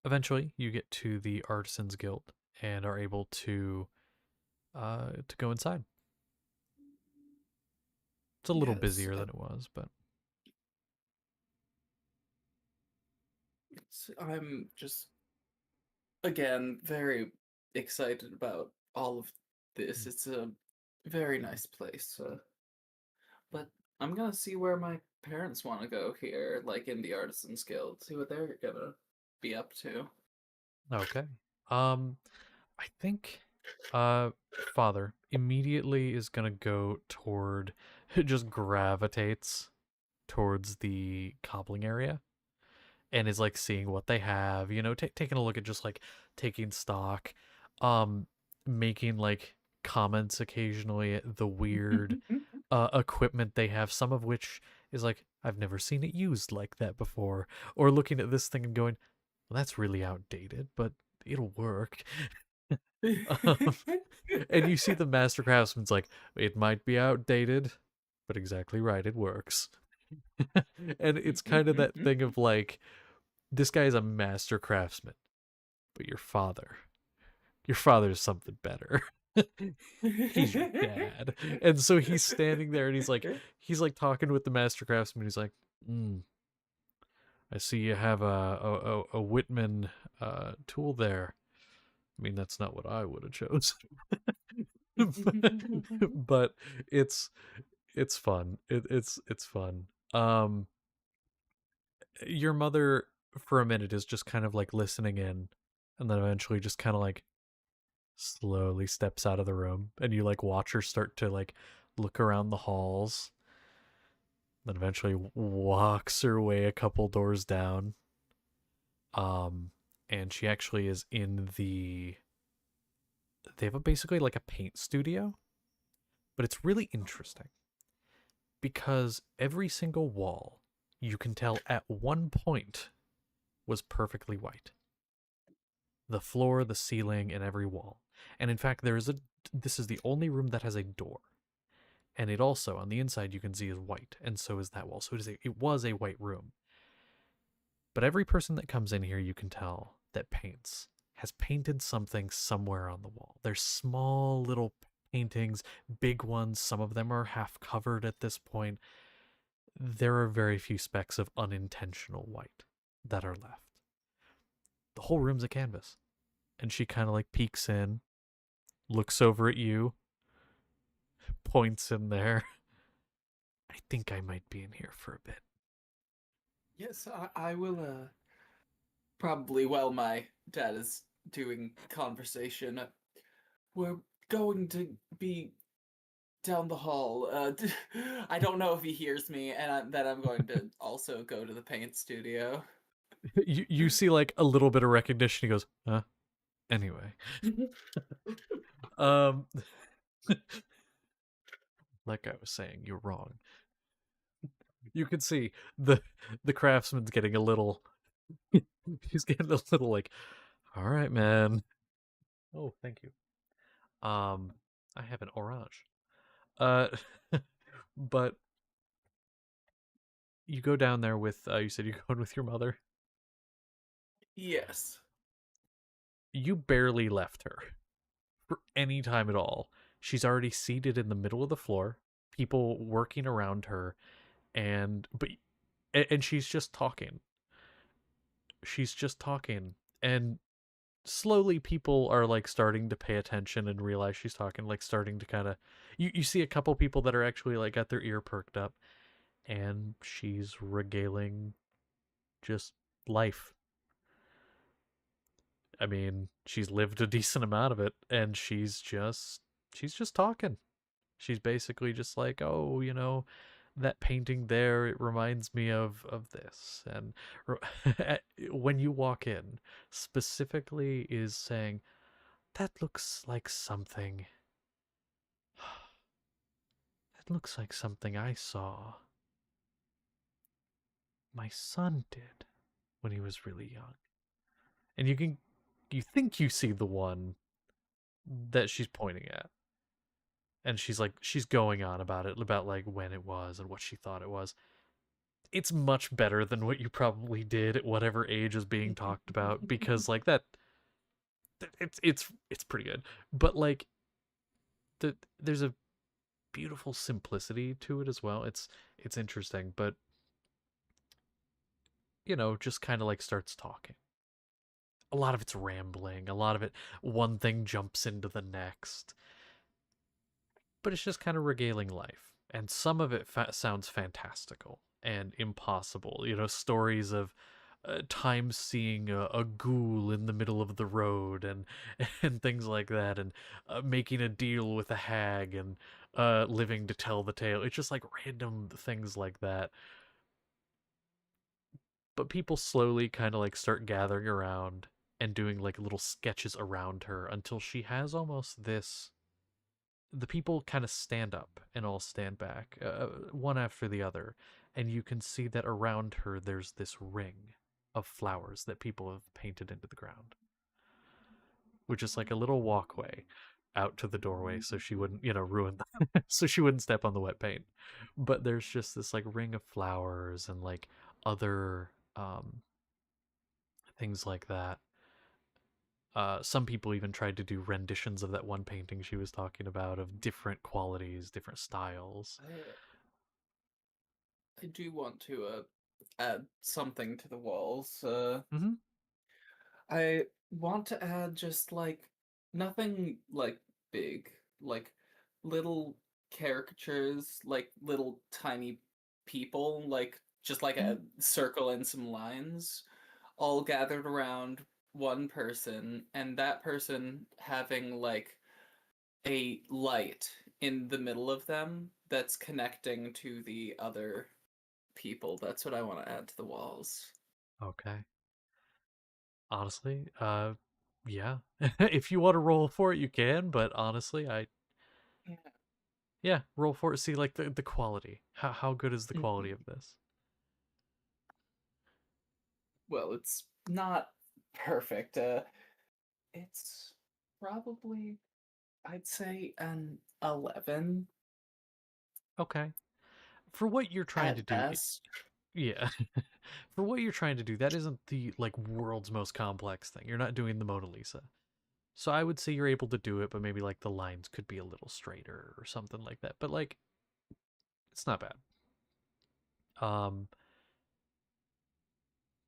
Speaker 1: Eventually, you get to the Artisans Guild and are able to go inside. It's a little
Speaker 4: Yes,
Speaker 1: busier than it was, but
Speaker 4: I'm just again very excited about all of this. It's a very nice place. But I'm gonna see where my parents want to go here, like in the Artisans Guild. See what they're gonna be up to.
Speaker 1: okay. I think father immediately is gonna go toward just gravitates towards the cobbling area and is like seeing what they have, you know, taking a look at just like taking stock, making like comments occasionally at the weird equipment they have, some of which is like, I've never seen it used like that before, or looking at this thing and going, well, that's really outdated, but it'll work. And you see the master craftsman's like, it might be outdated, but exactly right, it works. And it's kind of that thing of like, this guy's a master craftsman, but your father's something better. He's your dad. And so he's standing there and he's like talking with the master craftsman. He's like, I see you have a Whitman tool there. I mean, that's not what I would have chose. But it's fun. It's fun. Your mother for a minute is just kind of like listening in, and then eventually just kind of like slowly steps out of the room, and you like watch her start to like look around the halls, then eventually walks her way a couple doors down. And she actually is in they have basically like a paint studio, but it's really interesting because every single wall you can tell at one point was perfectly white. The floor, the ceiling, and every wall. And in fact, this is the only room that has a door. And it also, on the inside, you can see is white, and so is that wall. So it was a white room. But every person that comes in here, you can tell that paints has painted something somewhere on the wall. There's small little paintings, big ones. Some of them are half covered at this point. There are very few specks of unintentional white that are left. The whole room's a canvas. And she kind of like peeks in, looks over at you, points in there. I think I might be in here for a bit.
Speaker 4: Yes, I will, probably while my dad is doing conversation, we're going to be down the hall. I don't know if he hears me, and then I'm going to also go to the paint studio.
Speaker 1: You see like a little bit of recognition. He goes, huh? Anyway. um like I was saying, you're wrong. You can see the craftsman's getting a little he's getting a little like, all right, man. Oh, thank you. I have an orange. Uh but you go down there with you said you're going with your mother.
Speaker 4: Yes.
Speaker 1: You barely left her for any time at all. She's already seated in the middle of the floor, people working around her, and she's just talking. She's just talking, and slowly people are like starting to pay attention and realize she's talking, like starting to kind of you see a couple people that are actually like got their ear perked up, and she's regaling just life. I mean, she's lived a decent amount of it, and she's just talking. She's basically just like, oh, that painting there, it reminds me of this. And when you walk in, specifically is saying, that looks like something. That looks like something I saw. My son did when he was really young. And you think you see the one that she's pointing at. And she's going on about it, about like when it was and what she thought it was. It's much better than what you probably did at whatever age is being talked about, because like that it's pretty good. But like there's a beautiful simplicity to it as well. It's interesting, but just kind of like starts talking. A lot of it's rambling, a lot of it one thing jumps into the next. But it's just kind of regaling life. And some of it sounds fantastical and impossible. Stories of times seeing a ghoul in the middle of the road and and things like that, and making a deal with a hag and living to tell the tale. It's just like random things like that. But people slowly kind of like start gathering around and doing like little sketches around her until she has almost this. The people kind of stand up and all stand back, one after the other, and you can see that around her there's this ring of flowers that people have painted into the ground, which is like a little walkway out to the doorway, so she wouldn't, ruin so she wouldn't step on the wet paint. But there's just this like ring of flowers and like other things like that. Some people even tried to do renditions of that one painting she was talking about of different qualities, different styles.
Speaker 4: I do want to add something to the walls.
Speaker 1: Mhm.
Speaker 4: I want to add just like nothing like big, like little caricatures, like little tiny people, like just like a circle and some lines, all gathered around one person, and that person having like a light in the middle of them that's connecting to the other people. That's what I want to add to the walls.
Speaker 1: Okay. Honestly, yeah. If you want to roll for it, you can. But honestly,
Speaker 4: Yeah.
Speaker 1: yeah, roll for it. See, like the quality. How good is the quality
Speaker 4: Mhm.
Speaker 1: of this?
Speaker 4: Well, it's not perfect. It's probably, I'd say, an 11
Speaker 1: Okay. For what you're trying to
Speaker 4: at
Speaker 1: do,
Speaker 4: best.
Speaker 1: yeah. For what you're trying to do, that isn't the like world's most complex thing. You're not doing the Mona Lisa. So I would say you're able to do it, but maybe like the lines could be a little straighter or something like that. But like it's not bad. Um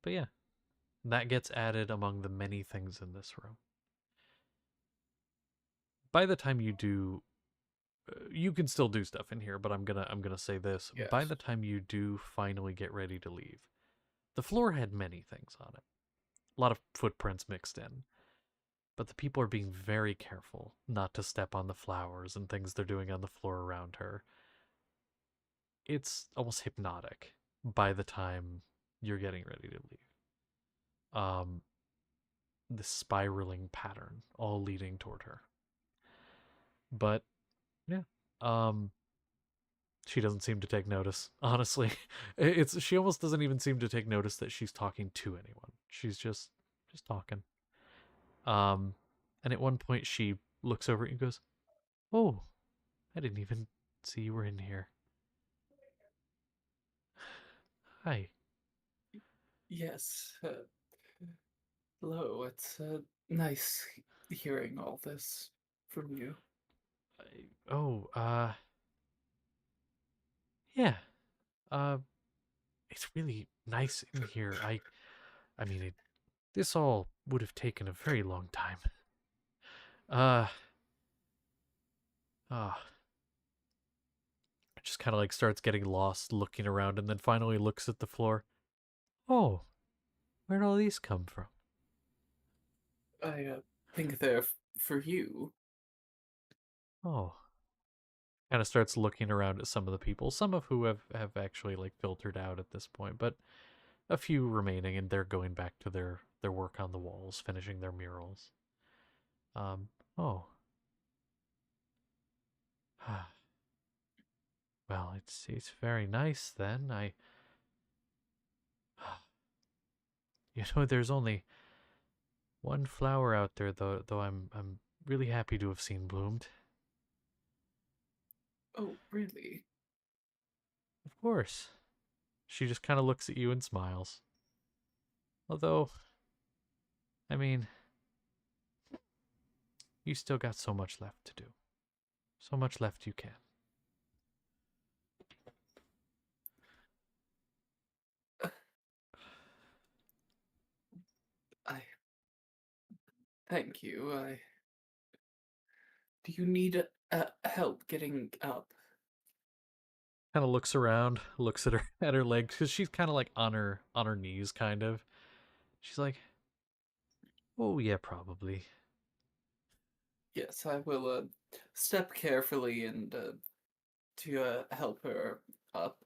Speaker 1: but yeah, that gets added among the many things in this room. By the time you do you can still do stuff in here, but I'm going to say this. By
Speaker 4: Yes.
Speaker 1: the time you do finally get ready to leave, the floor had many things on it. A lot of footprints mixed in. But the people are being very careful not to step on the flowers and things they're doing on the floor around her. It's almost hypnotic by the time you're getting ready to leave. The spiraling pattern all leading toward her. But yeah, um, she doesn't seem to take notice. Honestly, it's she almost doesn't even seem to take notice that she's talking to anyone. She's just talking. Um, and at one point she looks over at you and goes, "Oh, I didn't even see you were in here. Hi."
Speaker 4: Yes. Hello. It's nice hearing all this from you.
Speaker 1: Oh, yeah. Uh, it's really nice in here. I mean, this all would have taken a very long time. Uh, ah, just kind of like starts getting lost, looking around, and then finally looks at the floor. Oh, where'd all these come from?
Speaker 4: I think they're for you.
Speaker 1: Oh, kind of starts looking around at some of the people, some of who have actually like filtered out at this point, but a few remaining, and they're going back to their work on the walls, finishing their murals. Oh, well, it's very nice then. There's only one flower out there though I'm really happy to have seen bloomed.
Speaker 4: Oh, really?
Speaker 1: Of course. She just kind of looks at you and smiles. Although, I mean, you still got so much left to do. So much left you can.
Speaker 4: I thank you. I Do you need help getting up?
Speaker 1: Kind of looks around, looks at her at her legs cuz she's kind of like on her knees kind of. She's like, "Oh, yeah, probably."
Speaker 4: Yes, I will step carefully and to help her up.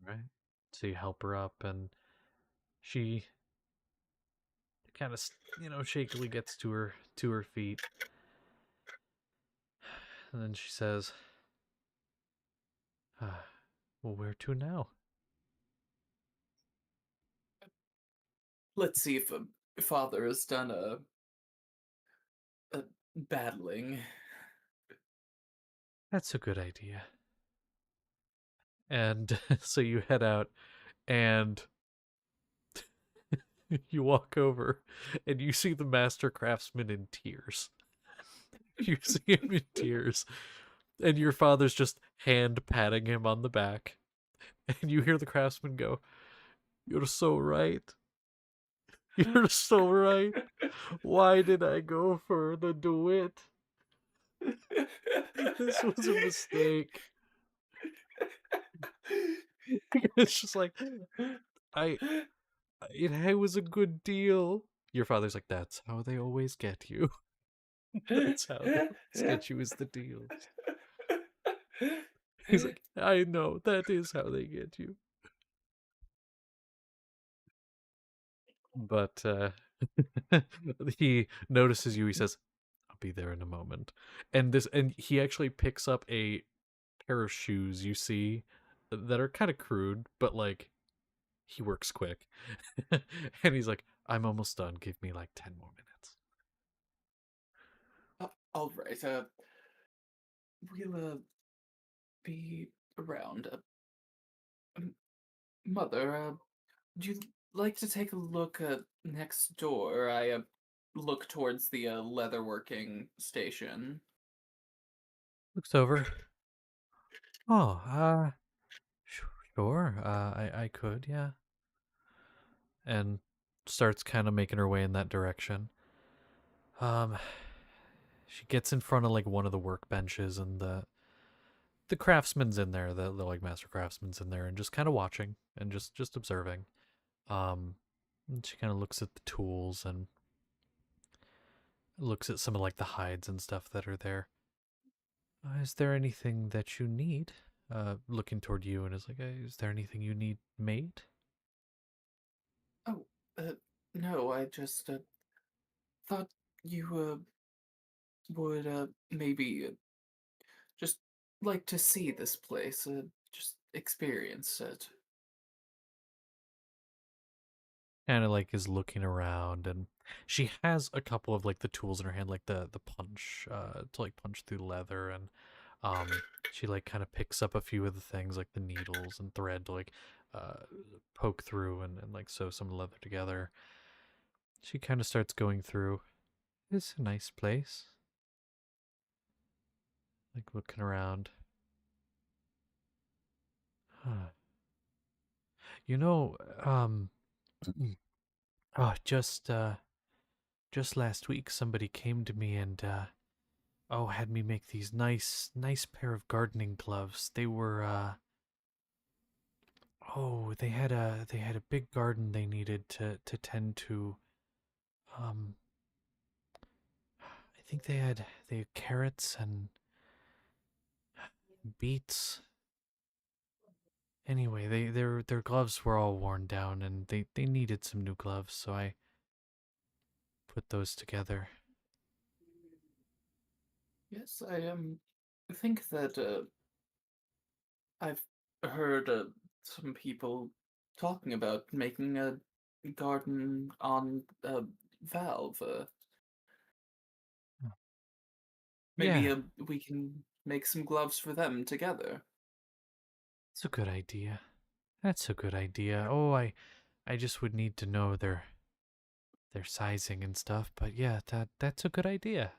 Speaker 1: Right? So you help her up and she kind of, shakily gets to her feet. And then she says, "Well, where to now?"
Speaker 4: Let's see if father has done a battling.
Speaker 1: That's a good idea. And so you head out, and You walk over and you see the master craftsman in tears. You see him in tears. And your father's just hand patting him on the back. And you hear the craftsman go, "You're so right. You're so right. Why did I go further do it? This was a mistake." It's just like, I, it was a good deal. Your father's like, "That's how they always get you. That's how they always get you is the deals." He's like, "I know, that is how they get you." But he notices you. He says, "I'll be there in a moment." And he actually picks up a pair of shoes you see that are kind of crude, but like he works quick. And he's like, "I'm almost done. Give me like 10 more minutes."
Speaker 4: All right. We'll be around. Um, Mother, would you like to take a look next door? I look towards the leatherworking station.
Speaker 1: Looks over. "Oh, sure. I could, yeah." And starts kind of making her way in that direction. Um, she gets in front of like one of the workbenches, and the craftsman's in there, the like master craftsman's in there, and just kind of watching and just observing. And she kind of looks at the tools and looks at some of like the hides and stuff that are there. Is there anything that you need?" Looking toward you, and is like, "Is there anything you need made?"
Speaker 4: Oh, no, I just thought you would maybe just like to see this place, just experience it.
Speaker 1: Kind of like is looking around, and she has a couple of like the tools in her hand, like the punch, to like punch through leather, and she like kind of picks up a few of the things like the needles and thread to like uh poke through and like sew some leather together. She kind of starts going through. "It's a nice place." Like looking around. Huh. You know, oh, just last week somebody came to me and had me make these nice pair of gardening gloves. They were they had a big garden they needed to tend to. Um I think they had carrots and beets. Anyway, their gloves were all worn down and they needed some new gloves, so I put those together.
Speaker 4: Yes, I think that I've heard some people talking about making a garden on Valve. Maybe
Speaker 1: Yeah,
Speaker 4: we can make some gloves for them together.
Speaker 1: it's a good idea. That's a good idea. Oh, I just would need to know their sizing and stuff, but yeah, that's a good idea.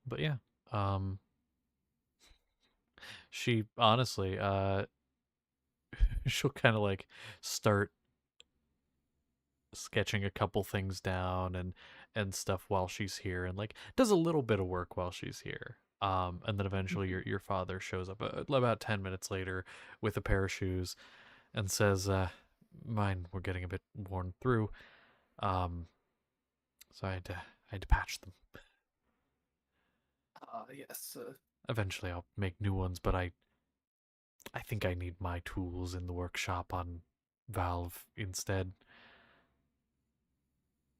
Speaker 1: But yeah, um, she honestly, she'll kind of like start sketching a couple things down and stuff while she's here, and like does a little bit of work while she's here. And then eventually your father shows up about 10 minutes later with a pair of shoes and says, "Mine were getting a bit worn through, um, so I had to patch them.
Speaker 4: Yes.
Speaker 1: Eventually, I'll make new ones, but I think I need my tools in the workshop on Valve instead."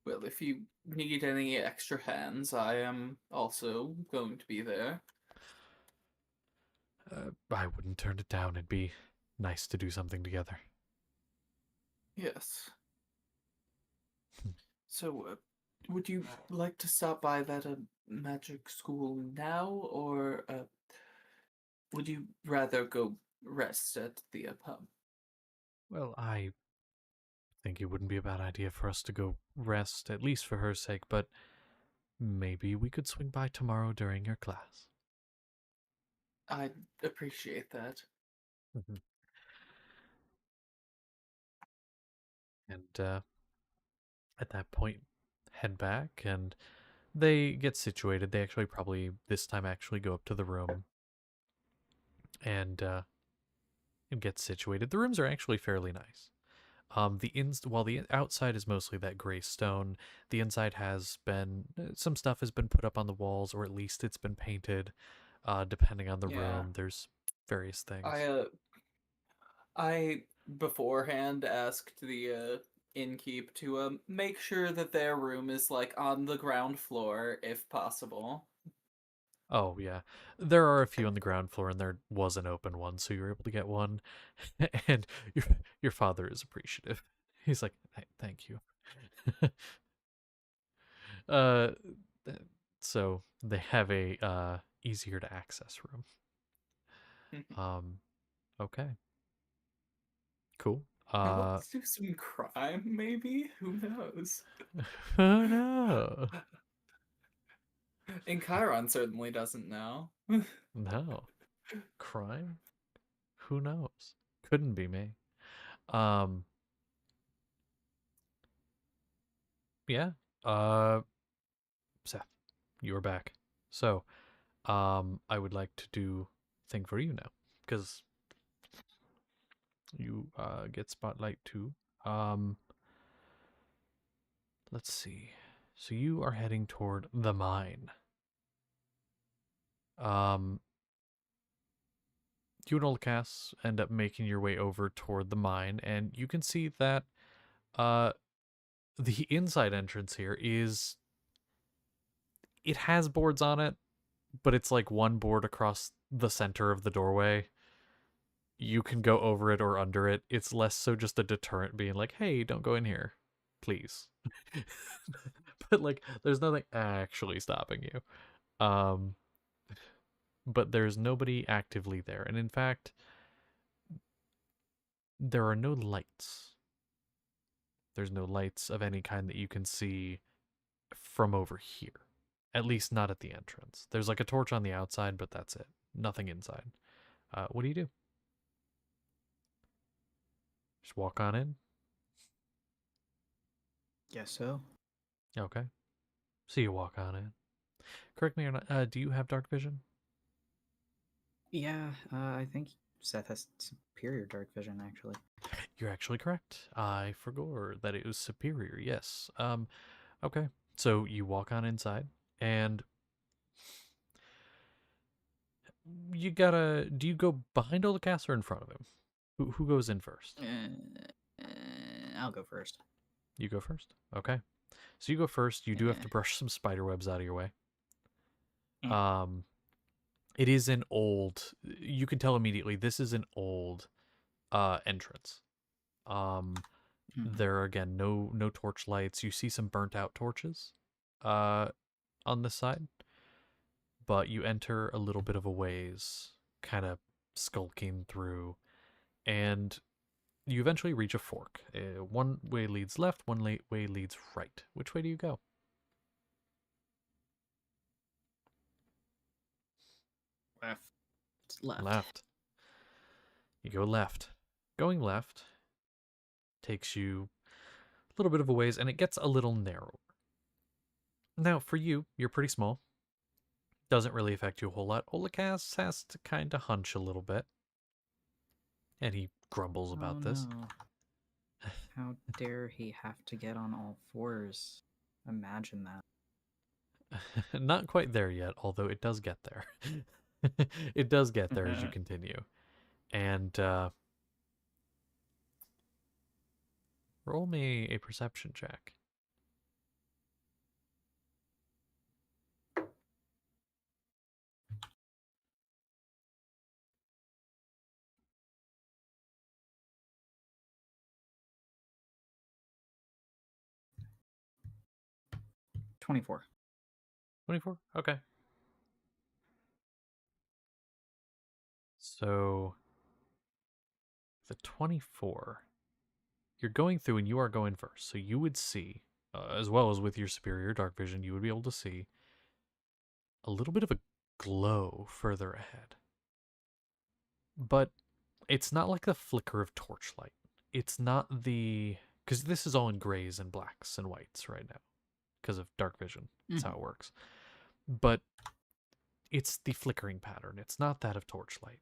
Speaker 4: Well, if you need any extra hands, I am also going to be there.
Speaker 1: I wouldn't turn it down. It'd be nice to do something together.
Speaker 4: Yes. So, would you like to stop by that magic school now, or would you rather go rest at the pub?
Speaker 1: Well, I think it wouldn't be a bad idea for us to go rest, at least for her sake, but maybe we could swing by tomorrow during your class.
Speaker 4: I'd appreciate that.
Speaker 1: Mm-hmm. And at that point, head back, and they get situated. They actually probably this time actually go up to the room and get situated. The rooms are actually fairly nice. While the outside is mostly that gray stone, the inside has been some stuff has been put up on the walls, or at least it's been painted. Depending on the
Speaker 4: Yeah.
Speaker 1: room, there's various things.
Speaker 4: I beforehand asked the innkeep to make sure that their room is like on the ground floor if possible.
Speaker 1: Oh yeah, there are a few on the ground floor, and there was an open one, so you were able to get one. And your father is appreciative. He's like, Thank you." uh, so they have a easier to access room. Okay, cool.
Speaker 4: Let's do some crime, maybe? Who knows?
Speaker 1: Oh no,
Speaker 4: And Chiron certainly doesn't know.
Speaker 1: no, crime? Who knows? Couldn't be me. Yeah. Seth, you're back. So, I would like to do thing for you now, because you get spotlight too. Let's see. So you are heading toward the mine. You and Olcas end up making your way over toward the mine, and you can see that the inside entrance here is, it has boards on it, but it's like one board across the center of the doorway. You can go over it or under it. It's less so just a deterrent being like, hey, don't go in here, please. But like, there's nothing actually stopping you. But there's nobody actively there. And in fact, there are no lights. There's no lights of any kind that you can see from over here. At least not at the entrance. There's like a torch on the outside, but that's it. Nothing inside. What do you do? Just walk on in?
Speaker 7: Guess so.
Speaker 1: Okay. So you walk on in. Correct me or not, do you have dark vision?
Speaker 7: Yeah, I think Seth has superior dark vision, actually.
Speaker 1: You're actually correct. I forgot that it was superior, yes. Okay. So you walk on inside, and do you go behind Olacas or in front of him? Who goes in first?
Speaker 7: I'll go first.
Speaker 1: You go first? Okay. So you go first. You do have to brush some spider webs out of your way. It is an old, you can tell immediately, this is an old entrance. There are, again, no torch lights. You see some burnt out torches on this side, but you enter a little bit of a ways, kind of skulking through, and you eventually reach a fork. One way leads left, one way leads right. Which way do you go? Left. You go left. Going left takes you a little bit of a ways, and it gets a little narrower. Now, for you, you're pretty small. Doesn't really affect you a whole lot. Olacas has to kind of hunch a little bit, and he grumbles about this.
Speaker 7: No. How dare he have to get on all fours? Imagine that.
Speaker 1: Not quite there yet, although it does get there. It does get there as you continue. And roll me a perception check.
Speaker 7: $24.
Speaker 1: 24? Okay. So the 24. You're going through and you are going first. So you would see, as well as with your superior dark vision, you would be able to see a little bit of a glow further ahead. But it's not like the flicker of torchlight. It's not the... Because this is all in grays and blacks and whites right now. Because of dark vision. That's how it works. But it's the flickering pattern. It's not that of torchlight.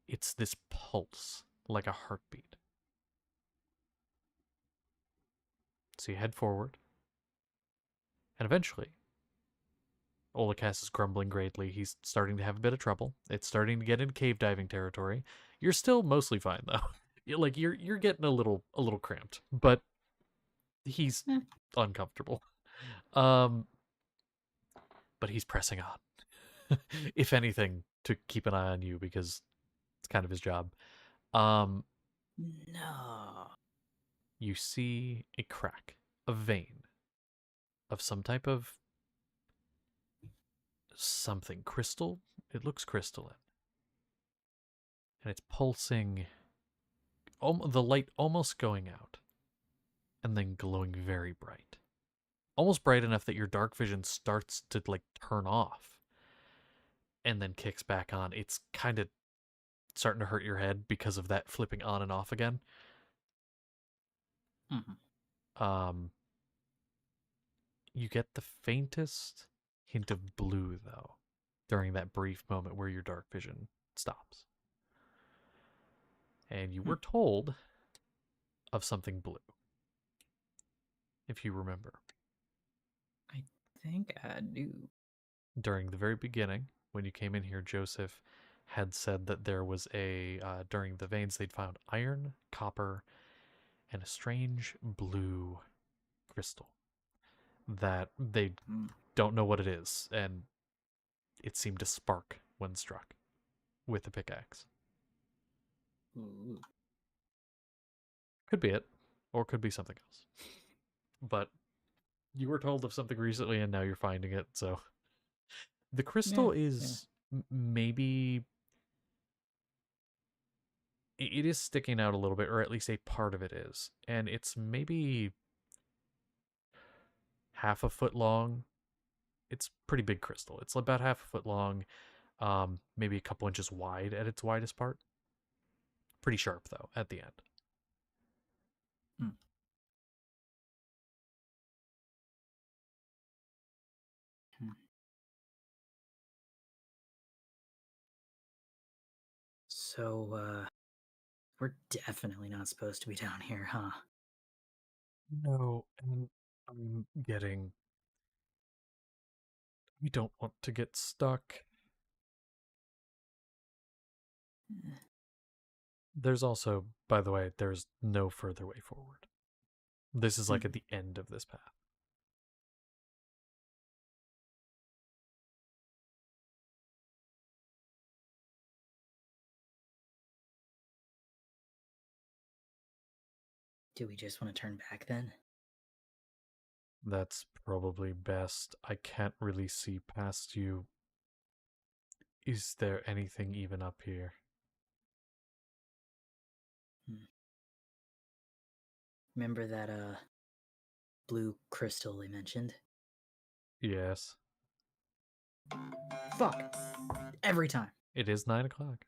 Speaker 1: It's this pulse, like a heartbeat. So you head forward. And eventually, Olakas is grumbling greatly. He's starting to have a bit of trouble. It's starting to get into cave diving territory. You're still mostly fine though. You're getting a little cramped, but he's uncomfortable. But he's pressing on. If anything, to keep an eye on you because it's kind of his job.
Speaker 7: No.
Speaker 1: You see a crack, a vein of some type of something crystal. It looks crystalline. And it's pulsing, the light almost going out, and then glowing very bright. Almost bright enough that your dark vision starts to like turn off, and then kicks back on. It's kind of starting to hurt your head because of that flipping on and off again. You get the faintest hint of blue, though, during that brief moment where your dark vision stops. And you were told of something blue, if you remember.
Speaker 7: I think I do.
Speaker 1: During the very beginning, when you came in here, Joseph had said that there was during the veins, they'd found iron, copper, and a strange blue crystal that they don't know what it is, and it seemed to spark when struck with the pickaxe.
Speaker 7: Ooh.
Speaker 1: Could be it, or could be something else. But you were told of something recently, and now you're finding it, so... The crystal is maybe... It is sticking out a little bit, or at least a part of it is. And it's maybe half a foot long. It's pretty big crystal. It's about half a foot long, maybe a couple inches wide at its widest part. Pretty sharp, though, at the end.
Speaker 7: So, we're definitely not supposed to be down here, huh?
Speaker 1: No, and I'm getting... We don't want to get stuck. There's also, by the way, there's no further way forward. This is like at the end of this path.
Speaker 7: Do we just want to turn back then?
Speaker 1: That's probably best. I can't really see past you. Is there anything even up here?
Speaker 7: Remember that, blue crystal they mentioned?
Speaker 1: Yes.
Speaker 7: Fuck! Every time.
Speaker 1: It is 9 o'clock.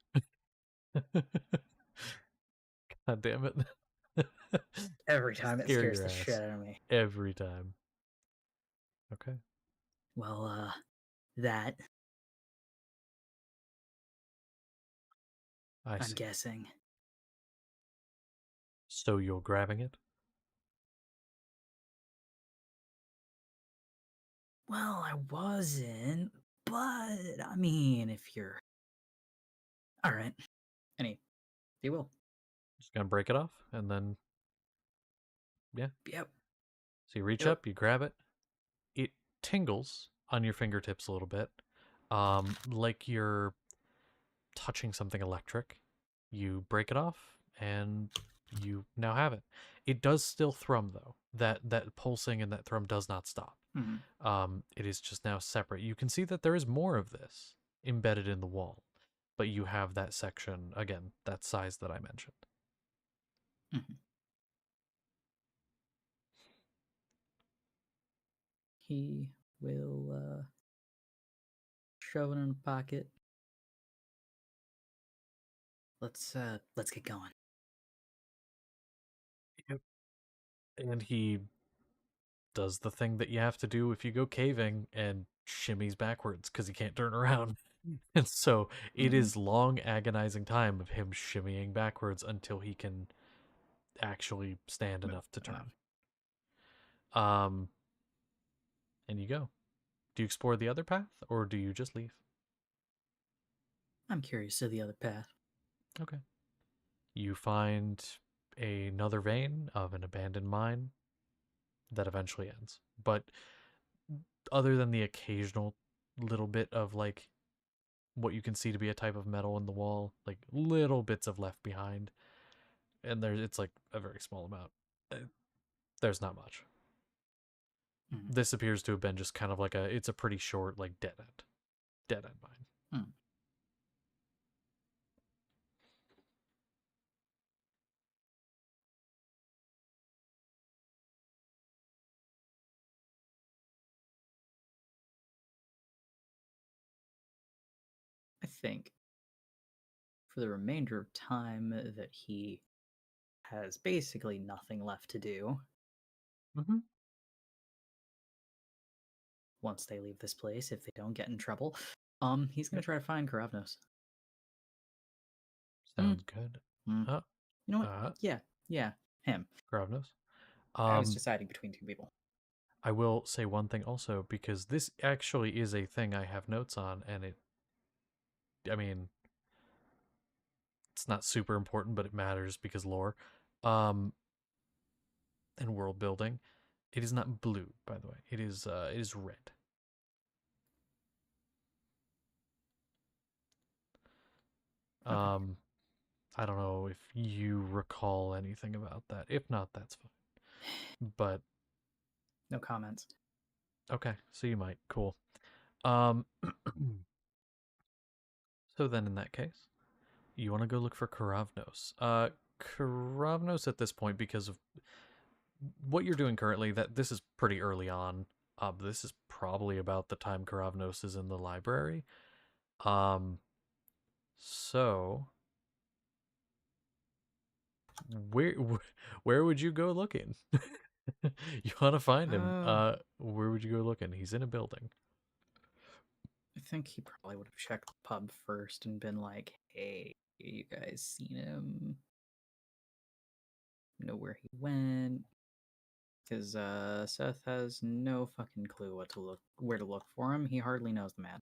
Speaker 1: God damn it.
Speaker 7: Every time it
Speaker 1: Scare
Speaker 7: scares
Speaker 1: your
Speaker 7: the
Speaker 1: ass.
Speaker 7: shit out of me.
Speaker 1: Every time. Okay.
Speaker 7: Well, that,
Speaker 1: I'm
Speaker 7: guessing.
Speaker 1: So you're grabbing it?
Speaker 7: Well, I wasn't, but, I mean, if you're... Alright. You will.
Speaker 1: Just gonna break it off, and then... Yeah.
Speaker 7: Yep.
Speaker 1: So you reach
Speaker 7: Yep.
Speaker 1: up, you grab it. It tingles on your fingertips a little bit. Like you're touching something electric. You break it off, and you now have it. It does still thrum, though. That pulsing and that thrum does not stop. It is just now separate. You can see that there is more of this embedded in the wall. but you have that section again, that size that I mentioned.
Speaker 7: He will shove it in a pocket. Let's get going.
Speaker 1: Yep. And he does the thing that you have to do if you go caving and shimmies backwards because he can't turn around. And so it is long, agonizing time of him shimmying backwards until he can actually stand enough to turn. And you go. Do you explore the other path, or do you just leave?
Speaker 7: I'm curious to the other path.
Speaker 1: Okay. You find another vein of an abandoned mine that eventually ends. But other than the occasional little bit of like what you can see to be a type of metal in the wall, like little bits of left behind, and it's like a very small amount. There's not much. This appears to have been just kind of like it's a pretty short like dead end mine.
Speaker 7: I think for the remainder of time that he has basically nothing left to do once they leave this place, if they don't get in trouble, he's gonna try to find Karavnos.
Speaker 1: Sounds good.
Speaker 7: You know what? Yeah, him.
Speaker 1: Gravnos.
Speaker 7: I was deciding between two people.
Speaker 1: I will say one thing also, because this actually is a thing I have notes on, and I mean, it's not super important, but it matters because lore, and world building. It is not blue, by the way. It is red.
Speaker 7: Okay.
Speaker 1: I don't know if you recall anything about that. If not, that's fine. But
Speaker 7: No comments.
Speaker 1: okay, so you might. Cool. So then in that case, you want to go look for Karavnos. Karavnos at this point, because of what you're doing currently, that this is pretty early on. This is probably about the time Karavnos is in the library. So where would you go looking? You want to find him? Where would you go looking? He's in a building.
Speaker 7: I think he probably would have checked the pub first and been like, "Hey, you guys seen him? Know where he went?" Because Seth has no fucking clue where to look for him. He hardly knows the man.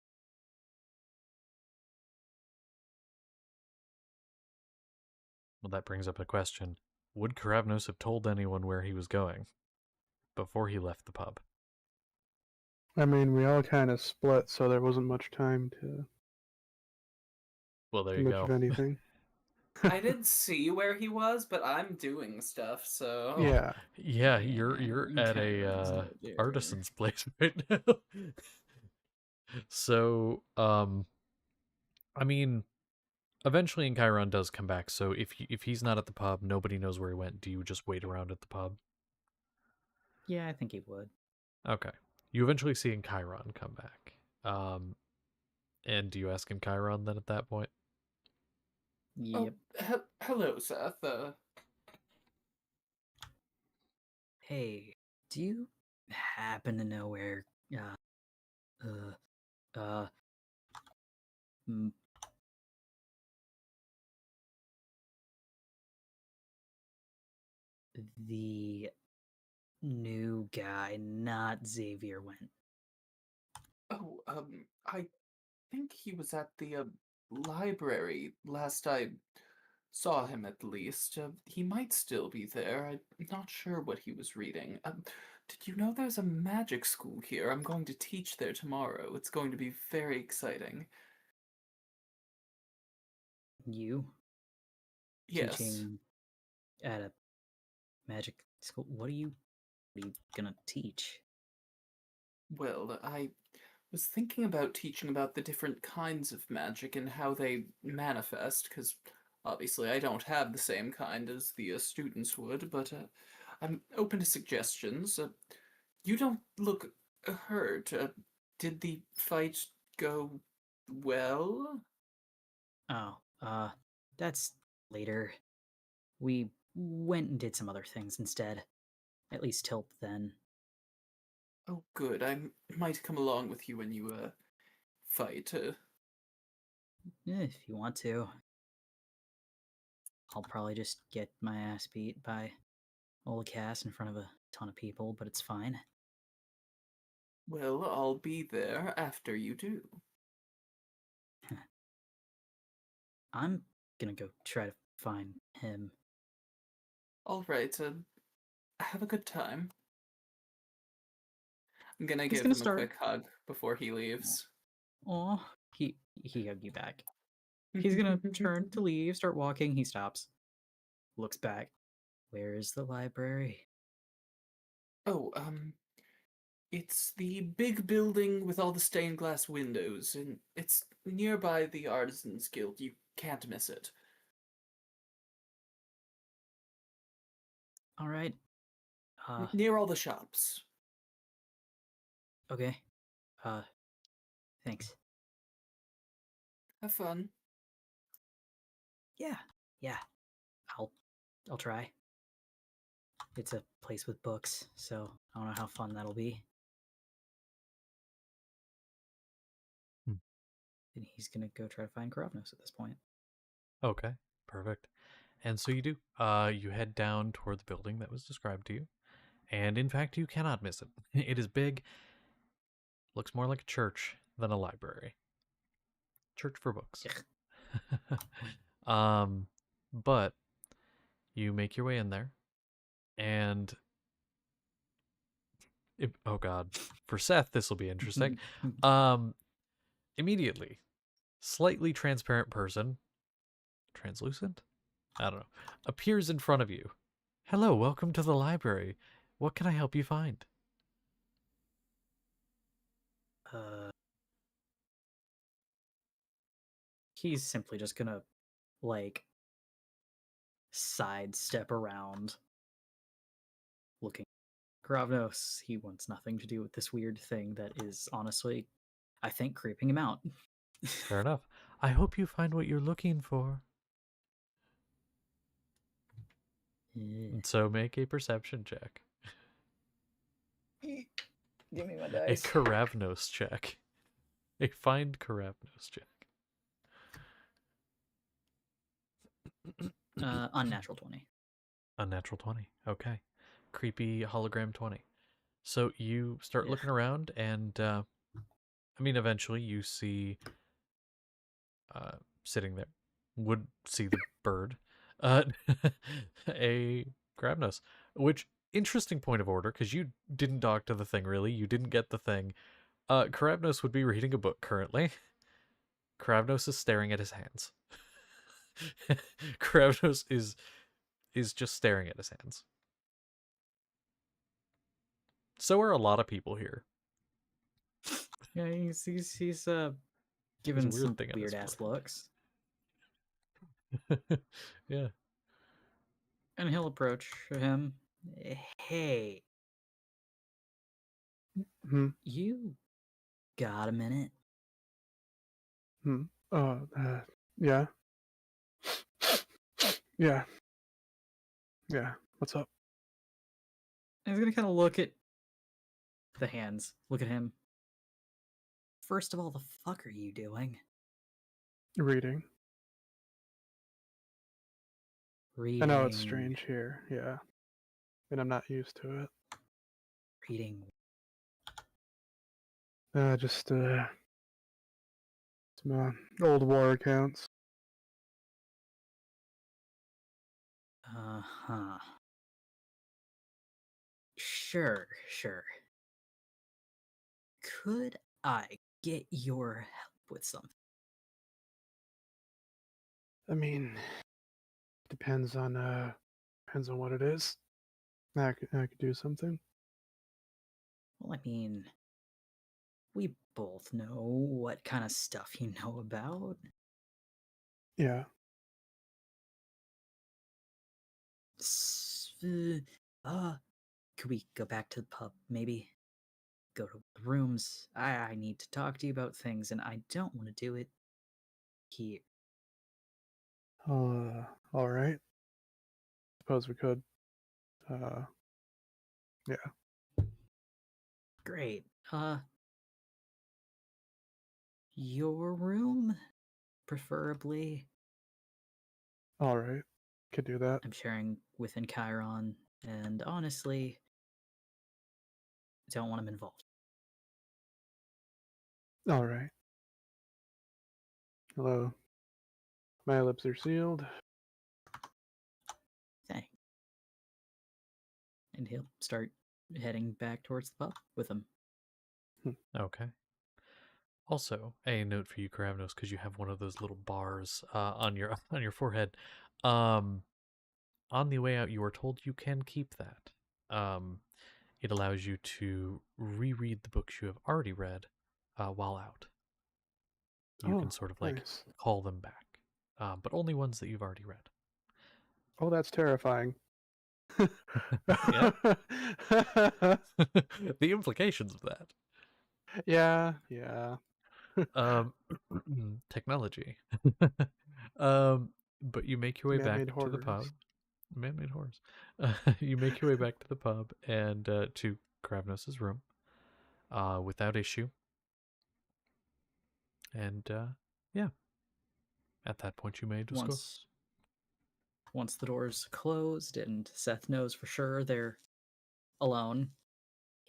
Speaker 1: Well, that brings up a question. Would Karavnos have told anyone where he was going before he left the pub?
Speaker 6: I mean, we all kind of split, so there wasn't much time to
Speaker 1: Well, there
Speaker 6: do
Speaker 1: you
Speaker 6: much of
Speaker 1: go.
Speaker 6: anything.
Speaker 4: I did see where he was, but I'm doing stuff, so
Speaker 6: Yeah.
Speaker 1: Yeah, you're
Speaker 4: you
Speaker 1: at
Speaker 4: kinda
Speaker 1: a
Speaker 4: know there.
Speaker 1: artisan's place right now. So, I mean, eventually Chiron does come back. So if he's not at the pub, nobody knows where he went. Do you just wait around at the pub?
Speaker 7: Yeah, I think he would.
Speaker 1: Okay. You eventually see Chiron come back. And do you ask him Chiron then at that point?
Speaker 7: Yep.
Speaker 4: Oh, hello, Seth.
Speaker 7: Hey, do you happen to know where m- the new guy, not Xavier, went?
Speaker 4: Oh, I think he was at the library last I saw him at least. He might still be there. I'm not sure what he was reading. Did you know there's a magic school here? I'm going to teach there tomorrow. It's going to be very exciting.
Speaker 7: You
Speaker 4: Yes.
Speaker 7: teaching at a magic school? What are you gonna teach?
Speaker 4: Well, I was thinking about teaching about the different kinds of magic and how they manifest, because obviously I don't have the same kind as the students would, but I'm open to suggestions. You don't look hurt. Did the fight go well?
Speaker 7: Oh, that's later. We went and did some other things instead. At least till then.
Speaker 4: Oh, good. I might come along with you when you fight.
Speaker 7: If you want to. I'll probably just get my ass beat by Olacass in front of a ton of people, but it's fine.
Speaker 4: Well, I'll be there after you do.
Speaker 7: I'm gonna go try to find him.
Speaker 4: All right. Have a good time. I'm gonna
Speaker 7: He's
Speaker 4: give
Speaker 7: gonna
Speaker 4: him a
Speaker 7: start.
Speaker 4: quick hug before he leaves.
Speaker 7: Aw, he hugged you back. He's gonna turn to leave, start walking. He stops, looks back. Where is the library?
Speaker 4: Oh, it's the big building with all the stained glass windows, and it's nearby the Artisans Guild. You can't miss it.
Speaker 7: All right.
Speaker 4: Near all the shops.
Speaker 7: Okay. Thanks.
Speaker 4: Have fun.
Speaker 7: Yeah. I'll try. It's a place with books, so I don't know how fun that'll be.
Speaker 1: Hmm.
Speaker 7: And he's gonna go try to find Karavnos at this point.
Speaker 1: Okay, perfect. And so you do. You head down toward the building that was described to you. And in fact, you cannot miss it. It is big, looks more like a church than a library. Church for books. But you make your way in there, and oh god, for Seth, this will be interesting. Immediately, slightly transparent person, translucent? I don't know, appears in front of you. Hello, welcome to the library. What can I help you find?
Speaker 7: He's simply just gonna, like, sidestep around, looking. Karavnos, he wants nothing to do with this weird thing that is honestly, I think, creeping him out.
Speaker 1: Fair enough. I hope you find what you're looking for. And so make a perception check.
Speaker 7: Give me my
Speaker 1: A
Speaker 7: dice.
Speaker 1: Karavnos check. A find Karavnos check.
Speaker 7: Unnatural 20.
Speaker 1: Unnatural 20. Okay. Creepy hologram 20. So you start
Speaker 7: Yeah.
Speaker 1: looking around, and I mean, eventually you see sitting there, would see the bird, a Grabnos. Which, interesting point of order, because you didn't dock to the thing, really. You didn't get the thing. Karabnos would be reading a book currently. Karabnos is staring at his hands. Karabnos is just staring at his hands. So are a lot of people here.
Speaker 7: Yeah, he's
Speaker 1: There's a
Speaker 7: giving
Speaker 1: weird
Speaker 7: some
Speaker 1: thing on his
Speaker 7: weird ass
Speaker 1: forehead.
Speaker 7: looks,
Speaker 1: Yeah.
Speaker 7: and he'll approach him. Hey,
Speaker 6: Hmm.
Speaker 7: you got a minute?
Speaker 6: Hmm. Yeah. Yeah. Yeah. What's up?
Speaker 7: And he's gonna kind of look at the hands. Look at him. First of all, the fuck are you doing?
Speaker 6: Reading.
Speaker 7: Reading.
Speaker 6: I know it's strange here. Yeah. And I'm not used to it.
Speaker 7: Reading.
Speaker 6: Just some old war accounts.
Speaker 7: Uh-huh. Sure. Could I get your help with something?
Speaker 6: I mean, depends on what it is. I could do something.
Speaker 7: Well, I mean, we both know what kind of stuff you know about.
Speaker 6: Yeah.
Speaker 7: Could we go back to the pub, maybe? Go to the rooms. I need to talk to you about things, and I don't want to do it here.
Speaker 6: All right. Suppose we could. Yeah.
Speaker 7: Great. Your room, preferably.
Speaker 6: All right. Could do that.
Speaker 7: I'm sharing within Chiron, and honestly, don't want him involved.
Speaker 6: All right. Hello. My lips are sealed.
Speaker 7: Thanks. And he'll start heading back towards the pub with him.
Speaker 1: Okay. Also, a note for you, Karavnos, because you have one of those little bars on your forehead. On the way out, you are told you can keep that. It allows you to reread the books you have already read while out. You can sort of like
Speaker 6: Nice.
Speaker 1: call them back, but only ones that you've already read.
Speaker 6: Oh, that's terrifying.
Speaker 1: Yeah. The implications of that.
Speaker 6: Yeah. Yeah.
Speaker 1: Technology. But you make your way
Speaker 6: Man-made
Speaker 1: back to the pub.
Speaker 6: horrors.
Speaker 1: Man-made horrors. You make your way back to the pub and to Kravnos's room without issue. And yeah, at that point you may discuss.
Speaker 7: Once the doors closed and Seth knows for sure they're alone,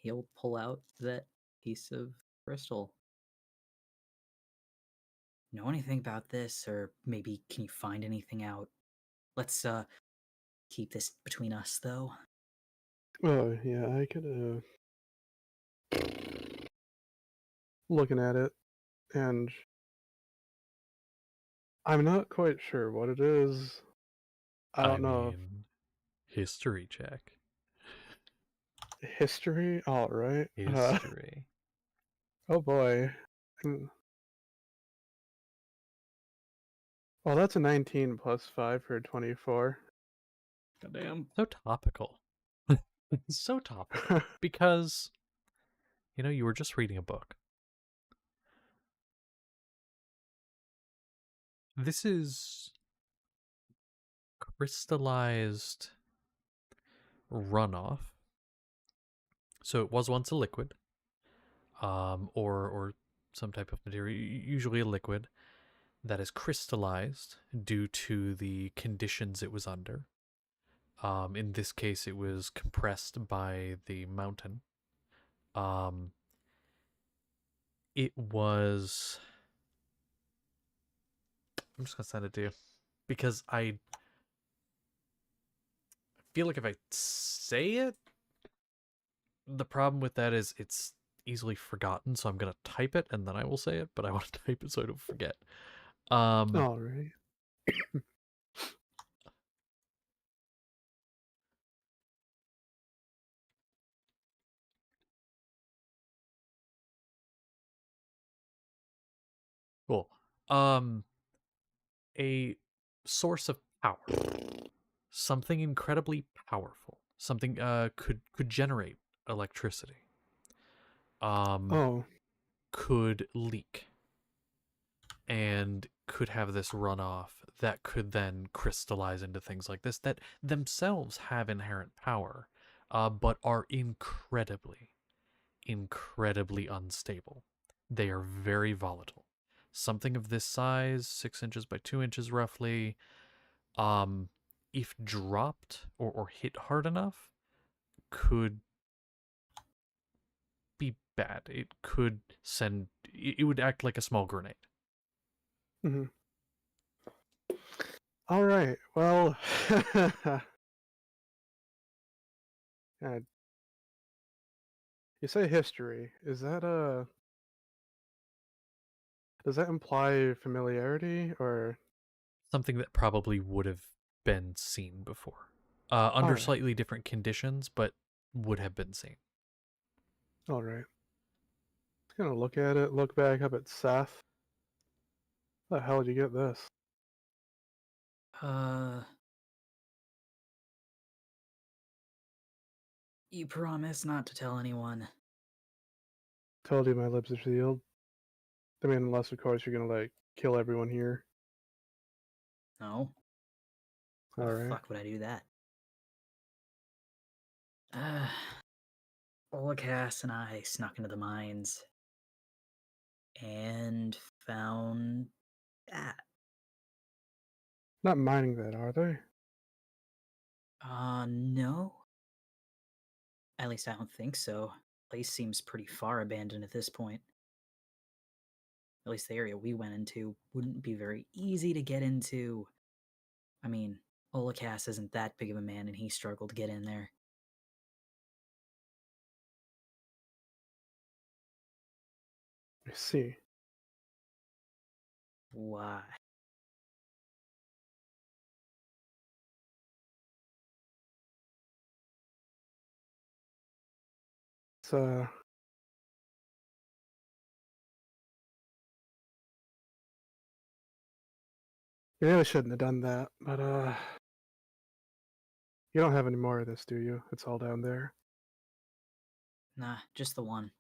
Speaker 7: he'll pull out that piece of crystal. Know anything about this, or maybe can you find anything out? Let's keep this between us, though.
Speaker 6: Oh, yeah, I could, looking at it, and I'm not quite sure what it is. I don't know
Speaker 1: mean, history check.
Speaker 6: if history. All right.
Speaker 1: History.
Speaker 6: Oh boy. Well, that's a 19 plus 5 for 24.
Speaker 4: Goddamn.
Speaker 1: So topical. So topical. Because, you were just reading a book. This is crystallized runoff. So it was once a liquid, or some type of material, usually a liquid, that is crystallized due to the conditions it was under. In this case, it was compressed by the mountain. It was... I'm just going to send it to you. Because I feel like if I say it, the problem with that is it's easily forgotten, so I'm going to type it and then I will say it, but I want to type it so I don't forget.
Speaker 6: All right.
Speaker 1: Cool. A source of power. Something incredibly powerful. Something could generate electricity.
Speaker 6: Oh.
Speaker 1: Could leak. And could have this runoff that could then crystallize into things like this that themselves have inherent power, but are incredibly unstable. They are very volatile. Something of this size, 6 inches by 2 inches roughly, if dropped or hit hard enough, could be bad. It could send... It would act like a small grenade.
Speaker 6: Mm-hmm. All right. Well, you say history. Is that does that imply familiarity or
Speaker 1: Something that probably would have been seen before. Under
Speaker 6: Alright.
Speaker 1: slightly different conditions, but would have been seen.
Speaker 6: All right. gonna look at it, look back up at Seth. How the hell did you get this?
Speaker 7: You promise not to tell anyone.
Speaker 6: Told you my lips are sealed. I mean, unless of course you're gonna like kill everyone here.
Speaker 7: No? Why
Speaker 6: All
Speaker 7: the
Speaker 6: right.
Speaker 7: fuck would I do that? Olacass and I snuck into the mines and found that.
Speaker 6: Not mining that, are they?
Speaker 7: No. At least I don't think so. Place seems pretty far abandoned at this point. At least the area we went into wouldn't be very easy to get into. I mean, Olacass isn't that big of a man and he struggled to get in there.
Speaker 6: I see.
Speaker 7: Why?
Speaker 6: It's you really shouldn't have done that, but you don't have any more of this, do you? It's all down there.
Speaker 7: Nah, just the one.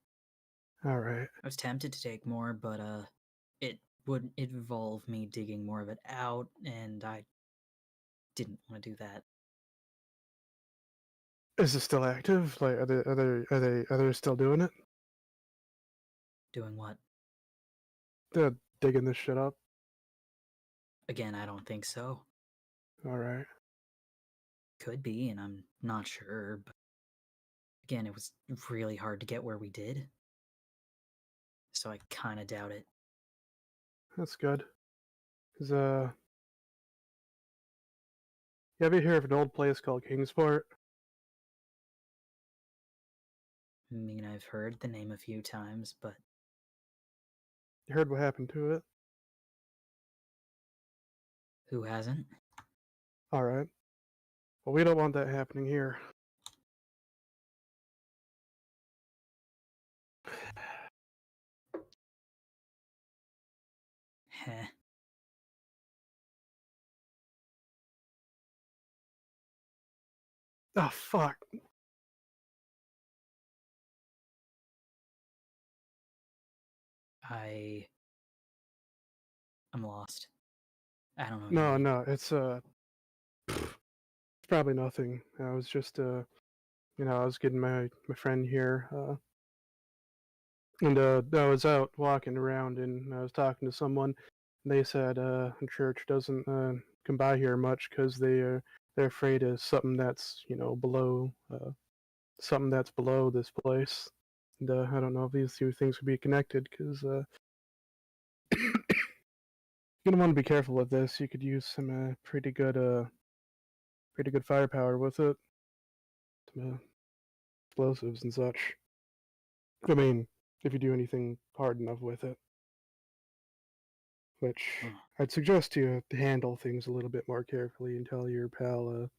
Speaker 6: All right.
Speaker 7: I was tempted to take more, but it would involve me digging more of it out, and I didn't want to do that.
Speaker 6: Is it still active? Like, are they still doing it?
Speaker 7: Doing what?
Speaker 6: They're digging this shit up.
Speaker 7: Again, I don't think so.
Speaker 6: All right.
Speaker 7: Could be, and I'm not sure, but again, it was really hard to get where we did. So I kind of doubt it.
Speaker 6: That's good. Cause you ever hear of an old place called Kingsport?
Speaker 7: I mean, I've heard the name a few times, but
Speaker 6: You heard what happened to it?
Speaker 7: who hasn't?
Speaker 6: All right. Well, we don't want that happening here.
Speaker 7: Heh.
Speaker 6: Oh fuck.
Speaker 7: I'm lost. I don't know. What
Speaker 6: No,
Speaker 7: you mean.
Speaker 6: no, it's probably nothing. I was just I was getting my friend here, and I was out walking around and I was talking to someone. And they said the church doesn't come by here much because they're afraid of something that's below something that's below this place. And I don't know if these two things could be connected because you're gonna want to be careful with this. You could use some pretty good firepower with it, some explosives and such. I mean, if you do anything hard enough with it. Which
Speaker 7: Huh.
Speaker 6: I'd suggest you to handle things a little bit more carefully and tell your pal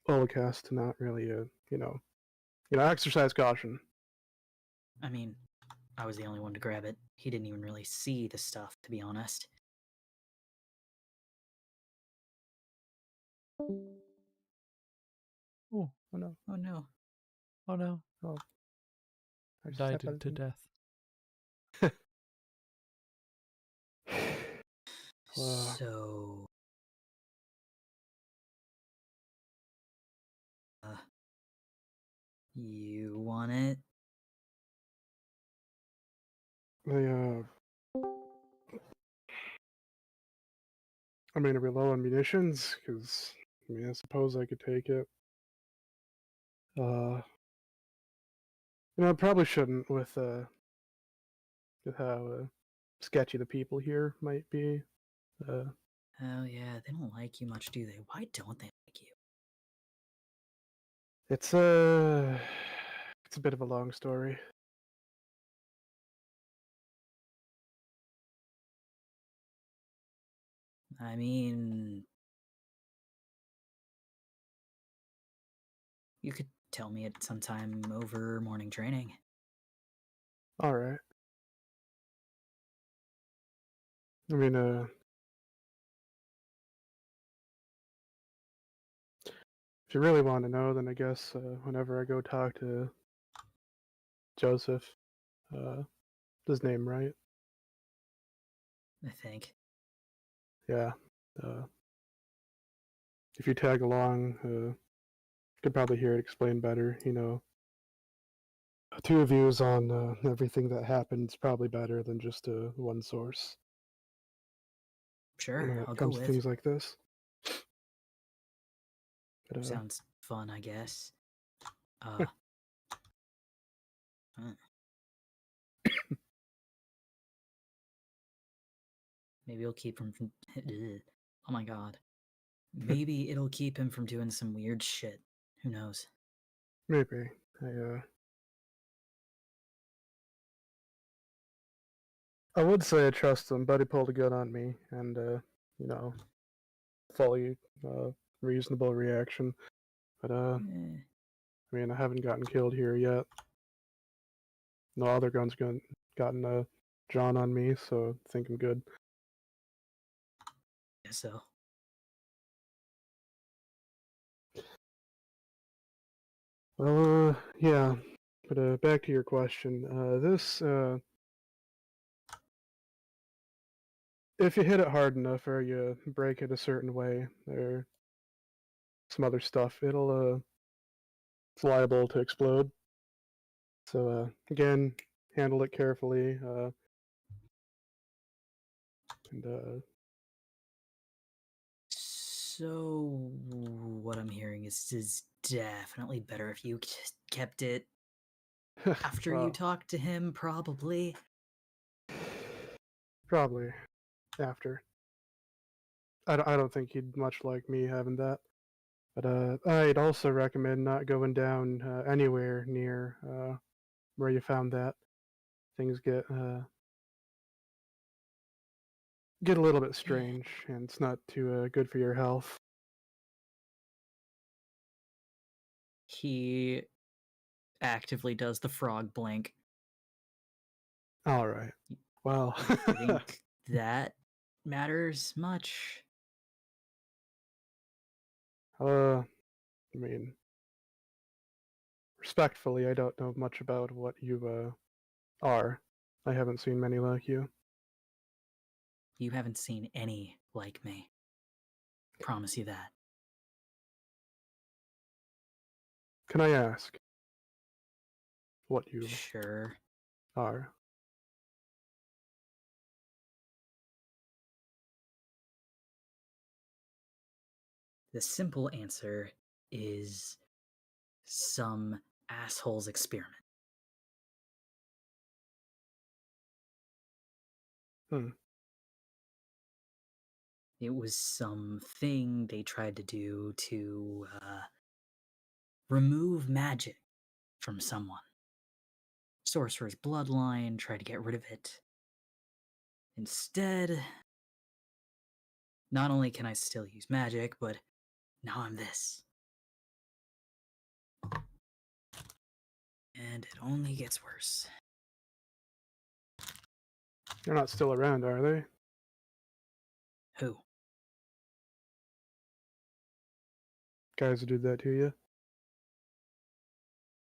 Speaker 6: Olacass to not really exercise caution.
Speaker 7: I mean, I was the only one to grab it. He didn't even really see the stuff, to be honest.
Speaker 1: Oh,
Speaker 6: Oh no!
Speaker 7: Oh no.
Speaker 1: oh no.
Speaker 6: Oh, I just
Speaker 1: Died
Speaker 6: stepped
Speaker 1: to
Speaker 6: on
Speaker 1: death.
Speaker 7: So. You want it?
Speaker 6: They I mean, are we low on munitions? Because I suppose I could take it. I probably shouldn't with how sketchy the people here might be.
Speaker 7: Oh yeah, they don't like you much, do they? Why don't they like you?
Speaker 6: It's a bit of a long story.
Speaker 7: I mean, you could tell me it sometime over morning training.
Speaker 6: All right. I mean, if you really want to know, then I guess whenever I go talk to Joseph, his name right?
Speaker 7: I think.
Speaker 6: Yeah. If you tag along, you could probably hear it explained better. You know, two views on everything that happened is probably better than just one source
Speaker 7: Sure,
Speaker 6: when it
Speaker 7: I'll go
Speaker 6: comes to
Speaker 7: with.
Speaker 6: things like this. But,
Speaker 7: Sounds fun, I guess. Huh. Maybe it'll keep him from. Oh my god. Maybe it'll keep him from doing some weird shit. Who knows?
Speaker 6: maybe I would say I trust him, but he pulled a gun on me, and you know, fully reasonable reaction. But
Speaker 7: Eh,
Speaker 6: I mean, I haven't gotten killed here yet. No other guns gotten drawn on me, so I think I'm good.
Speaker 7: guess so.
Speaker 6: Well, yeah. But back to your question. This, if you hit it hard enough or you break it a certain way, or some other stuff, it's liable to explode. So again, handle it carefully, and
Speaker 7: So, what I'm hearing is definitely better if you just kept it after you
Speaker 6: well,
Speaker 7: talked to him, probably.
Speaker 6: probably after. I don't think he'd much like me having that. But I'd also recommend not going down anywhere near where you found that. Things get a little bit strange, and it's not too good for your health.
Speaker 7: He actively does the frog blink.
Speaker 6: All right. Well,
Speaker 7: You think that matters much?
Speaker 6: I mean, respectfully, I don't know much about what you are. I haven't seen many like you.
Speaker 7: You haven't seen any like me. Promise you that.
Speaker 6: Can I ask what you
Speaker 7: Sure.
Speaker 6: are?
Speaker 7: The simple answer is some asshole's experiment.
Speaker 6: Hmm.
Speaker 7: It was something they tried to do to remove magic from someone. Sorcerer's bloodline, tried to get rid of it. Instead, not only can I still use magic, but now I'm this. And it only gets worse.
Speaker 6: They're not still around, are they?
Speaker 7: Who?
Speaker 6: Guys who did that to you?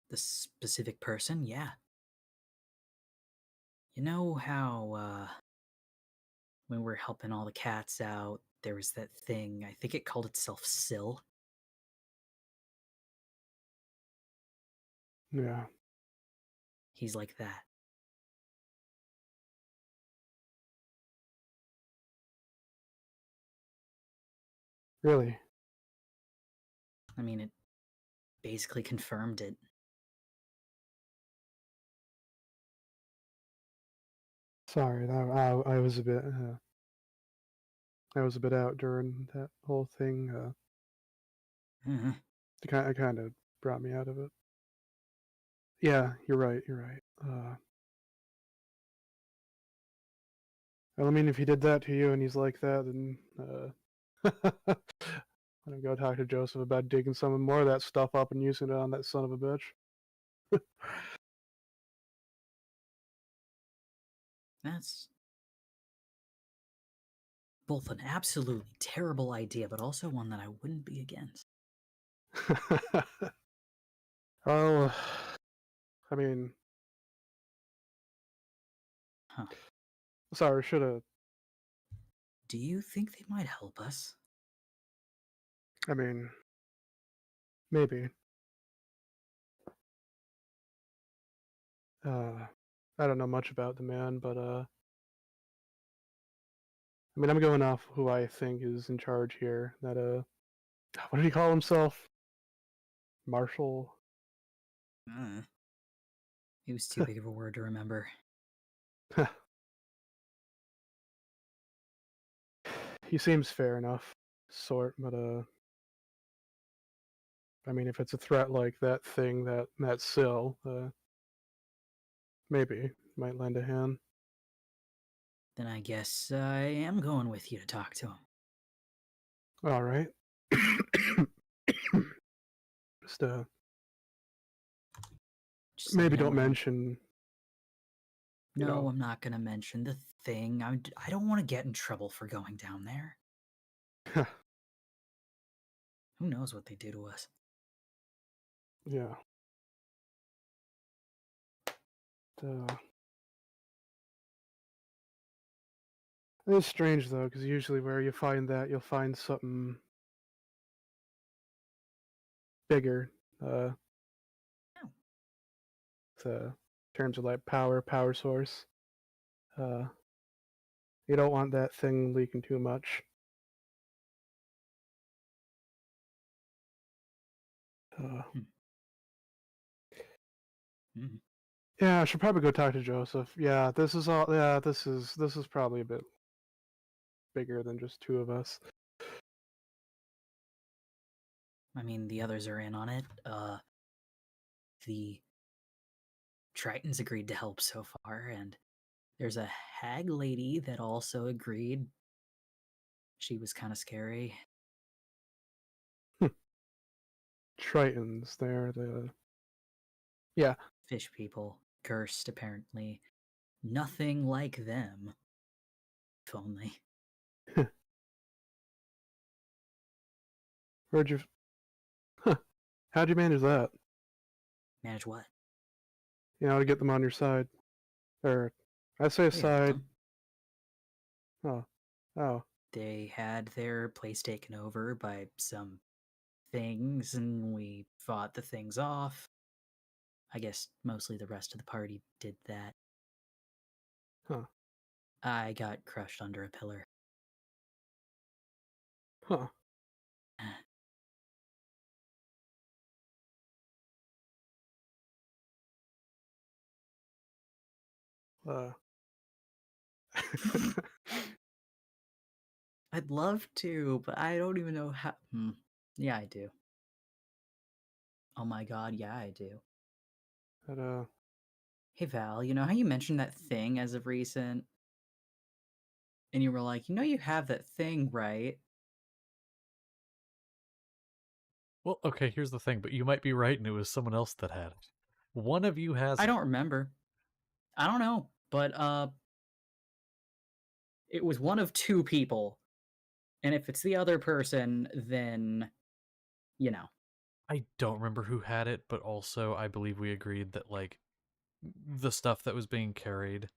Speaker 7: The specific person? Yeah. You know how, when we're helping all the cats out, there was that thing, I think it called itself Sill?
Speaker 6: Yeah.
Speaker 7: He's like that.
Speaker 6: Really?
Speaker 7: I mean, it basically confirmed it.
Speaker 6: Sorry, I was a bit. I was a bit out during that whole thing.
Speaker 7: Uh-huh.
Speaker 6: It kind of brought me out of it. Yeah, you're right. You're right. Well, I mean, if he did that to you and he's like that, then I'm gonna go talk to Joseph about digging some more of that stuff up and using it on that son of a bitch.
Speaker 7: That's both an absolutely terrible idea, but also one that I wouldn't be against.
Speaker 6: Oh, I mean,
Speaker 7: Huh.
Speaker 6: sorry, should have.
Speaker 7: Do you think they might help us?
Speaker 6: I mean, maybe. I don't know much about the man, but I mean, I'm going off who I think is in charge here. That what did he call himself? Marshall.
Speaker 7: It was too big of a word to remember.
Speaker 6: He seems fair enough, sort, but I mean, if it's a threat like that thing, that sill, maybe might lend a hand.
Speaker 7: Then I guess I am going with you to talk to him.
Speaker 6: All right. Just
Speaker 7: Just let
Speaker 6: maybe
Speaker 7: me know
Speaker 6: don't
Speaker 7: what
Speaker 6: mention. You
Speaker 7: No,
Speaker 6: know.
Speaker 7: I'm not gonna mention the thing. I don't want to get in trouble for going down there. Who knows what they do to us?
Speaker 6: Yeah. It's strange though, because usually where you find that, you'll find something bigger. In terms of like power source. You don't want that thing leaking too much. Yeah, I should probably go talk to Joseph. Yeah, this is all. Yeah, this is probably a bit bigger than just two of us.
Speaker 7: I mean, the others are in on it. The Tritons agreed to help so far, and there's a hag lady that also agreed. She was kind of scary.
Speaker 6: Tritons, they're the. Yeah.
Speaker 7: Fish people. Cursed, apparently. Nothing like them. If only.
Speaker 6: Where'd you. Huh. How'd you manage that?
Speaker 7: Manage what?
Speaker 6: You know, to get them on your side. Or, I say
Speaker 7: We helped
Speaker 6: side.
Speaker 7: them.
Speaker 6: Oh.
Speaker 7: They had their place taken over by some things, and we fought the things off. I guess mostly the rest of the party did that.
Speaker 6: Huh.
Speaker 7: I got crushed under a pillar.
Speaker 6: Huh.
Speaker 7: I'd love to, but I don't even know how. Yeah, I do. Oh my god, yeah, I do.
Speaker 6: But,
Speaker 7: Hey Val, you know how you mentioned that thing as of recent? And you were like, you know you have that thing, right?
Speaker 1: Well, okay, here's the thing, but you might be right and it was someone else that had it. One of you has
Speaker 7: I
Speaker 1: it.
Speaker 7: don't remember. I don't know, but it was one of two people. And if it's the other person, then you know.
Speaker 1: I don't remember who had it, but also I believe we agreed that like the stuff that was being carried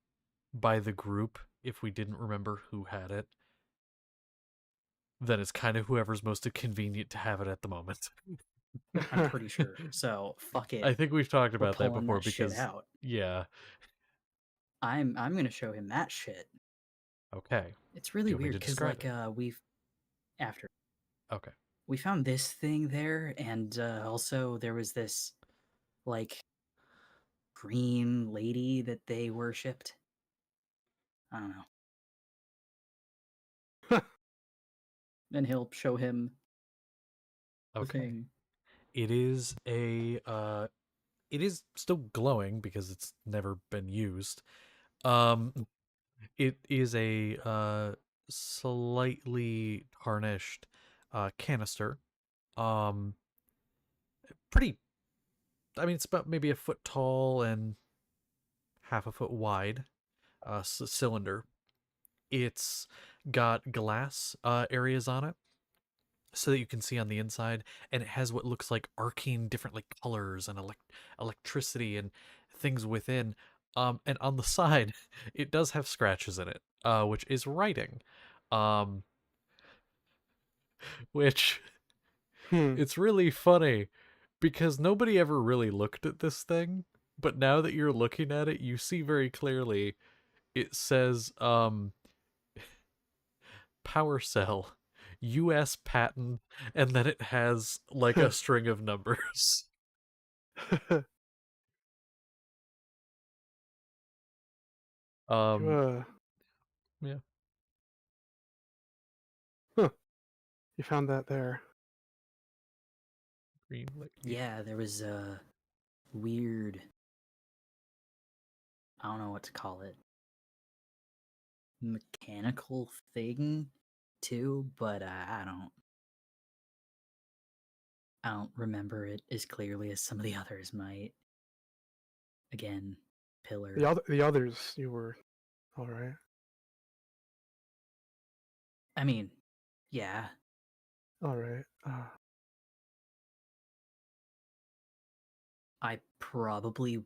Speaker 1: by the group, if we didn't remember who had it, then it's kind of whoever's most convenient to have it at the moment.
Speaker 7: I'm pretty sure. So fuck it.
Speaker 1: I think we've talked
Speaker 7: We're
Speaker 1: about that
Speaker 7: pulling
Speaker 1: before
Speaker 7: that shit
Speaker 1: because
Speaker 7: out.
Speaker 1: yeah.
Speaker 7: I'm gonna show him that shit.
Speaker 1: Okay.
Speaker 7: It's really
Speaker 1: Do you want me
Speaker 7: weird
Speaker 1: to
Speaker 7: because
Speaker 1: describe
Speaker 7: like we've after
Speaker 1: Okay.
Speaker 7: we found this thing there, and also there was this like green lady that they worshipped. I don't know. Then he'll show him the
Speaker 1: Okay.
Speaker 7: thing.
Speaker 1: It is it is still glowing because it's never been used. It is a slightly tarnished canister. Pretty, I mean, it's about maybe a foot tall and half a foot wide cylinder. It's got glass areas on it so that you can see on the inside, and it has what looks like arcing different like colors and electricity and things within. And on the side, it does have scratches in it, which is writing, um, which
Speaker 6: Hmm.
Speaker 1: it's really funny because nobody ever really looked at this thing, but now that you're looking at it, you see very clearly it says power cell, US patent, and then it has like a string of numbers.
Speaker 6: you,
Speaker 1: Yeah.
Speaker 6: huh. You found that there.
Speaker 1: Green, like,
Speaker 7: Yeah, there was a weird. I don't know what to call it. Mechanical thing, too, but I don't remember it as clearly as some of the others might. Again, pillar.
Speaker 6: The others, you were all right.
Speaker 7: I mean, yeah.
Speaker 6: All right.
Speaker 7: I probably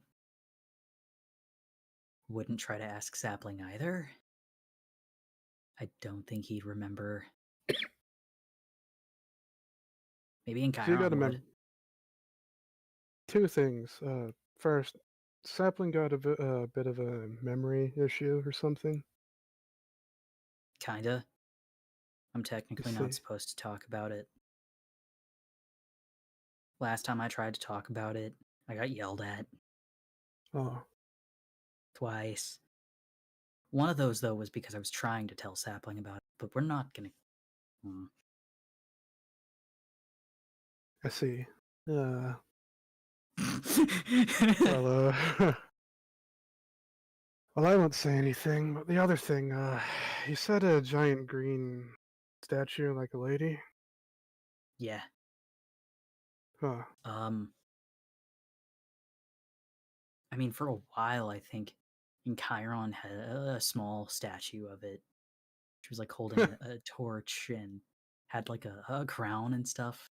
Speaker 7: wouldn't try to ask Sapling either. I don't think he'd remember. Maybe in
Speaker 6: So you got
Speaker 7: Chiron
Speaker 6: to
Speaker 7: would.
Speaker 6: two things. First, Sapling got a bit of a memory issue or something.
Speaker 7: Kinda. I'm technically not
Speaker 6: see.
Speaker 7: supposed to talk about it. Last time I tried to talk about it, I got yelled at
Speaker 6: Oh,
Speaker 7: twice. One of those, though, was because I was trying to tell Sapling about it, but we're not gonna.
Speaker 6: I see. Well, well, I won't say anything. But the other thing, you said a giant green statue like a lady.
Speaker 7: Yeah.
Speaker 6: Huh.
Speaker 7: I mean, for a while, I think in Chiron had a small statue of it. She was like holding a torch and had like a crown and stuff.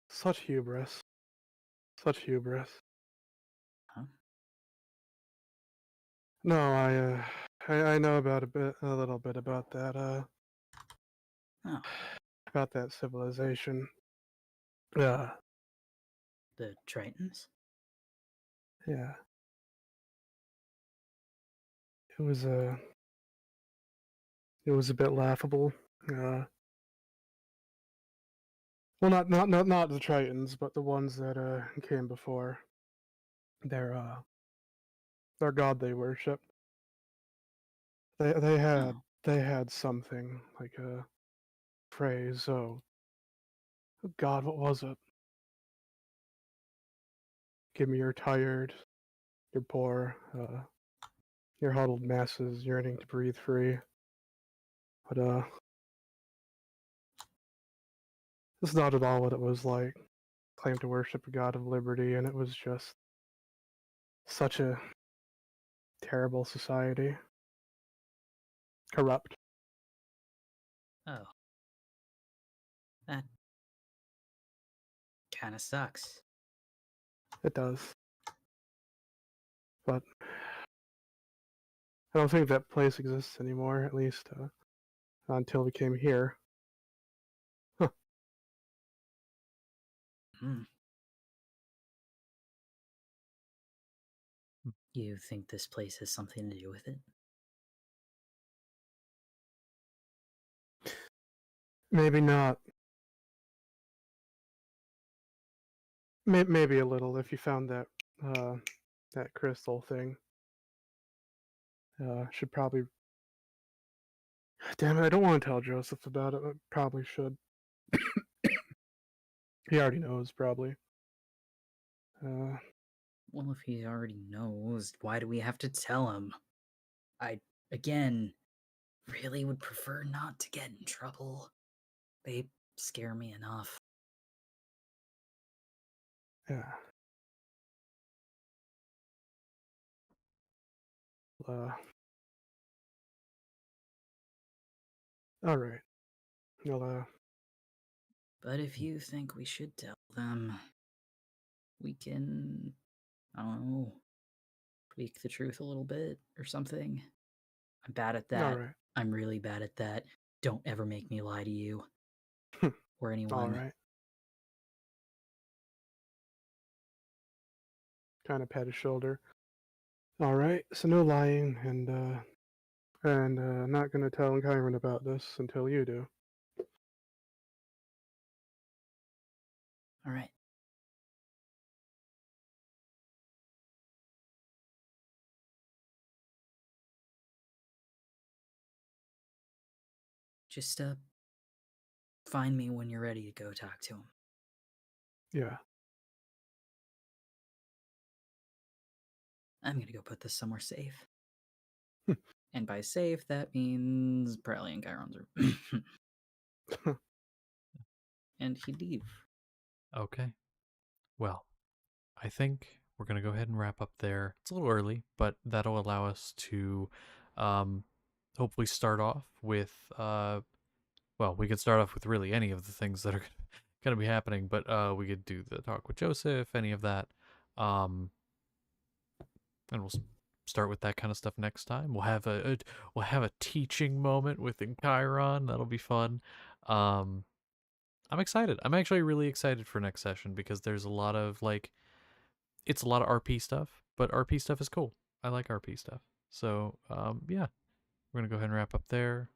Speaker 6: Such hubris. Such hubris.
Speaker 7: Huh?
Speaker 6: No, I know about a little bit about that.
Speaker 7: Oh,
Speaker 6: About that civilization. Yeah,
Speaker 7: the Tritons?
Speaker 6: yeah. It was a bit laughable. Well, not the Tritons, but the ones that came before. Their god they worship. They had
Speaker 7: Oh,
Speaker 6: they had something like a phrase. Oh God, what was it? Give me your tired, your poor, your huddled masses yearning to breathe free. But that's not at all what it was like. Claimed to worship a god of liberty, and it was just such a terrible society. Corrupt.
Speaker 7: oh. That kind of sucks.
Speaker 6: It does. But I don't think that place exists anymore, at least until we came here. Huh.
Speaker 7: Hmm. You think this place has something to do with it?
Speaker 6: Maybe not. Maybe a little if you found that crystal thing. Should probably. Damn it! I don't want to tell Joseph about it. I probably should. He already knows, probably.
Speaker 7: Well, if he already knows, why do we have to tell him? I, again, really would prefer not to get in trouble. They scare me enough.
Speaker 6: Yeah. Uh, All right. Well,
Speaker 7: But if you think we should tell them, we can, I don't know, tweak the truth a little bit or something. I'm bad at that.
Speaker 6: all right.
Speaker 7: I'm really bad at that. Don't ever make me lie to you or anyone.
Speaker 6: All right. Kind of pat his shoulder. All right. So no lying, and not gonna tell Kyron about this until you do.
Speaker 7: All right. Just find me when you're ready to go talk to him.
Speaker 6: Yeah.
Speaker 7: I'm gonna go put this somewhere safe.
Speaker 6: Hmm.
Speaker 7: And by safe, that means probably in Chiron's room. And he'd leave.
Speaker 1: Okay. Well, I think we're going to go ahead and wrap up there. It's a little early, but that'll allow us to hopefully start off with, well, we could start off with really any of the things that are going to be happening, but we could do the talk with Joseph, any of that. And we'll start with that kind of stuff next time. We'll have a teaching moment within Chiron. That'll be fun. I'm excited. I'm actually really excited for next session because there's a lot of it's a lot of RP stuff, but RP stuff is cool. I like RP stuff. So, yeah, we're going to go ahead and wrap up there.